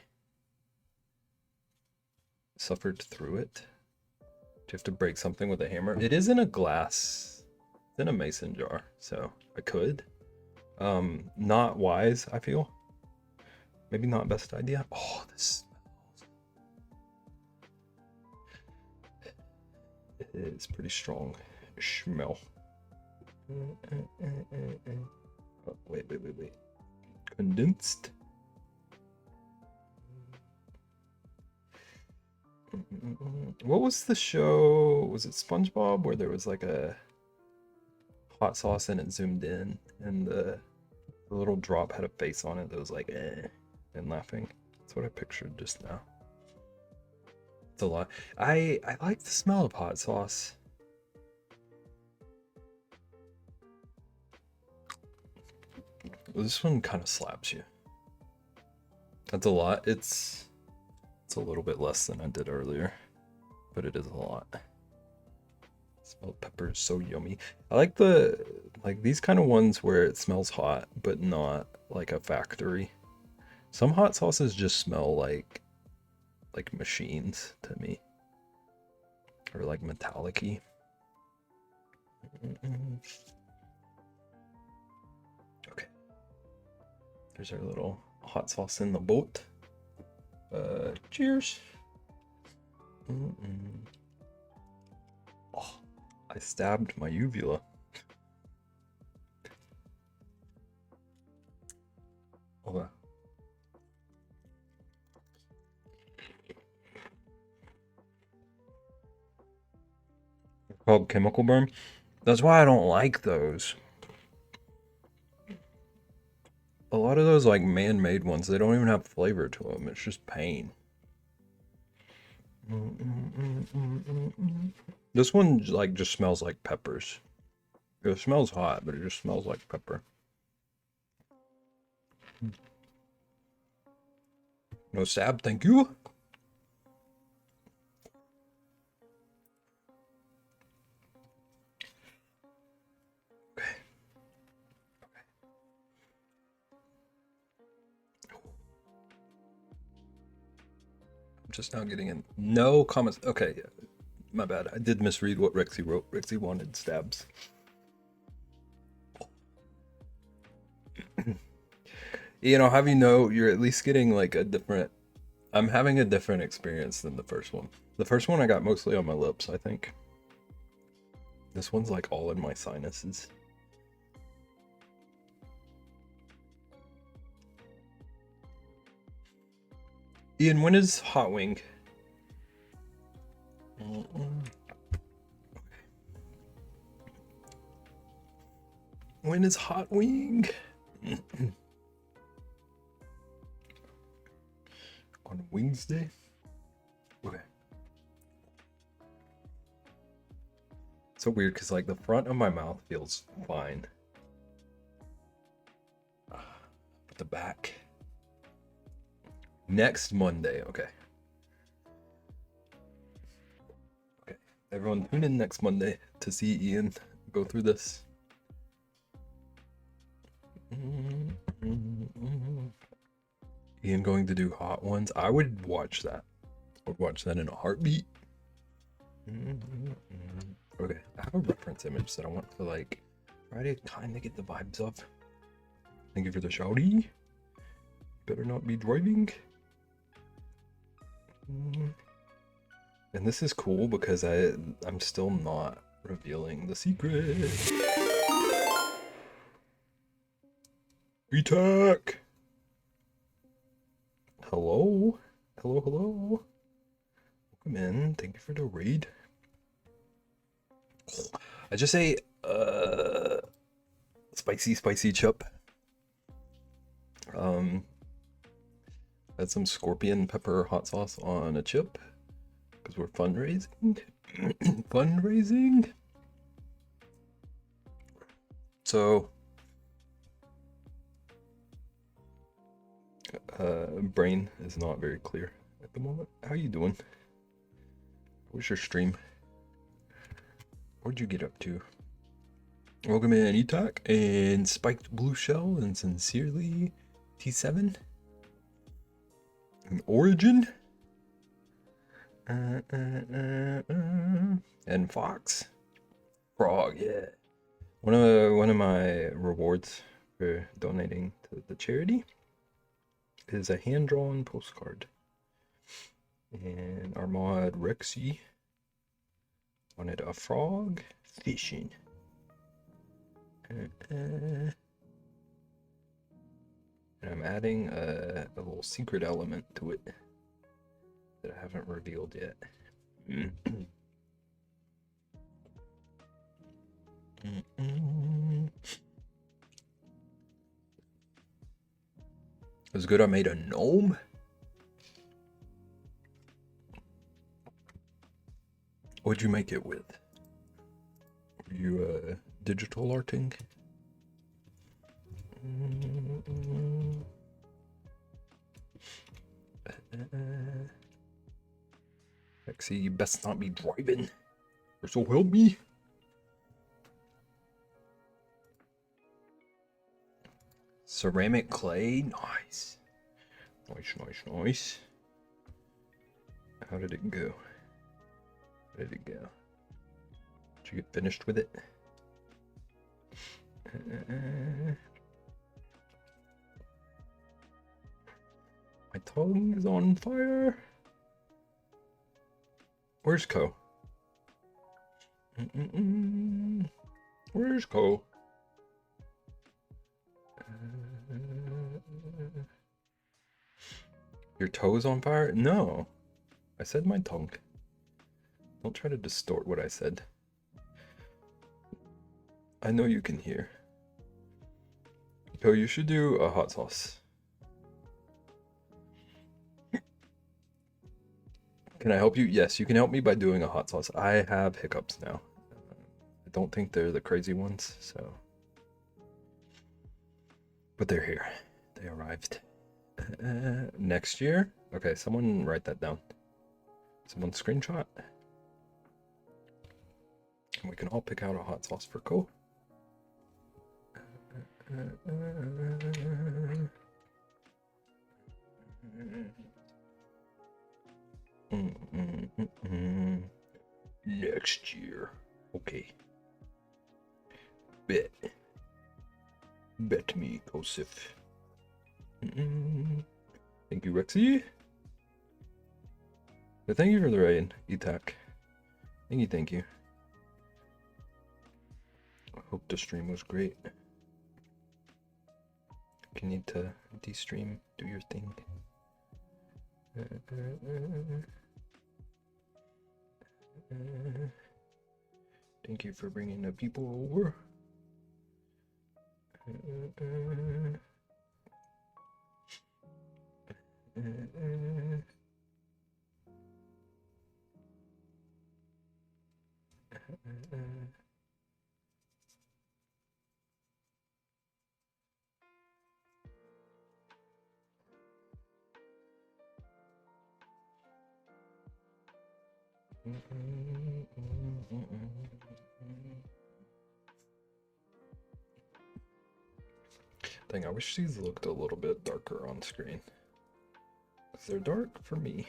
suffered through it. Do you have to break something with a hammer? It is in a glass. It's in a mason jar, so I could. Not wise, I feel. Maybe not best idea. Oh, this is pretty strong. Smell. Oh, wait. Condensed. What was the show? Was it SpongeBob where there was like a hot sauce and it zoomed in and the little drop had a face on it that was like and laughing? That's what I pictured just now. It's a lot. I like the smell of hot sauce. Well, this one kind of slaps you. That's a lot. It's a little bit less than I did earlier, but it is a lot. Smelled pepper is so yummy. I like these kind of ones where it smells hot, but not like a factory. Some hot sauces just smell like machines to me, or like metallic-y. Okay, there's our little hot sauce in the boat. Cheers. Oh, I stabbed my uvula. Oh, called chemical burn. That's why I don't like those. A lot of those like man-made ones, they don't even have flavor to them. It's just pain. This one like just smells like peppers. It smells hot, but it just smells like pepper. No stab, thank you. Okay. I'm just now getting in. No comments. Okay, my bad. I did misread what Rexy wrote. Rexy wanted stabs. You know, have you know, you're at least getting like a different. I'm having a different experience than the first one. The first one I got mostly on my lips, I think. This one's like all in my sinuses. Ian, when is Hot Wing? When is Hot Wing? On Wednesday? Okay. So weird because like the front of my mouth feels fine. But the back. Next Monday, okay. Okay. Everyone tune in next Monday to see Ian go through this. Ian going to do hot ones. I would watch that. I would watch that in a heartbeat. Okay, I have a reference image that I want to like try to kind of get the vibes of. Thank you for the shouty. Better not be driving. And this is cool because I'm still not revealing the secret. Attack! Hello? Hello? Welcome in. Thank you for the raid. I just ate spicy chip. Had some scorpion pepper hot sauce on a chip because we're fundraising. Fundraising. So brain is not very clear at the moment. How you doing? What's your stream? What'd you get up to? Welcome in Etalk and Spiked Blue Shell and Sincerely T7 and Origin and Fox Frog. Yeah, one of my rewards for donating to the charity is a hand-drawn postcard, and our mod Rexy wanted a frog fishing. And I'm adding a little secret element to it that I haven't revealed yet. It was good I made a gnome. What'd you make it with? Were you digital arting? Lexi, you best not be driving, or so help me. Ceramic clay, nice. Nice. How did it go? Did you get finished with it? My tongue is on fire. Where's Co? Where's Co? Your toe's on fire? No. I said my tongue. Don't try to distort what I said. I know you can hear. Co, you should do a hot sauce. Can I help you? Yes, you can help me by doing a hot sauce. I have hiccups now. I don't think they're the crazy ones, so. But they're here. They arrived. Next year? Okay, someone write that down. Someone screenshot. And we can all pick out a hot sauce for Cole. Next year. Okay. Bet me, Kosif. Thank you, Rexy. But thank you for the raid, Etak. Thank you. I hope the stream was great. You need to de-stream, do your thing. Thank you for bringing the people over. Dang, I wish these looked a little bit darker on screen. 'Cause they're dark for me.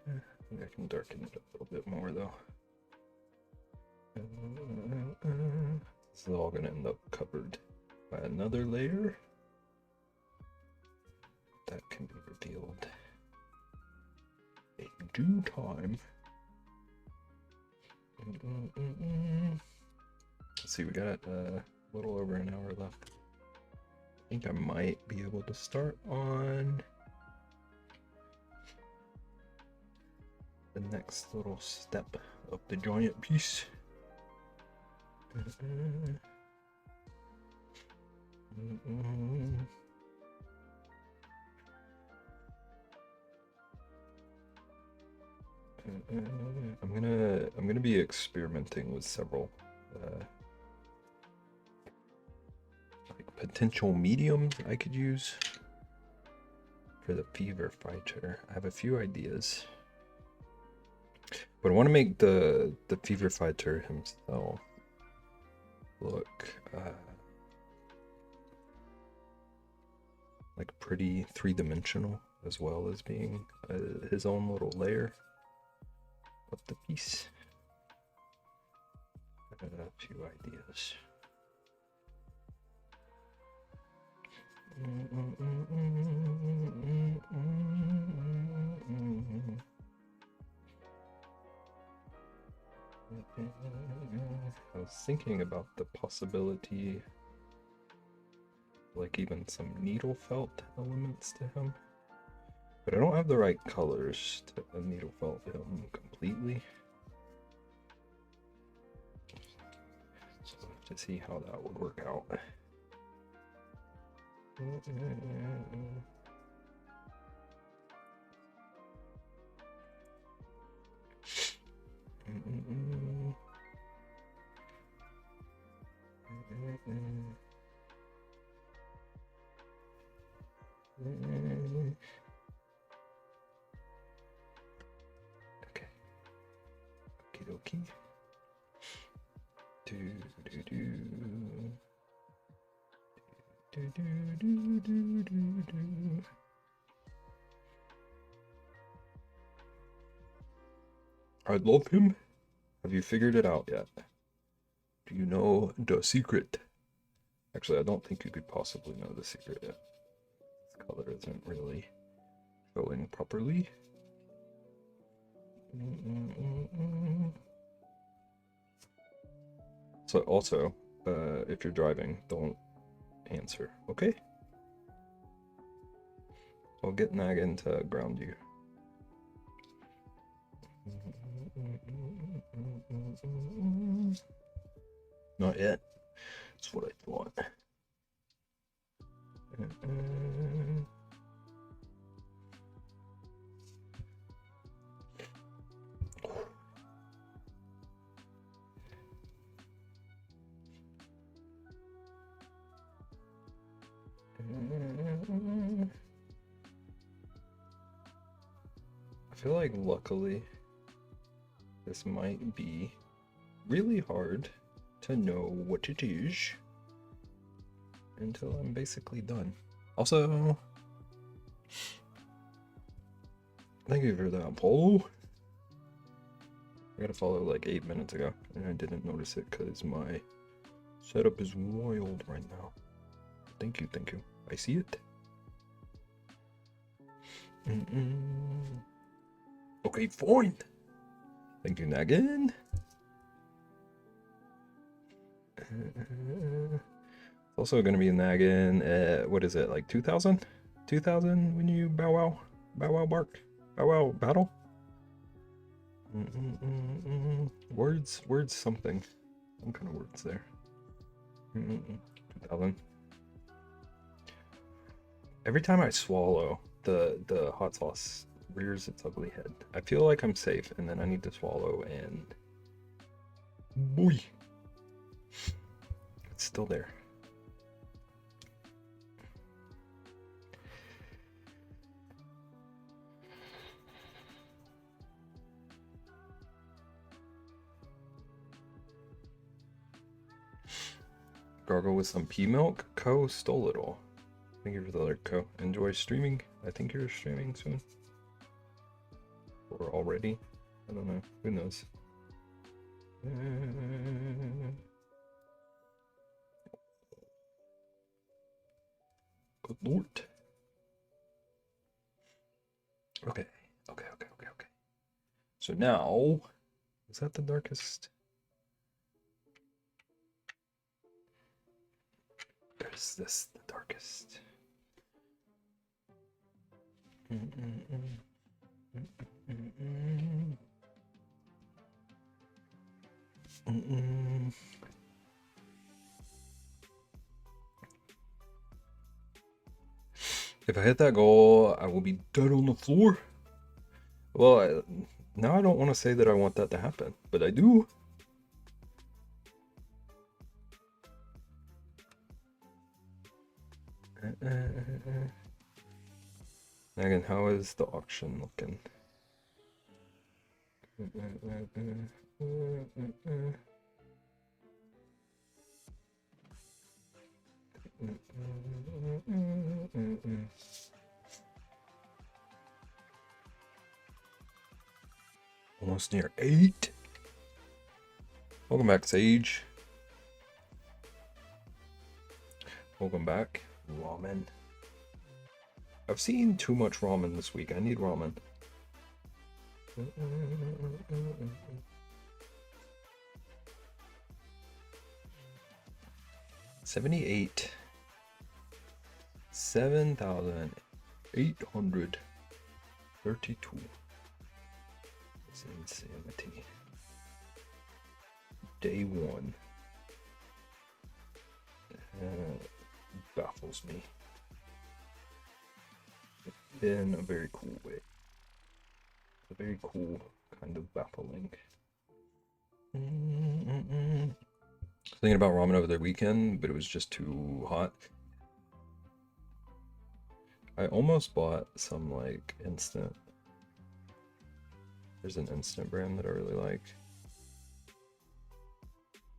I can darken it a little bit more though. This is all gonna end up covered by another layer. That can be revealed in due time. Let's see, we got a little over an hour left. I think I might be able to start on the next little step of the giant piece. I'm gonna be experimenting with several like potential mediums I could use for the fever fighter. I have a few ideas. But I want to make the fever fighter himself look like pretty three-dimensional, as well as being his own little layer of the piece. I got a few ideas. I was thinking about the possibility, like even some needle felt elements to him, but I don't have the right colors to needle felt him completely. So I'll have to see how that would work out. Okay. Okie dokie. Do do do. Do do do do do do. I love him. Have you figured it out yet? Do you know the secret? Actually, I don't think you could possibly know the secret yet. This color isn't really showing properly. So also, if you're driving, don't answer, okay? I'll get Naggin to ground you. Not yet. That's what I thought. I feel like luckily this might be really hard to know what it is until I'm basically done. Also, thank you for that follow. I got a follow like 8 minutes ago and I didn't notice it because my setup is wild right now. Thank you, thank you. I see it. Okay, fine. Thank you, Naggin. It's also going to be a Naggin at, what is it, like 2,000? 2,000 when you bow wow? Bow wow bark? Bow wow battle? Words something. Some kind of words there. 2,000. Every time I swallow, the hot sauce rears its ugly head. I feel like I'm safe, and then I need to swallow, and boy, it's still there. Gargle with some pea milk. Co stole it all. Thank you for the alert, Co. Enjoy streaming. I think you're streaming soon. Or already. I don't know. Who knows? Good lord. Okay. So now, is that the darkest? Is this the darkest? If I hit that goal, I will be dead on the floor. Well, now I don't want to say that I want that to happen, but I do. Megan, how is the auction looking? Almost near 8. Welcome back, Sage. Welcome back. Ramen. I've seen too much ramen this week. I need ramen. 78. 7,832. It's insanity. Day 1. Baffles me. In a very cool way. A very cool kind of baffling. Thinking about ramen over the weekend, but it was just too hot. I almost bought some like instant. There's an instant brand that I really like.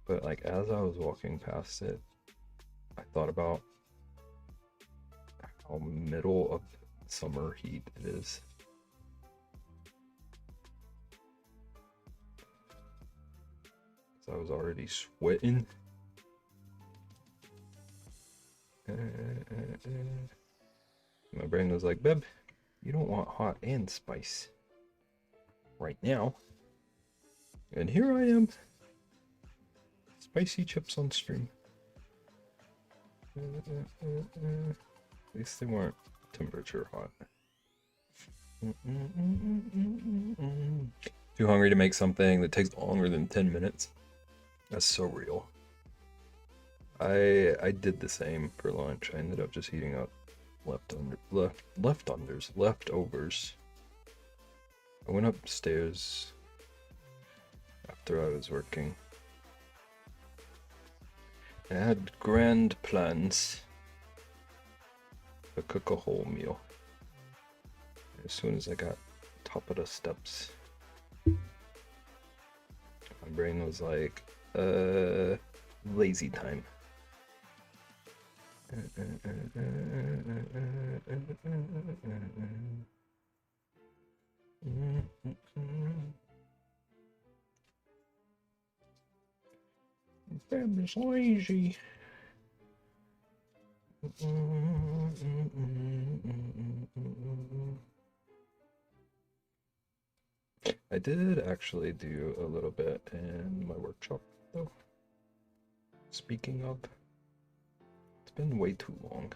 But like as I was walking past it, I thought about how middle of summer heat it is. So I was already sweating. My brain was like, Beb, you don't want hot and spice right now. And here I am. Spicy chips on stream. At least they weren't temperature hot. Too hungry to make something that takes longer than 10 minutes. That's so real. I did the same for lunch. I ended up just heating up leftovers. I went upstairs after I was working. I had grand plans to cook a whole meal. As soon as I got top of the steps, my brain was like, lazy time. I'm just lazy. I did actually do a little bit in my workshop, though. Speaking of, it's been way too long.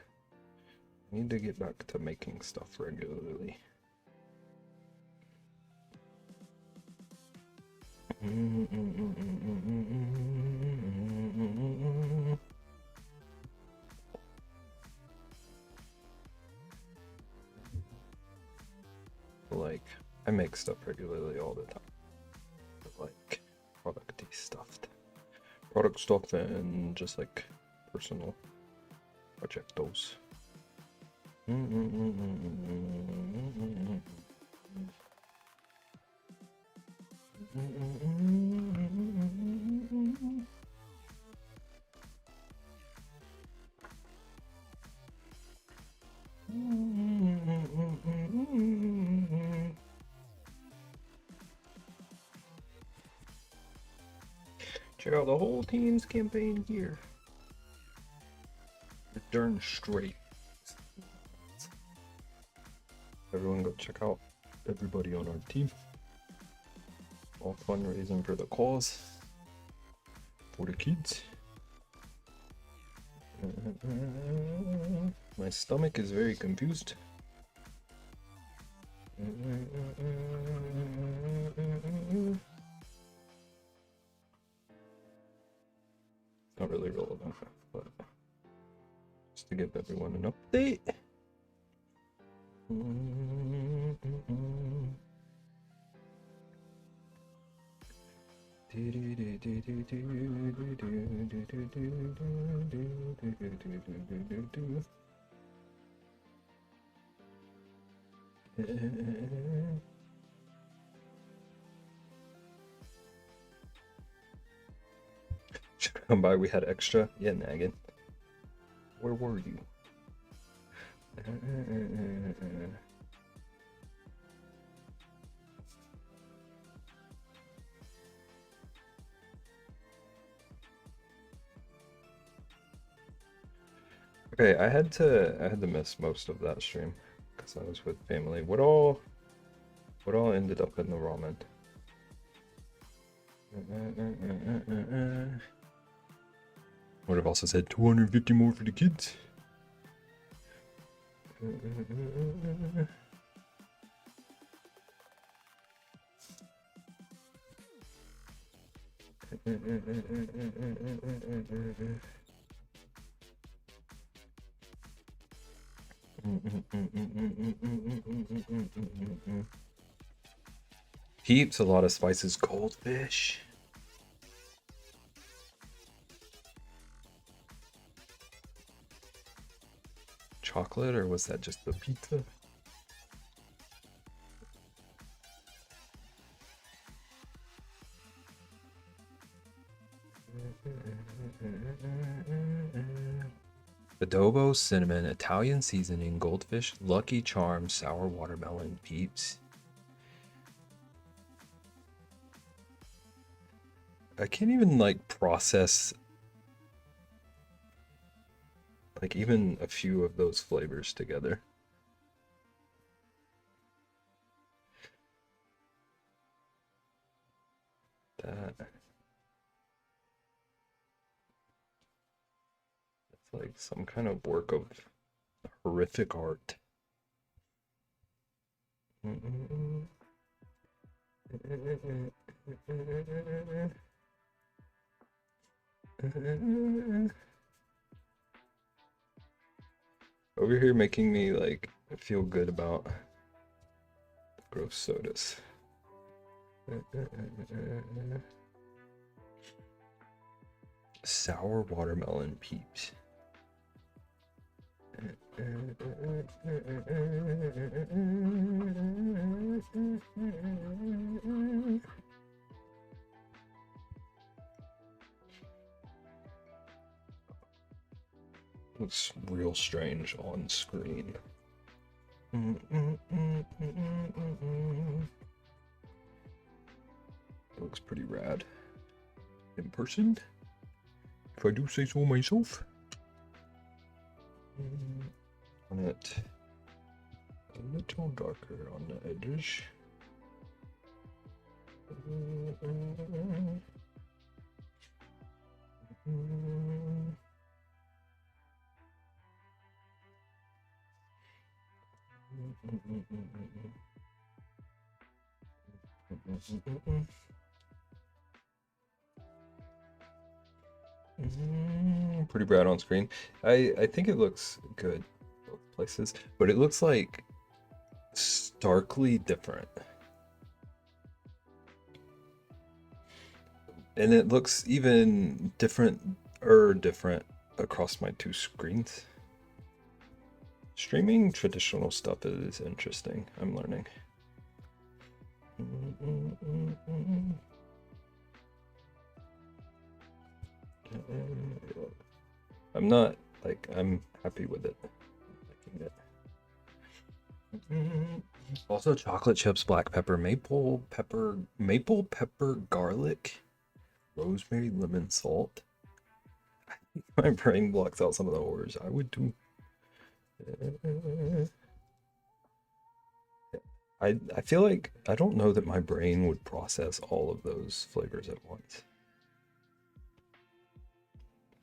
I need to get back to making stuff regularly. Like, I make stuff regularly all the time. Like, product stuff and just like personal projectos. Check out the whole team's campaign here. Darn straight. Everyone go check out everybody on our team. All fundraising for the cause. For the kids. My stomach is very confused. Not really relevant, but just to give everyone an update. come by, we had extra. Yeah, nagging. Where were you? Okay, I had to miss most of that stream because I was with family. What all ended up in the ramen? Would have also said 250 more for the kids. He eats a lot of spices. Goldfish. Chocolate, or was that just the pizza? Adobo, cinnamon, Italian seasoning, goldfish, Lucky Charms, sour watermelon, peeps. I can't even like process like even a few of those flavors together. That's like some kind of work of horrific art. Over here making me like feel good about gross sodas. Sour watermelon peeps. Looks real strange on screen. It looks pretty rad in person, if I do say so myself. On it a little darker on the edges. Pretty brown on screen. I think it looks good both places, but it looks like starkly different. And it looks even different across my two screens. Streaming traditional stuff is interesting. I'm learning. I'm not like I'm happy with it. Also chocolate chips, black pepper, maple pepper, garlic, rosemary, lemon, salt. My brain blocks out some of the horrors. I would too. I feel like I don't know that my brain would process all of those flavors at once.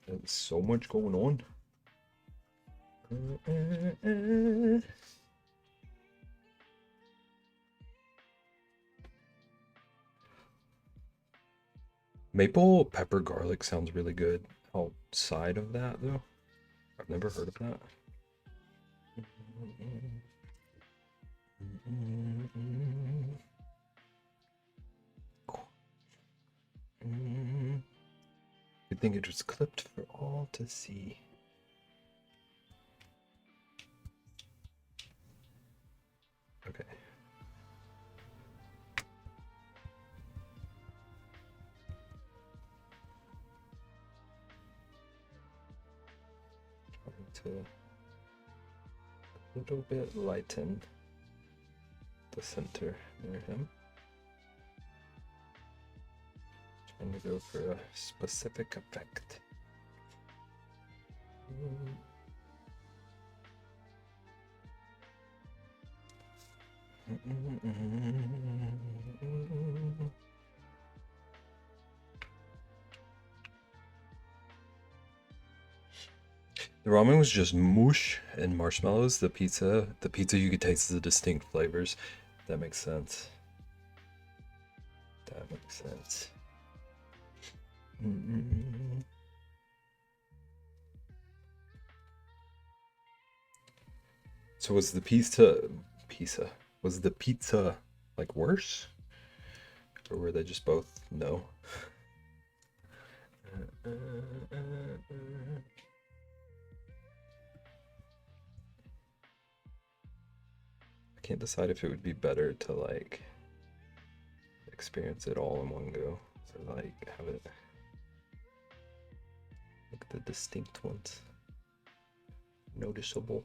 There's so much going on. Maple pepper garlic sounds really good outside of that though. I've never heard of that. Good thing it was clipped for all to see. Okay. to a little bit lighten the center near him. Trying to go for a specific effect. The ramen was just mush and marshmallows. The pizza you could taste the distinct flavors. That makes sense. That makes sense. So was the pizza? Was the pizza like worse, or were they just both no? I can't decide if it would be better to like experience it all in one go, or like have it like the distinct ones noticeable.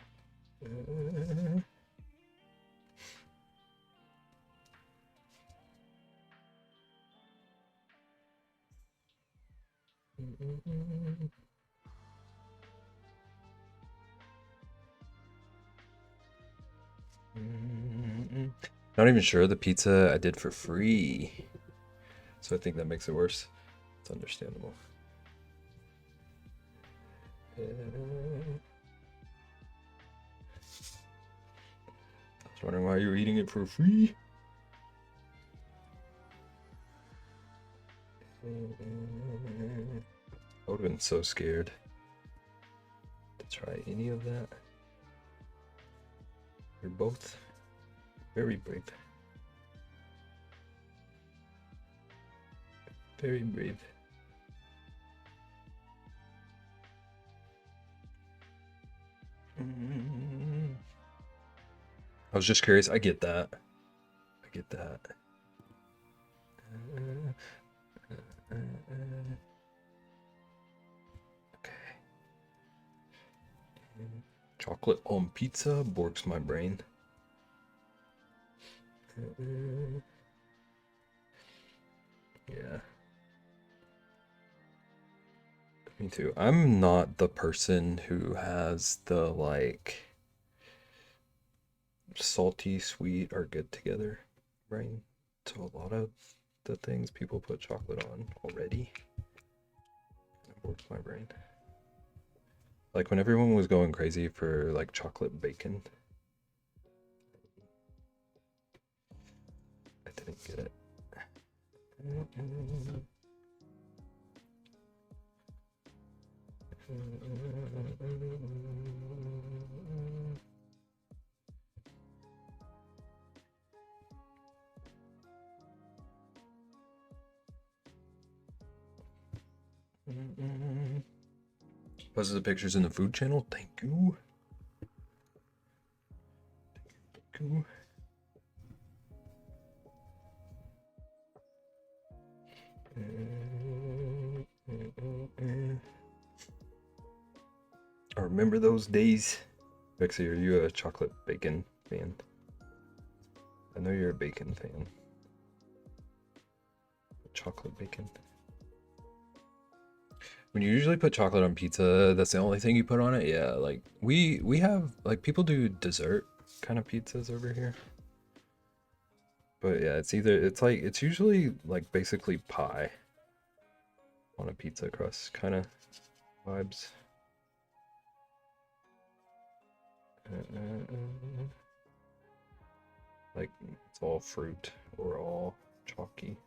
Not even sure. The pizza I did for free, so I think that makes it worse. It's understandable. I was wondering why you were eating it for free. I would have been so scared to try any of that. You're both very brave. Very brave. I was just curious. I get that. I get that. Okay. Chocolate on pizza borks my brain. Yeah. Me too. I'm not the person who has the like salty, sweet, or good together brain. So a lot of the things people put chocolate on already works my brain. Like when everyone was going crazy for like chocolate bacon, I didn't get it. Posted the pictures in the food channel. Thank you. Thank you. I remember those days. Vexy, are you a chocolate bacon fan? I know you're a bacon fan. Chocolate bacon. When you usually put chocolate on pizza, that's the only thing you put on it? Yeah, like we have like people do dessert kind of pizzas over here. But yeah, it's usually like basically pie on a pizza crust kind of vibes. Like it's all fruit or all chalky.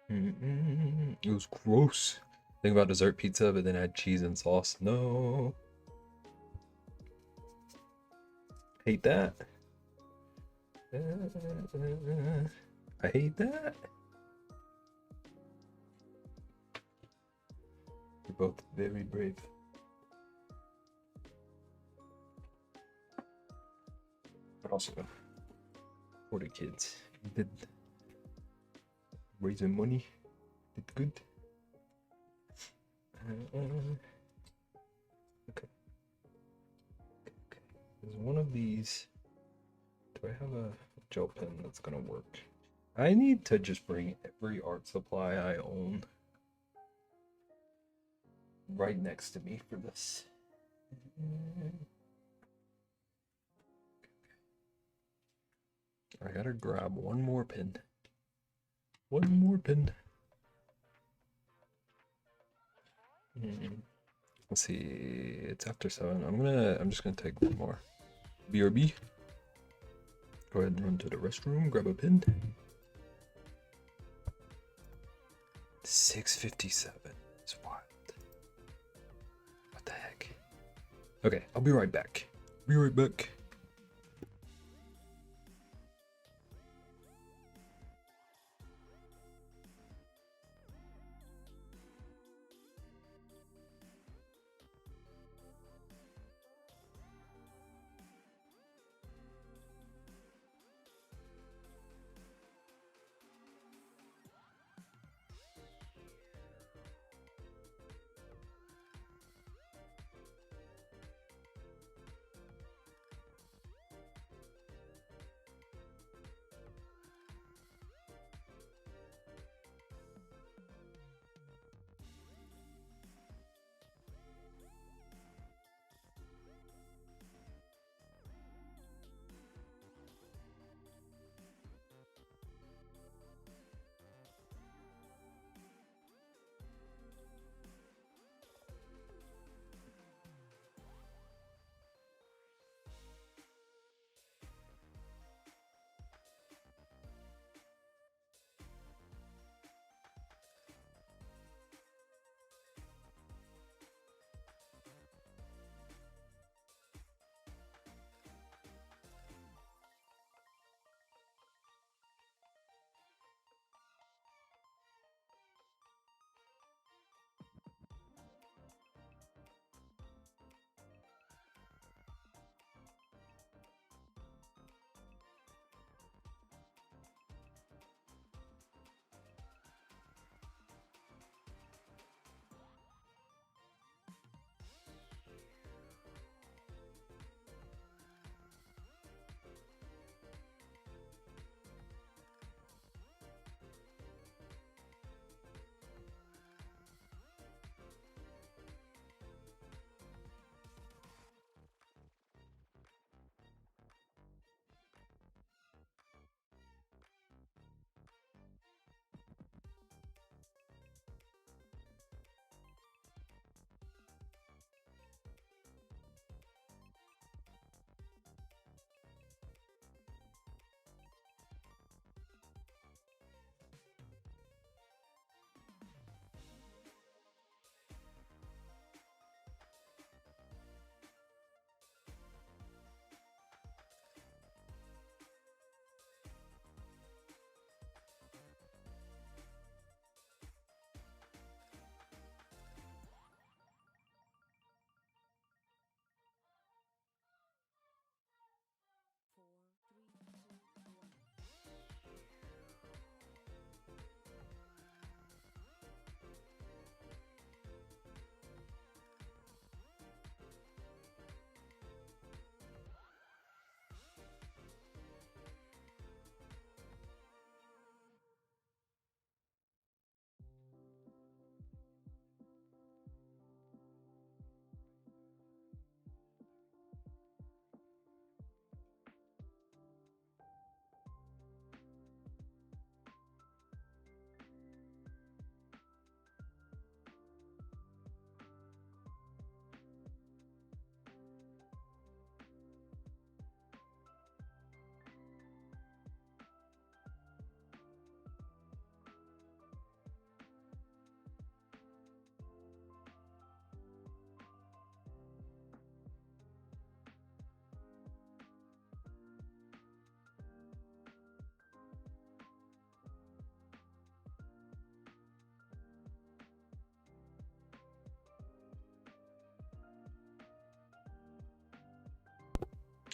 It was gross. Think about dessert pizza, but then add cheese and sauce. No. Hate that. I hate that. You're both very brave. But also, for the kids, you did raising money. Did good. Okay. one of these. Do I have a gel pen that's gonna work? I need to just bring every art supply I own right next to me for this. I gotta grab one more pin. One more pin. Let's see. It's after 7. I'm just gonna take one more. BRB. Go ahead and run to the restroom. Grab a pin. 6:57. It's wild. What the heck? Okay, I'll be right back. Be right back.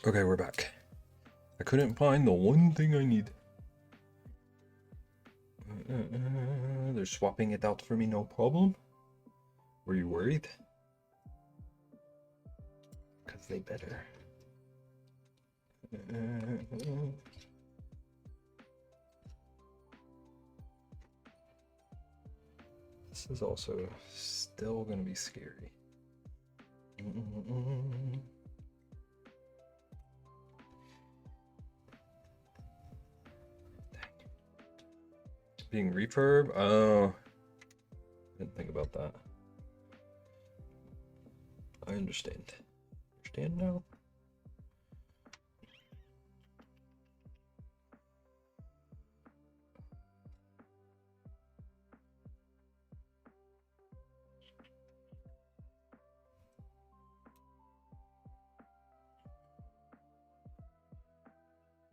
Okay, we're back. I couldn't find the one thing I need. They're swapping it out for me, no problem. Were you worried? Because they better. This is also still gonna be scary. Being refurb? Oh, didn't think about that. I understand. Understand now?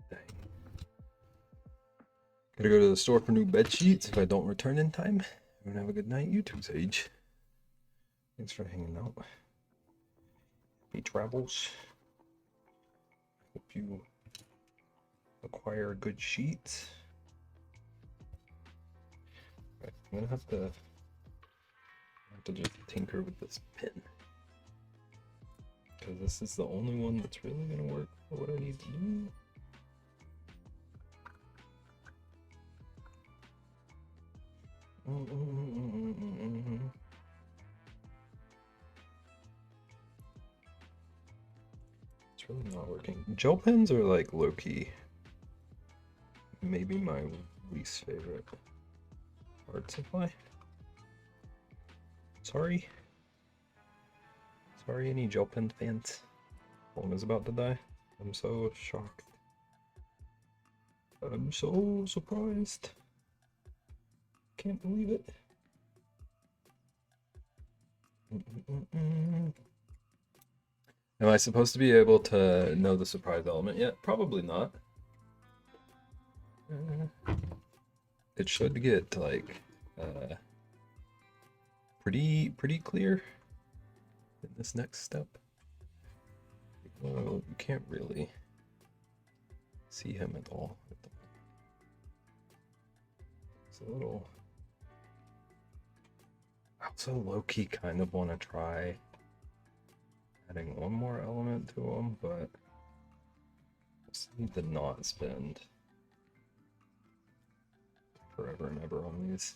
Dang. Gotta go to the store for new bed sheets if I don't return in time. Everyone have a good night, YouTube Sage. Thanks for hanging out. Happy travels. Hope you acquire good sheets. Right, I'm gonna have to just tinker with this pin, because this is the only one that's really gonna work for what I need to do. It's really not working. Gel pens are like low-key maybe my least favorite art supply. Sorry any gel pen fans. Phone is about to die. I'm so shocked. I'm so surprised. Can't believe it. Am I supposed to be able to know the surprise element yet? Probably not. It should get like pretty clear in this next step. Well, you can't really see him at all. It's a little. I also low-key kind of want to try adding one more element to him, but I just need to not spend forever and ever on these.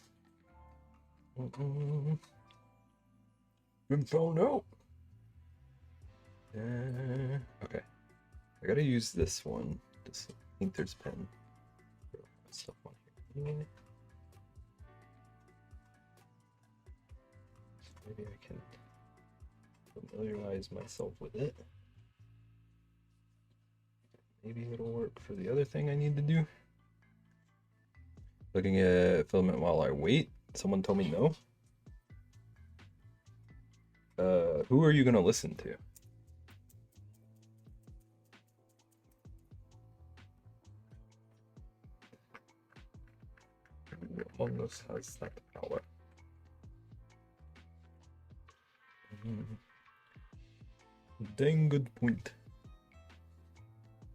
Been found out. Okay, I gotta use this one. Just, I think there's pen stuff on here. Maybe I can familiarize myself with it. Maybe it'll work for the other thing I need to do. Looking at filament while I wait. Someone told me no. Who are you gonna listen to? Who among us has that power? Dang good point.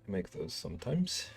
I make those sometimes.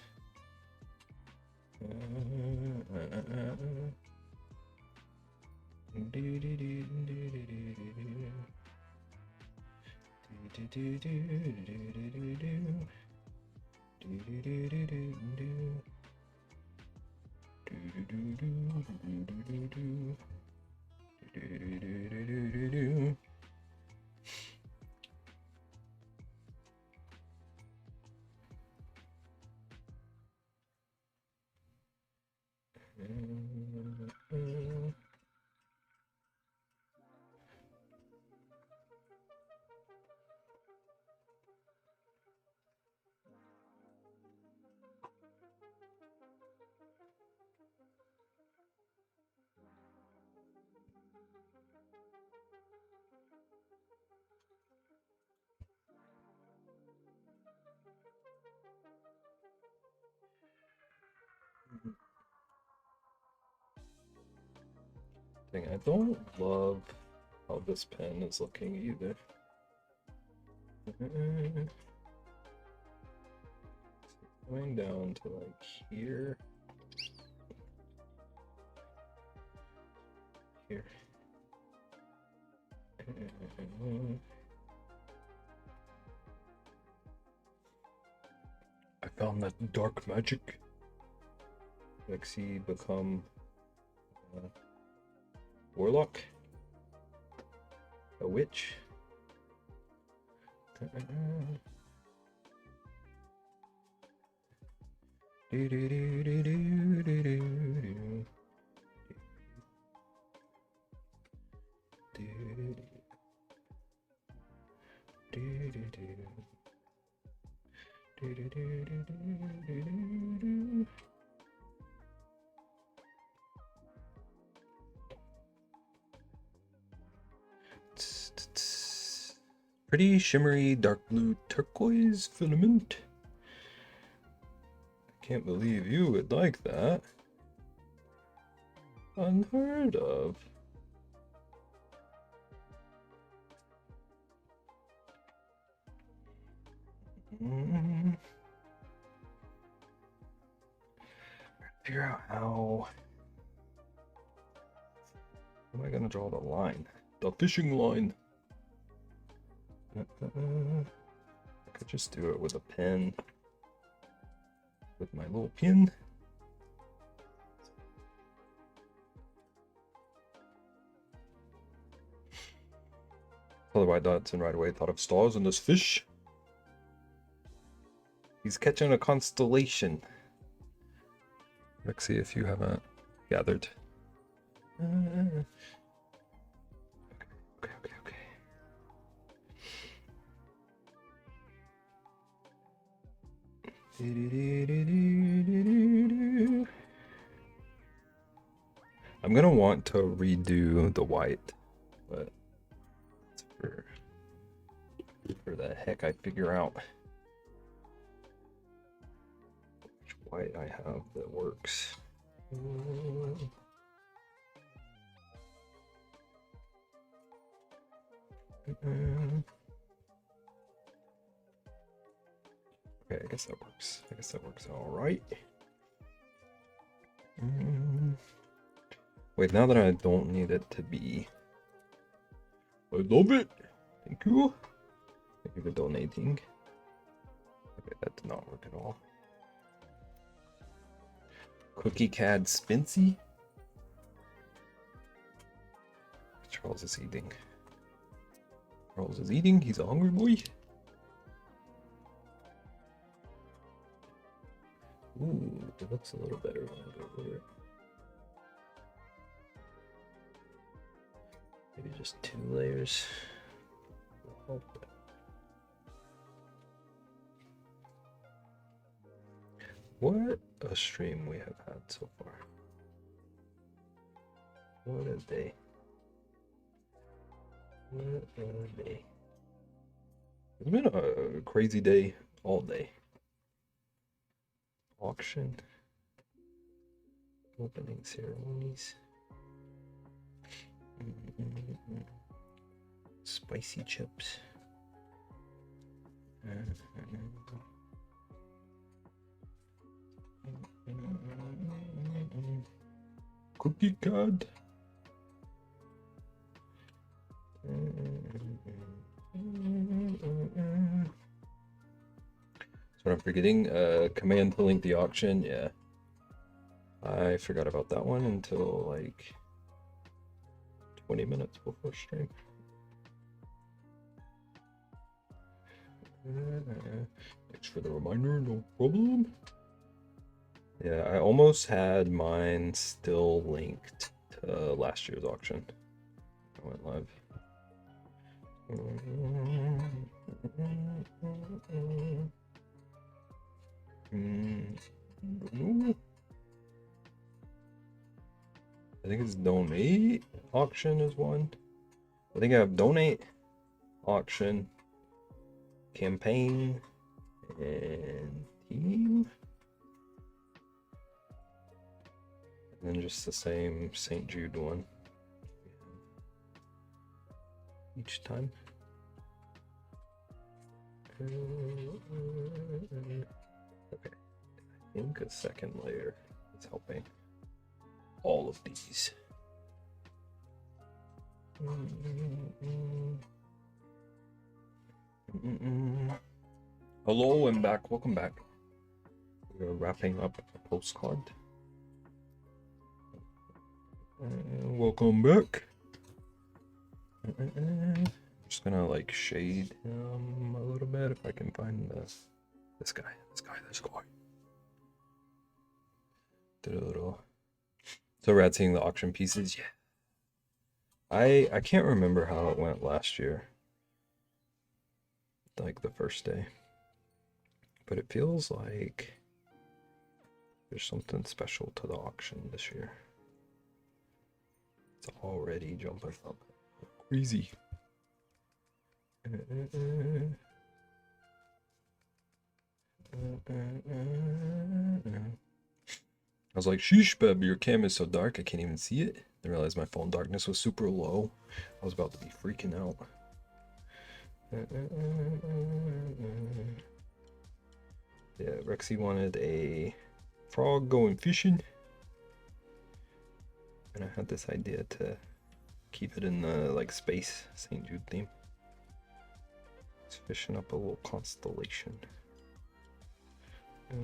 Dang, I don't love how this pen is looking either. Going down to like here. Here. Found that dark magic. Lexi become warlock, a witch. Pretty shimmery dark blue turquoise filament. I can't believe you would like that. Unheard of. Figure out how am I gonna draw the line? The fishing line. I could just do it with a pen. With my little pin. Color white dots and right away thought of stars and this fish. He's catching a constellation. Let's see if you haven't gathered. Okay. I'm gonna want to redo the white, but for the heck I figure out which white I have that works. Okay, I guess that works. I guess that works all right. Wait, now that I don't need it to be... I love it! Thank you. Thank you for donating. Okay, that did not work at all. Cookie Cad Spincy? Charles is eating. Charles is eating. He's a hungry boy. Ooh, it looks a little better when I go over it. Maybe just 2 layers will help. What a stream we have had so far. What a day. What a day. It's been a crazy day all day. Auction. Opening ceremonies. Spicy chips. Cookie Cad. So I'm forgetting, command to link the auction, yeah. I forgot about that one until like 20 minutes before stream. Thanks for the reminder, no problem. Yeah, I almost had mine still linked to last year's auction. I went live. I think it's donate, auction is one. I think I have donate, auction, campaign, and team. And then just the same St. Jude one each time. Okay, I think a second layer is helping all of these. Hello, I'm back. Welcome back. We're wrapping up a postcard. Welcome back. I'm just gonna like shade him a little bit if I can find this guy. Did a little. So rad seeing the auction pieces. Yeah. I can't remember how it went last year. Like the first day. But it feels like there's something special to the auction this year. It's already jumping up. Crazy. I was like, sheesh, Beb, your cam is so dark, I can't even see it. I realized my phone darkness was super low. I was about to be freaking out. Yeah, Rexy wanted a frog going fishing. And I had this idea to keep it in the like space St. Jude theme. It's fishing up a little constellation. I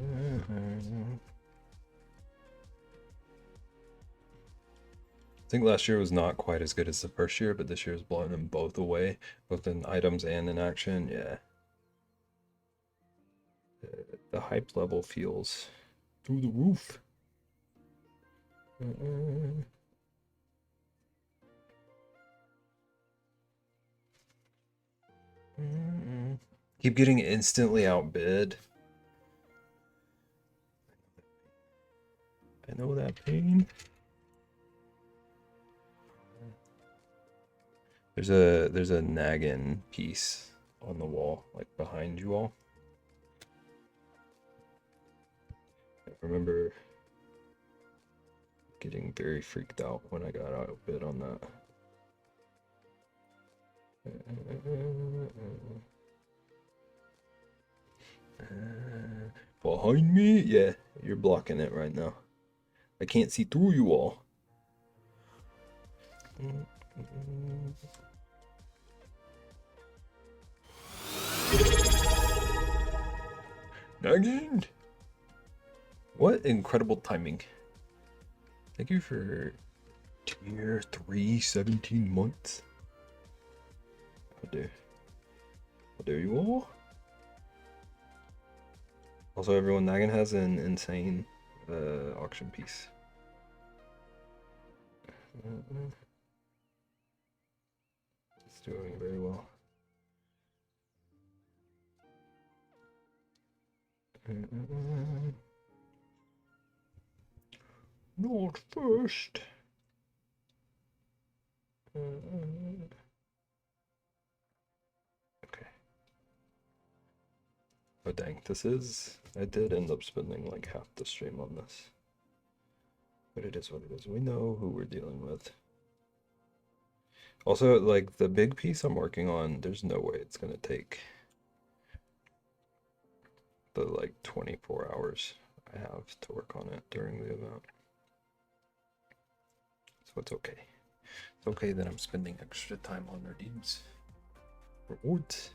think last year was not quite as good as the first year, but this year is blowing them both away, both in items and in action. Yeah. The hype level feels through the roof. Keep getting instantly outbid. I know that pain. There's a nagging piece on the wall, like behind you all. I remember getting very freaked out when I got outbid on that. Behind me? Yeah, you're blocking it right now. I can't see through you all. Nagging! What incredible timing. Thank you for tier 3, 17 months. How dare you all? Also, everyone, Naggin has an insane auction piece. It's doing very well. Not first. Okay. Oh dang, I did end up spending like half the stream on this. But it is what it is. We know who we're dealing with. Also, like, the big piece I'm working on, there's no way it's gonna take the, like, 24 hours I have to work on it during the event. So it's okay. It's okay that I'm spending extra time on redeems. Rewards.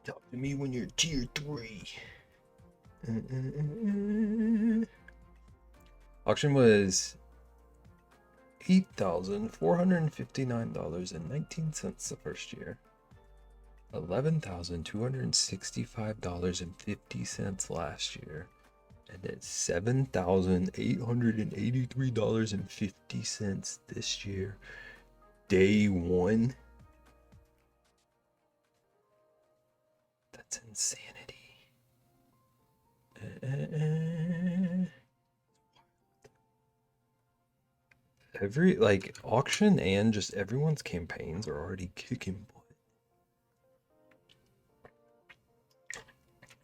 Talk to me when you're tier 3. Auction was $8,459.19 the first year. $11,265.50 last year. And it's $7,883.50 this year. Day 1. That's insanity. Every, like, auction and just everyone's campaigns are already kicking butt.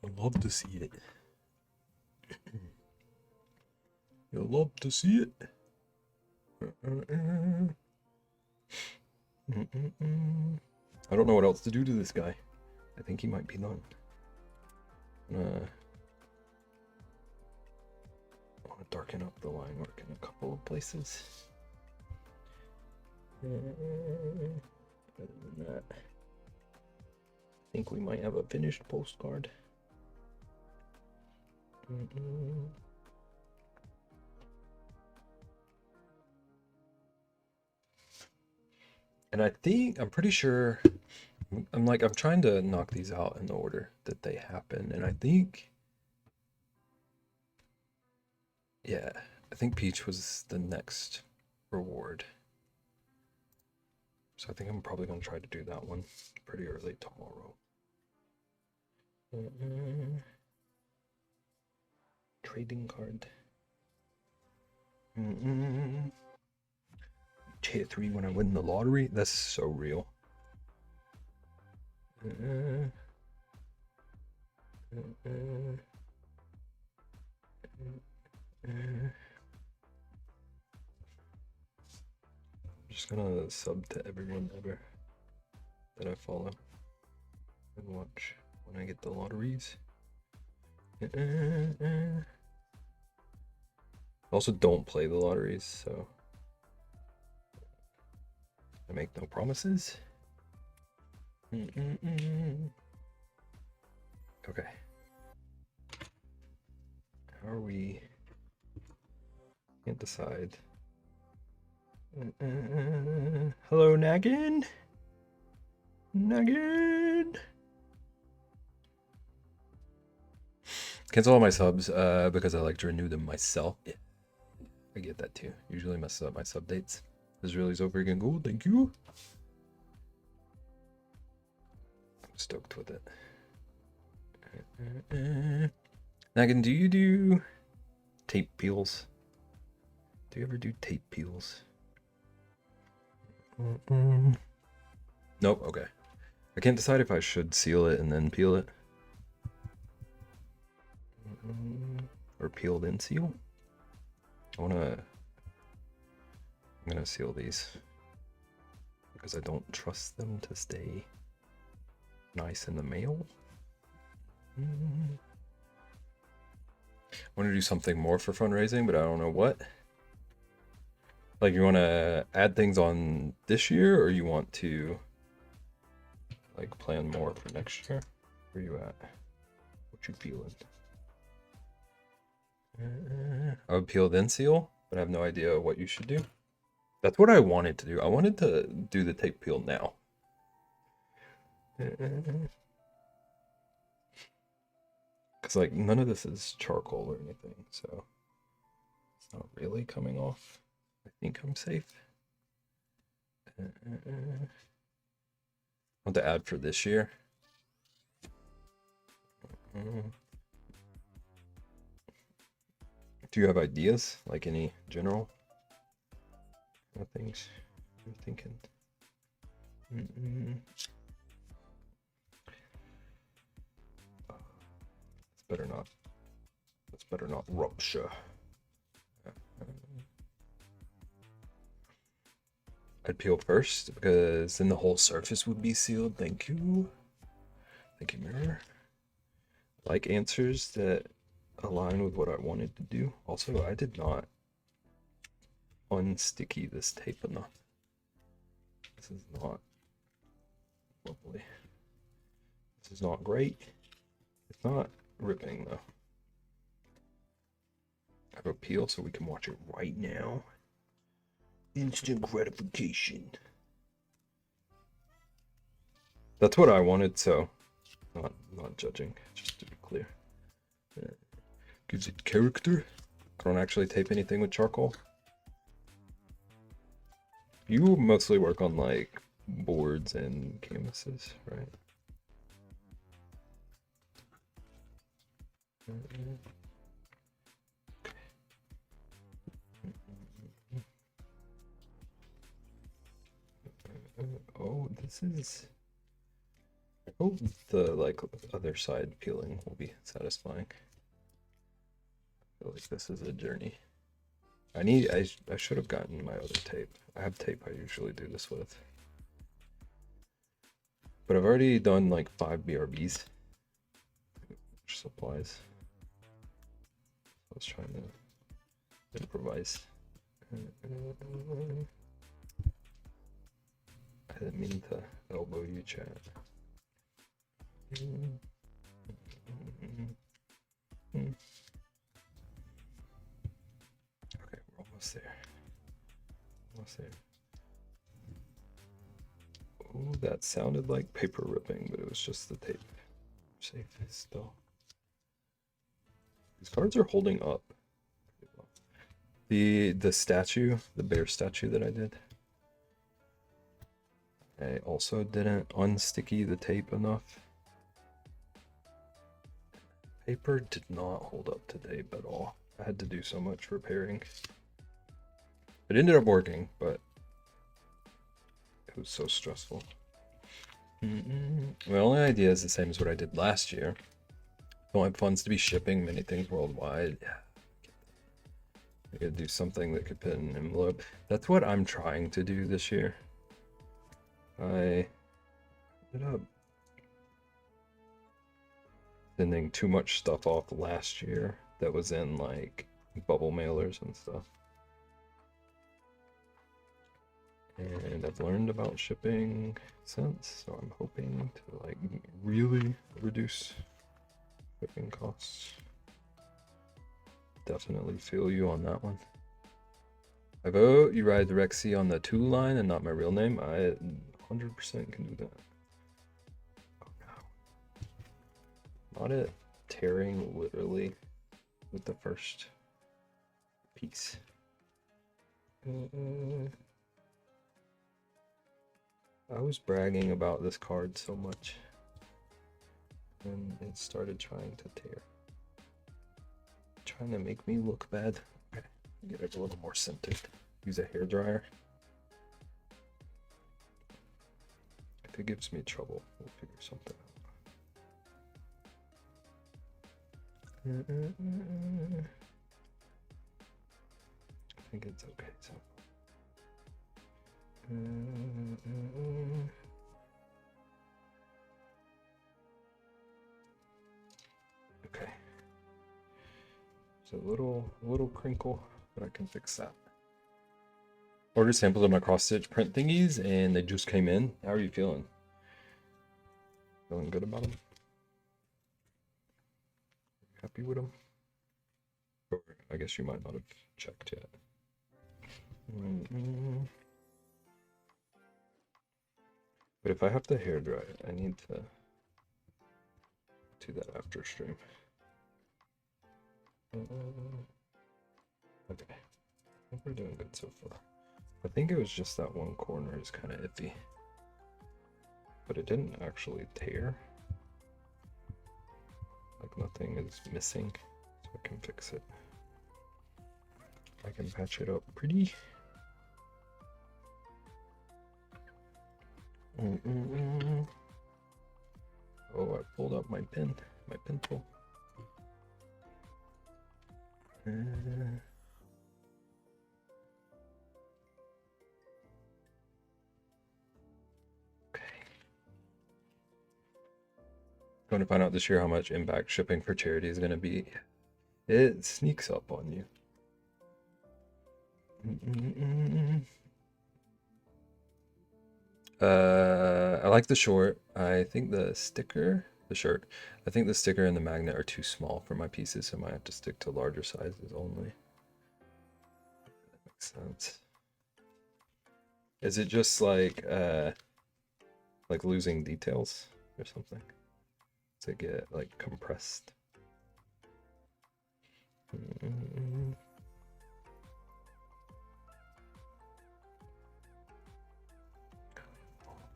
I love to see it. You'll love to see it. I don't know what else to do to this guy. I think he might be done. I want to darken up the line work in a couple of places. Other than that, I think we might have a finished postcard. And I'm pretty sure, I'm trying to knock these out in the order that they happen. And I think, yeah, I think Peach was the next reward. So I think I'm probably going to try to do that one pretty early tomorrow. Trading card. Tier 3 when I win the lottery? That's so real. I'm just gonna sub to everyone ever that I follow and watch when I get the lotteries. Also, don't play the lotteries, so I make no promises. Okay. How are we? Can't decide. Hello, Naggin? Naggin? Cancel all my subs because I like to renew them myself. Yeah, I get that too. Usually messes up my sub dates. This really is over again. Cool, thank you. I'm stoked with it. Naggin, do you do tape peels? Do you ever do tape peels? Nope, okay. I can't decide if I should seal it and then peel it. Or peel then seal? I'm gonna seal these because I don't trust them to stay nice in the mail. I want to do something more for fundraising, but I don't know what. Like, you want to add things on this year, or you want to like plan more for next year? Where you at? What you feeling? I would peel then seal, but I have no idea what you should do. That's what I wanted to do. I wanted to do the tape peel now. Because, like, none of this is charcoal or anything, so it's not really coming off. I think I'm safe. I want to add for this year. Do you have ideas? Like any general things you're thinking? It's better not rupture. I'd peel first because then the whole surface would be sealed. Thank you. Thank you, mirror. Like answers that align with what I wanted to do. Also, I did not unsticky this tape enough. This is not lovely. This is not great. It's not ripping though. I have a peel so we can watch it right now. Instant gratification. That's what I wanted, so not judging, just to be clear. Gives it character. I don't actually tape anything with charcoal. You mostly work on like boards and canvases, right? Oh, this is. I hope the like other side peeling will be satisfying. I feel like this is a journey. I should have gotten my other tape. I have tape I usually do this with. But I've already done like 5 BRBs. Which supplies. I was trying to improvise. I didn't mean to elbow you, chat. save. Oh, that sounded like paper ripping, but it was just the tape. Safe still. These cards are holding up. The statue, the bear statue that I did. I also didn't unsticky the tape enough. Paper did not hold up to tape at all. I had to do so much repairing. It ended up working, but it was so stressful. My only idea is the same as what I did last year. Don't have funds to be shipping many things worldwide. I gotta do something that could fit in an envelope. That's what I'm trying to do this year. I ended up sending too much stuff off last year that was in like bubble mailers and stuff. And I've learned about shipping since, so I'm hoping to like really reduce shipping costs. Definitely feel you on that one. I vote you ride the Rexy on the 2 line and not my real name. I 100% can do that. Oh no. Not it tearing literally with the first piece. I was bragging about this card so much, and it started trying to tear. Trying to make me look bad. Okay, get it a little more scented. Use a hairdryer. If it gives me trouble, we'll figure something out. I think it's okay, so. Okay. So a little crinkle, but I can fix that. Ordered samples of my cross stitch print thingies, and they just came in. How are you feeling? Feeling good about them? Happy with them? Or I guess you might not have checked yet. But if I have to hair dry it, I need to do that after stream. Okay, I think we're doing good so far. I think it was just that one corner is kind of iffy, but it didn't actually tear. Like nothing is missing, so I can fix it. I can patch it up pretty. Oh, I pulled up my pen, my pencil. Okay. Going to find out this year how much impact shipping for charity is going to be. It sneaks up on you. I like the short. I think the sticker, the shirt, I think the sticker and the magnet are too small for my pieces, so I might have to stick to larger sizes only. That makes sense. Is it just like losing details or something? To get like compressed?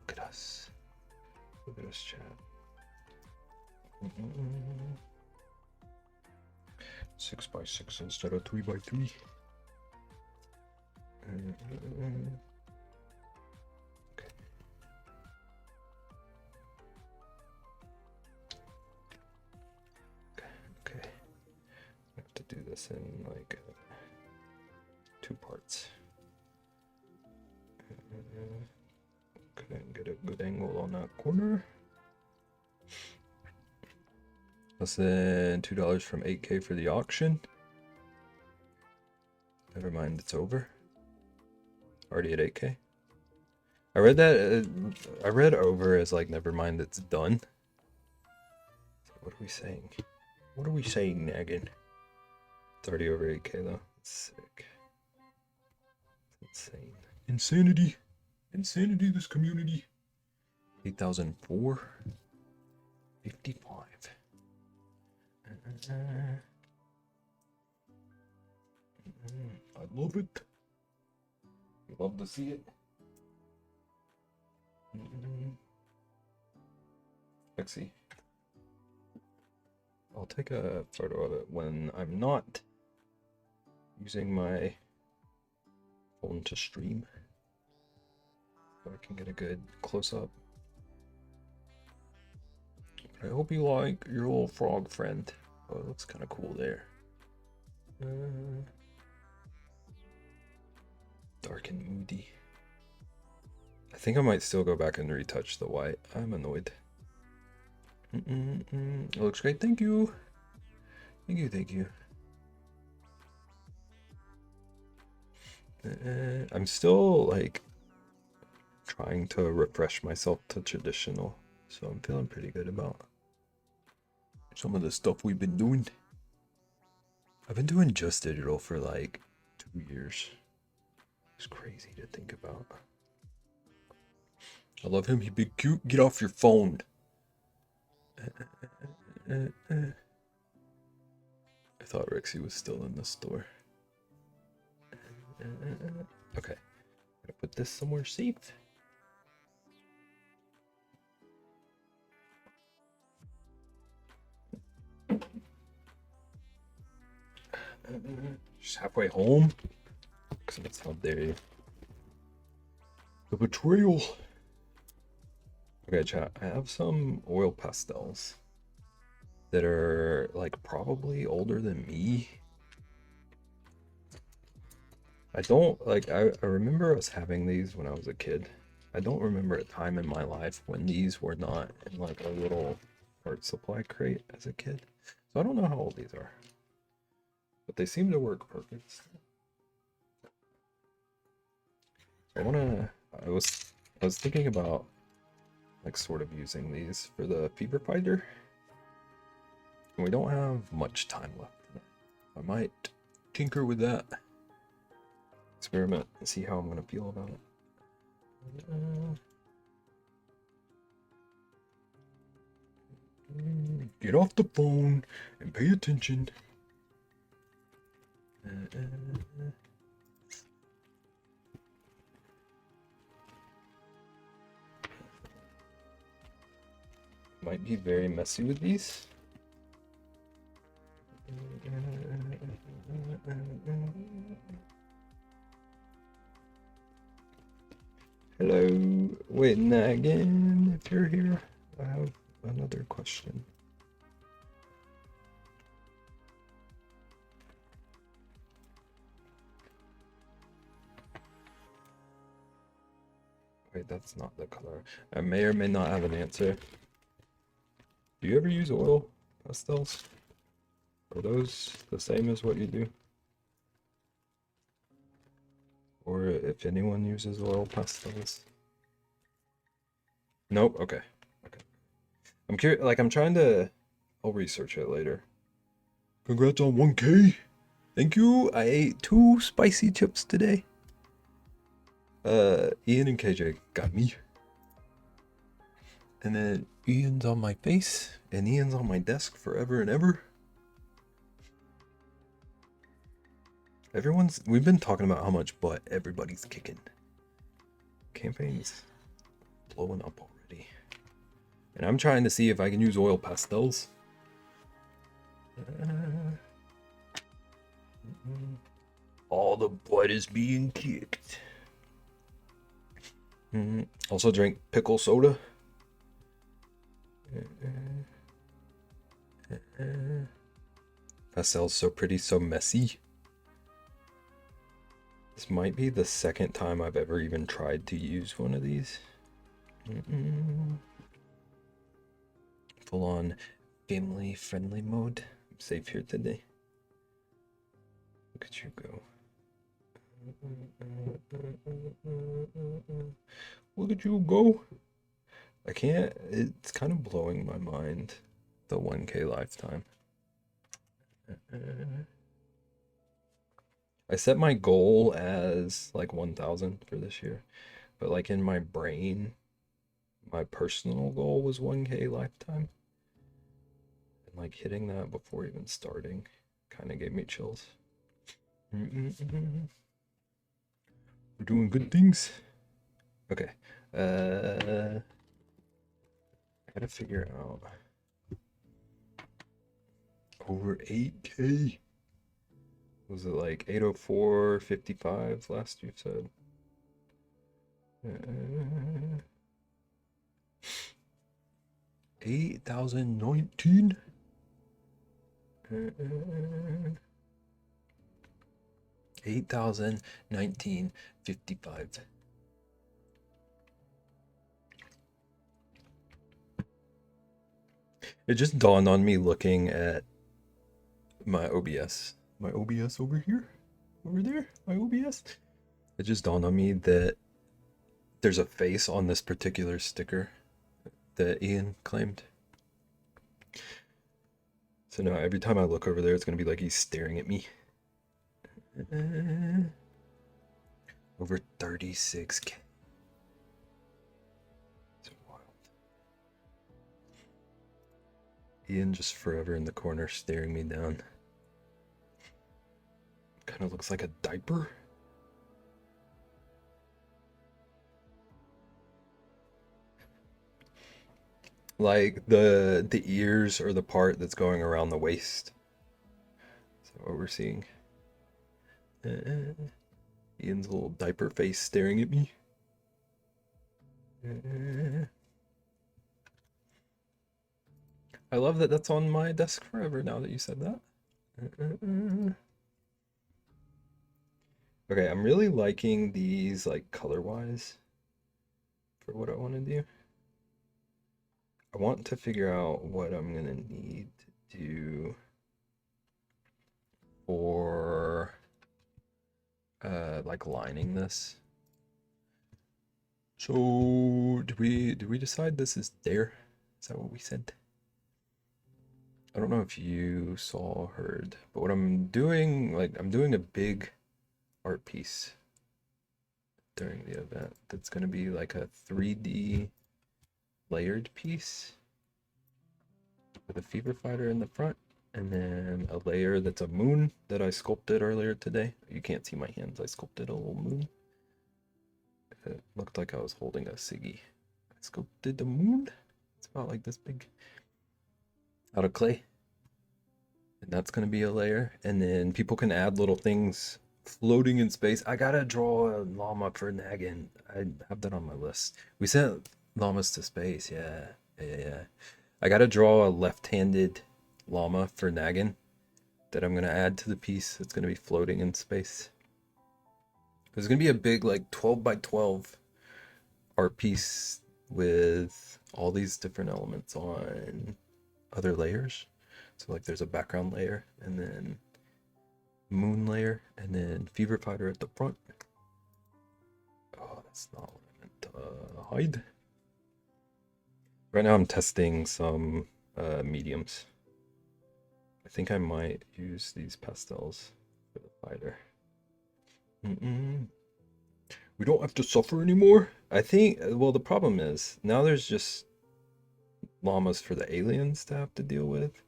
Look at us. Look at us, chat. 6x6 instead of 3x3. Okay. Okay. I have to do this in like 2 parts. Couldn't get a good angle on that corner. Less than $2 from 8K for the auction. Never mind, it's over. Already at 8K. I read that. I read over as like, never mind, it's done. What are we saying? What are we saying, Naggin? It's already over 8K though. It's sick. It's insane. Insanity. Insanity, this community. 8,004. 55. I love it. You love to see it. Lexi. I'll take a photo of it when I'm not using my phone to stream, so I can get a good close-up. I hope you like your little frog friend. Oh, it looks kind of cool there. Dark and moody. I think I might still go back and retouch the white. I'm annoyed. It looks great. Thank you. Thank you. Thank you. I'm still like trying to refresh myself to traditional, so I'm feeling pretty good about some of the stuff we've been doing. I've been doing just digital for like 2 years. It's crazy to think about. I love him. He big cute. Get off your phone. I thought Rixie was still in the store. Okay. I'm gonna put this somewhere safe. Just halfway home. Because how dare you. The betrayal. Okay, chat. I have some oil pastels that are like probably older than me. I don't like, I remember us having these when I was a kid. I don't remember a time in my life when these were not in like a little art supply crate as a kid. So I don't know how old these are, but they seem to work perfect. I was thinking about like sort of using these for the fever fighter. And we don't have much time left. I might tinker with that. Experiment and see how I'm gonna feel about it. Get off the phone and pay attention. Might be very messy with these. Hello, wait, again, if you're here, I have another question. Wait, that's not the color. I may or may not have an answer. Do you ever use oil pastels? Are those the same as what you do? Or if anyone uses oil pastels? Nope, okay. Okay. I'm curious, like I'm trying to, I'll research it later. Congrats on 1K. Thank you. I ate 2 spicy chips today. Ian and KJ got me. And then Ian's on my face, and Ian's on my desk forever and ever. We've been talking about how much butt everybody's kicking. Campaign's blowing up already. And I'm trying to see if I can use oil pastels. All the butt is being kicked. Also drink pickle soda. Pastel's so pretty, so messy. This might be the second time I've ever even tried to use one of these. Full on family friendly mode. I'm safe here today. Look at you go. Look at you go. I can't, it's kind of blowing my mind, the 1K lifetime. I set my goal as like 1,000 for this year, but like in my brain, my personal goal was 1K lifetime. And like hitting that before even starting kind of gave me chills. We're doing good things. Okay. I gotta figure out over 8K. Was it like 804.55 last you said? 8,019. 8,019.55. It just dawned on me looking at my OBS. My OBS over here? Over there? My OBS? It just dawned on me that there's a face on this particular sticker that Ian claimed. So now every time I look over there, it's going to be like he's staring at me. Over 36K. It's wild. Ian just forever in the corner staring me down. Kind of looks like a diaper. Like the ears are the part that's going around the waist. So what we're seeing. Ian's little diaper face staring at me. I love that that's on my desk forever now that you said that. Okay, I'm really liking these like color-wise for what I want to do. I want to figure out what I'm gonna need to do for like lining this. So did we decide this is there? Is that what we said? I don't know if you saw or heard, but what I'm doing, like I'm doing a big art piece during the event that's gonna be like a 3D layered piece with a fever fighter in the front, and then a layer that's a moon that I sculpted earlier today. You can't see my hands. I sculpted a little moon. It looked like I was holding a ciggy. I sculpted the moon. It's about like this big out of clay. And that's going to be a layer. And then people can add little things floating in space. I gotta draw a llama for Nagin. I have that on my list. We sent llamas to space. Yeah. I gotta draw a left-handed llama for Nagin that I'm gonna add to the piece. It's gonna be floating in space. There's gonna be a big like 12 by 12 art piece with all these different elements on other layers. So like there's a background layer and then moon layer and then fever fighter at the front. Oh, that's not what I meant to hide. Right now I'm testing some mediums. I think I might use these pastels for the fighter. We don't have to suffer anymore. I think, well, the problem is now there's just llamas for the aliens to have to deal with,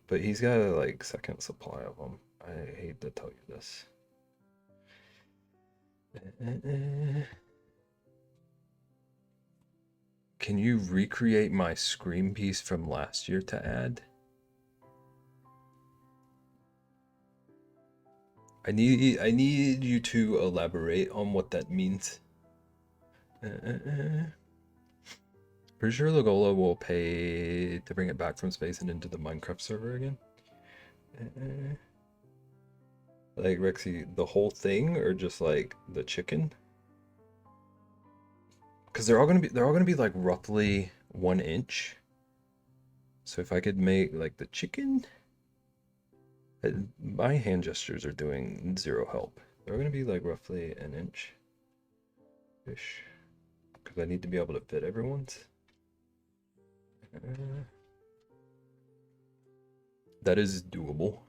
but he's got a like second supply of them. I hate to tell you this. Can you recreate my scream piece from last year to add? I need you to elaborate on what that means. Pretty sure Legola will pay to bring it back from space and into the Minecraft server again. Like Rexy, the whole thing or just like the chicken? Because they're all gonna be like roughly 1 inch. So if I could make like the chicken, my hand gestures are doing zero help. They're gonna be like roughly 1 inch ish. Because I need to be able to fit everyone's. That is doable.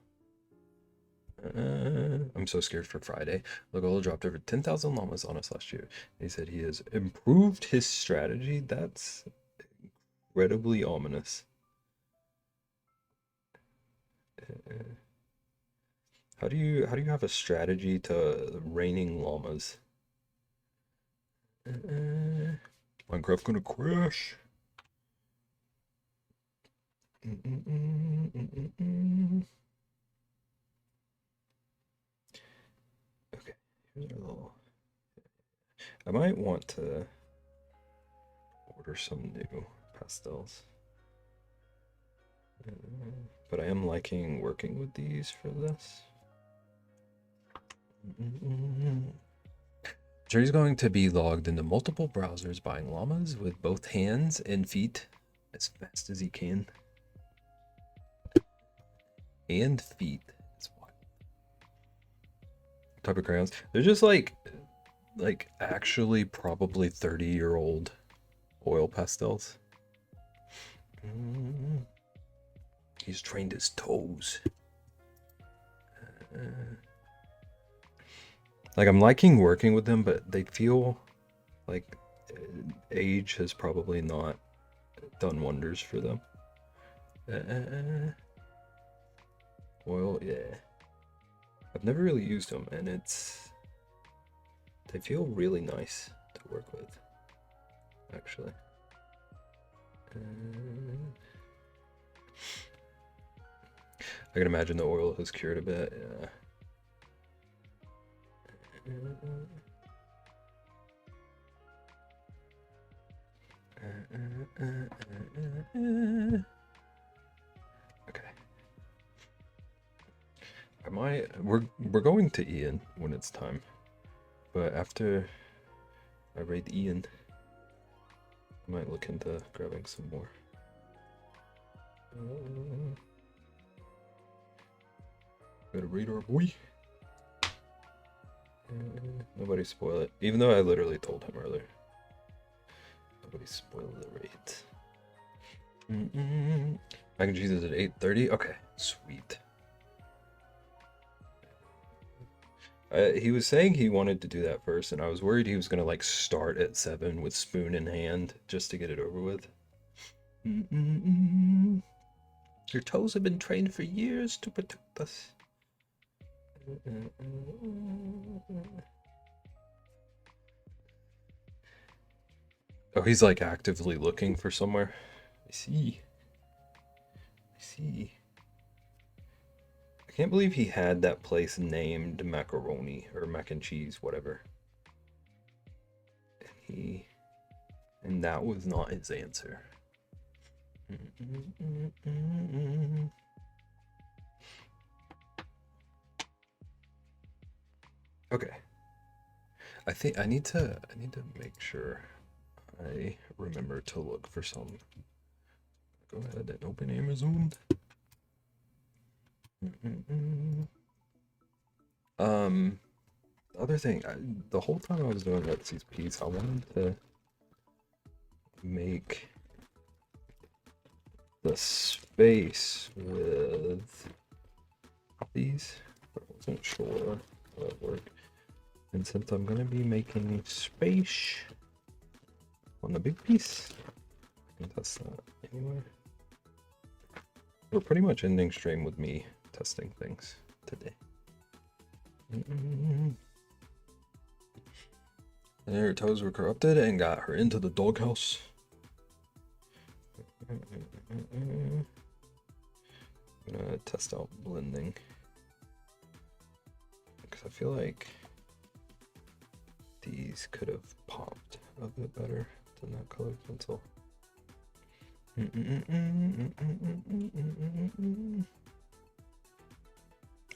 I'm so scared for Friday. Logola dropped over 10,000 llamas on us last year. He said he has improved his strategy. That's incredibly ominous. How do you have a strategy to raining llamas? Minecraft gonna crash. Okay, here's our little. I might want to order some new pastels. But I am liking working with these for this. Jerry's going to be logged into multiple browsers buying llamas with both hands and feet as fast as he can. And feet is what type of crayons. They're just like actually probably 30-year-old oil pastels. He's trained his toes. Like, I'm liking working with them, but they feel like age has probably not done wonders for them. Oil, yeah. I've never really used them, and they feel really nice to work with, actually. I can imagine the oil has cured a bit, yeah. Okay. We're going to Ian when it's time. But after I raid Ian, I might look into grabbing some more. Gotta raid our boy. Nobody spoil it. Even though I literally told him earlier. Nobody spoil the raids. Mac and cheese is at 8:30? Okay, sweet. He was saying he wanted to do that first, and I was worried he was gonna like start at 7 with spoon in hand just to get it over with. Your toes have been trained for years to protect us. Oh, he's like actively looking for somewhere. I see. I can't believe he had that place named Macaroni or Mac and Cheese, whatever. And that was not his answer. Okay. I think I need to make sure I remember to look for some. Go ahead and open Amazon. The other thing, the whole time I was doing Lexi's piece, I wanted to make the space with these, but I wasn't sure how that worked. And since I'm gonna be making space on the big piece, I can test that anyway. We're pretty much ending stream with me testing things today. And her toes were corrupted and got her into the doghouse. I'm gonna test out blending because I feel like these could have popped a bit better than that colored pencil.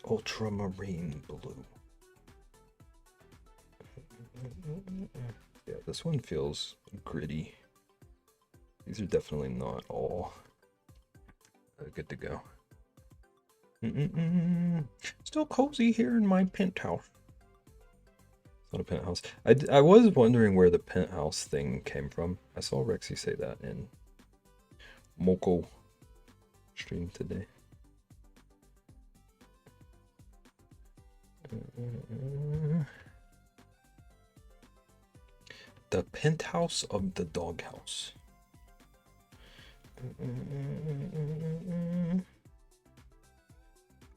Ultramarine blue. Yeah, this one feels gritty. These are definitely not all good to go. Still cozy here in my penthouse. It's not a penthouse. I was wondering where the penthouse thing came from. I saw Rexy say that in Moko stream today. The penthouse of the doghouse.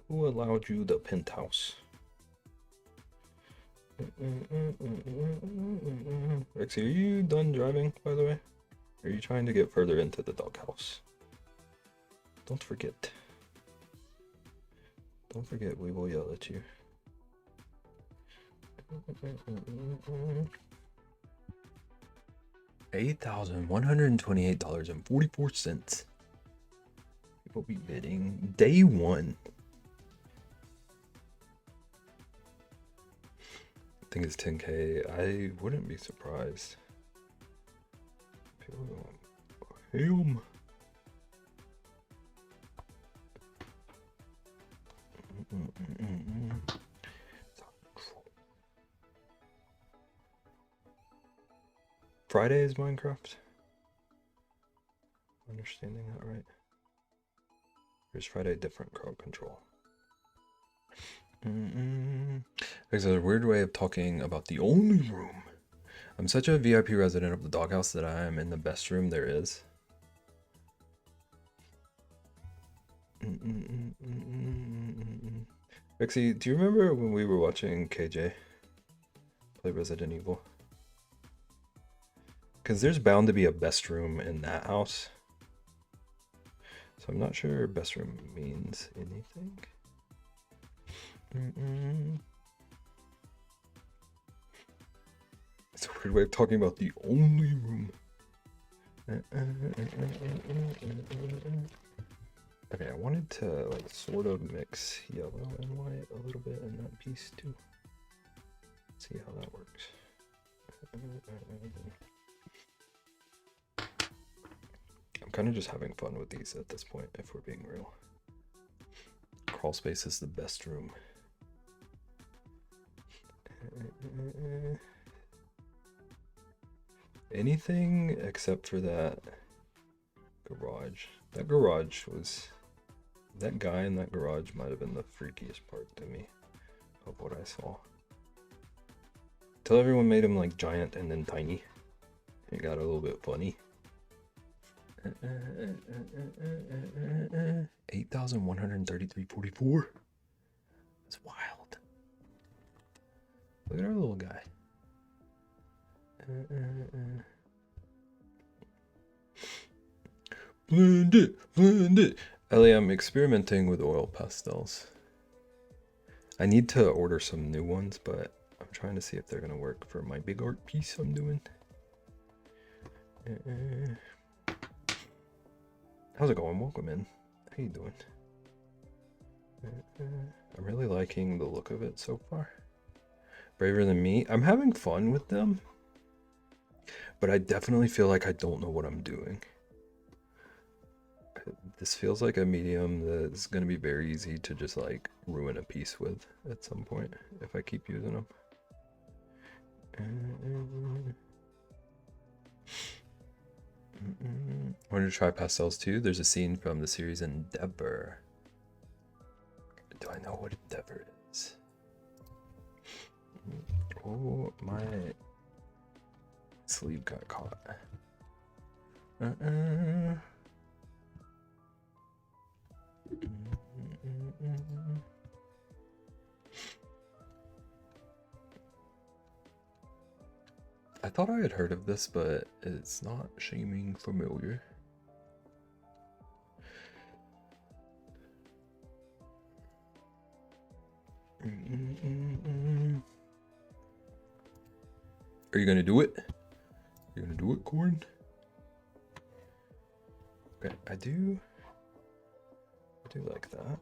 Who allowed you the penthouse? Rexy, are you done driving, by the way? Are you trying to get further into the doghouse? Don't forget. Don't forget, we will yell at you. $8,128.44. People be bidding day one. I think it's 10K. I wouldn't be surprised. People going ham. Friday is Minecraft. Understanding that right? Here's Friday different crowd control. There's a weird way of talking about the only room. I'm such a VIP resident of the doghouse that I am in the best room there is. Rexy, do you remember when we were watching KJ play Resident Evil? Because there's bound to be a best room in that house. So I'm not sure best room means anything. It's a weird way of talking about the only room. Okay, I wanted to like sort of mix yellow and white a little bit in that piece too. See how that works. I'm kind of just having fun with these at this point, if we're being real. Crawl space is the best room. Anything except for that garage. That garage was... That guy in that garage might have been the freakiest part to me of what I saw. Till everyone made him like giant and then tiny. It got a little bit funny. 8,133.44. That's wild. Look at our little guy. Blend it, blend it. Ellie, I'm experimenting with oil pastels. I need to order some new ones, but I'm trying to see if they're gonna work for my big art piece I'm doing. How's it going? Welcome in. How you doing? I'm really liking the look of it so far. Braver Than Me. I'm having fun with them, but I definitely feel like I don't know what I'm doing. This feels like a medium that's going to be very easy to just like ruin a piece with at some point if I keep using them. I wanted to try pastels too. There's a scene from the series Endeavor. Do I know what Endeavor is? Oh, my sleeve got caught. I thought I had heard of this, but it's not seeming familiar. Are you gonna do it? You're gonna do it, Corn? Okay, I do like that.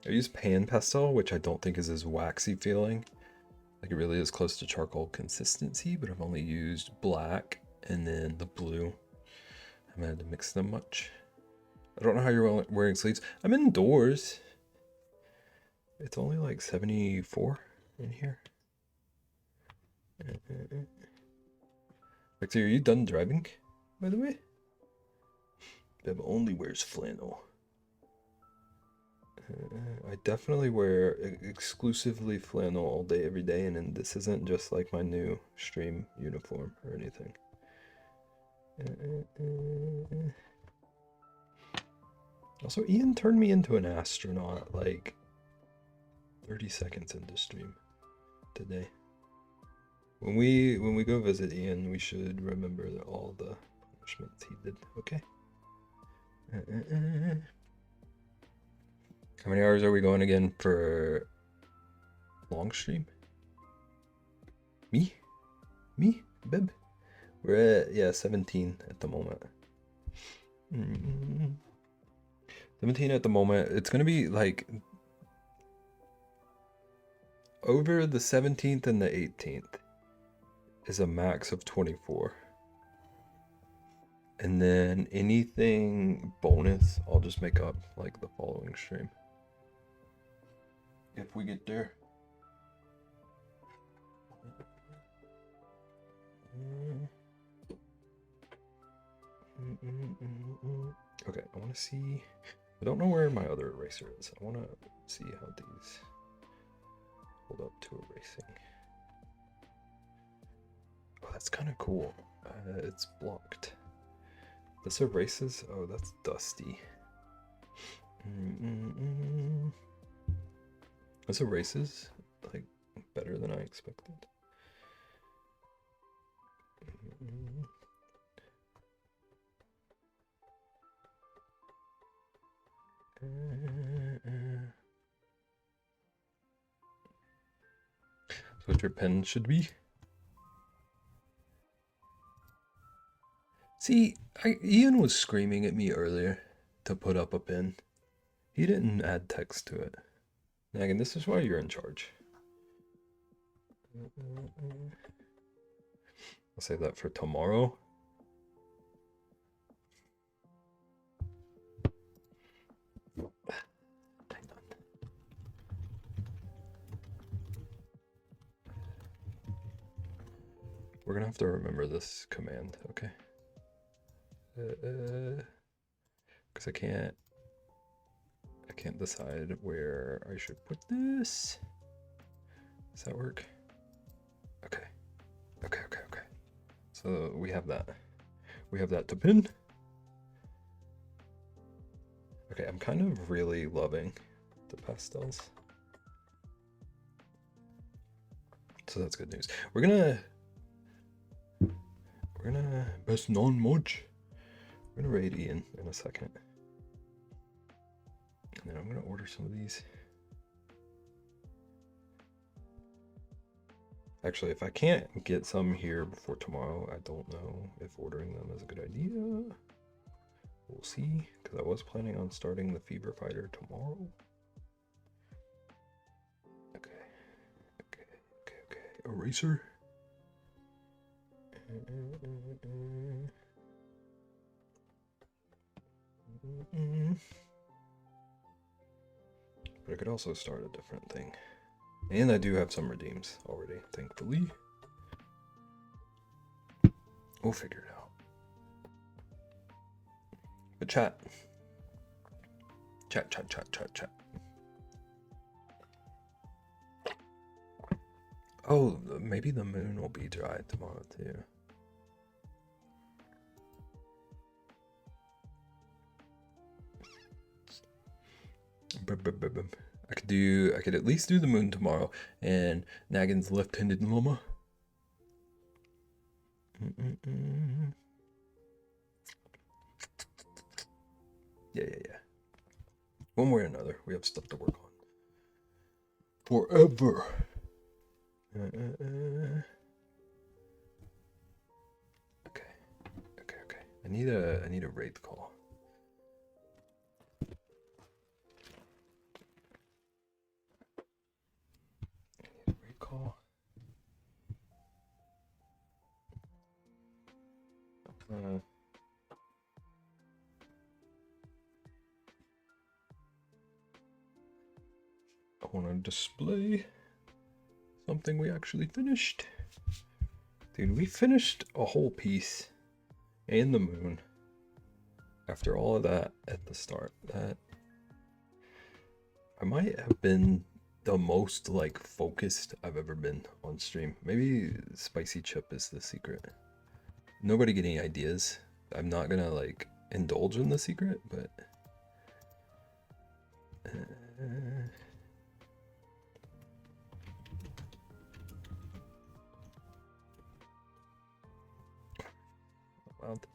I use pan pastel, which I don't think is as waxy feeling. Like it really is close to charcoal consistency, but I've only used black and then the blue. I haven't had to mix them much. I don't know how you're wearing sleeves. I'm indoors. It's only like 74 in here. Victor, are you done driving, by the way? Beb only wears flannel. I definitely wear exclusively flannel all day, every day, and then this isn't just like my new stream uniform or anything. Also, Ian turned me into an astronaut like 30 seconds into stream today. When we go visit Ian, we should remember that all the punishments he did. Okay. How many hours are we going again for long stream? Me, Bib. We're at 17 at the moment. 17 at the moment. It's gonna be like over the 17th and the 18th is a max of 24. And then anything bonus, I'll just make up like the following stream. If we get there. Okay, I want to see. I don't know where my other eraser is. I want to see how these hold up to erasing. Oh, that's kind of cool. It's blocked. This erases. Oh, that's dusty. This erases like better than I expected. So what your pen should be? See, Ian was screaming at me earlier to put up a pin. He didn't add text to it. Nagan, this is why you're in charge. I'll save that for tomorrow. Hang on. We're gonna have to remember this command, okay? Because I can't decide where I should put this. Does that work? Okay. So we have that. We have that to pin. Okay, I'm kind of really loving the pastels. So that's good news. We're gonna best non-modge. We're gonna raid Ian in a second. And then I'm gonna order some of these. Actually, if I can't get some here before tomorrow, I don't know if ordering them is a good idea. We'll see, because I was planning on starting the Fever Fighter tomorrow. Okay. Eraser. But I could also start a different thing. And I do have some redeems already, thankfully. We'll figure it out. But chat. Oh, maybe the moon will be dry tomorrow too. I could at least do the moon tomorrow and Nagin's left-handed llama. Yeah. One way or another, we have stuff to work on. Forever. Okay. I need a raid call. I want to display something we actually finished. Dude, we finished a whole piece and the moon after all of that at the start. I might have been the most like focused I've ever been on stream. Maybe spicy chip is the secret. Nobody get any ideas. I'm not gonna like indulge in the secret, but wild.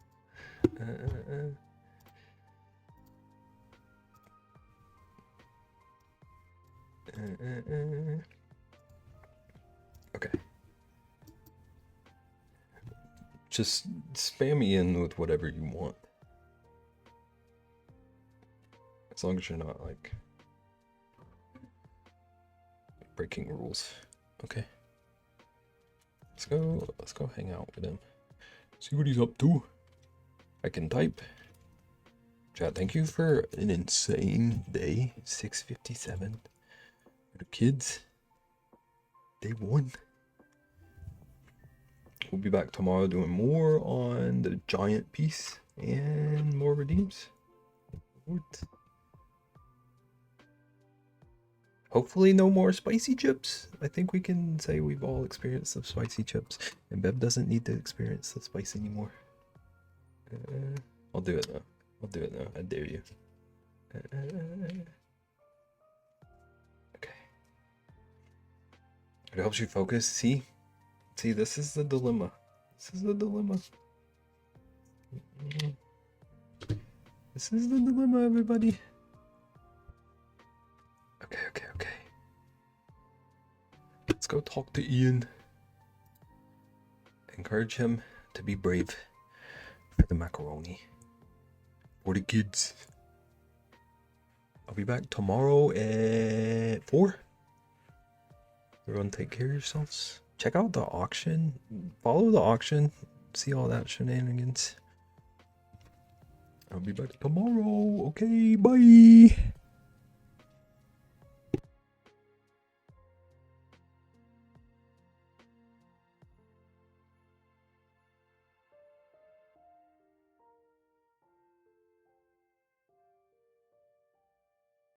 Okay. Just spam me in with whatever you want. As long as you're not like breaking rules. Okay. Let's go hang out with him. See what he's up to. I can type. Chat, thank you for an insane day. 6:57 for the kids. Day 1. We'll be back tomorrow doing more on the giant piece and more redeems. What? Hopefully no more spicy chips. I think we can say we've all experienced the spicy chips. And Bev doesn't need to experience the spice anymore. I'll do it now. I'll do it now. I dare you. Okay. It helps you focus. See? See, this is the dilemma. This is the dilemma. This is the dilemma, everybody. Okay. Let's go talk to Ian. Encourage him to be brave for the macaroni. For the kids. I'll be back tomorrow at 4. Everyone take care of yourselves. Check out the auction. Follow the auction. See all that shenanigans. I'll be back tomorrow. Okay, bye.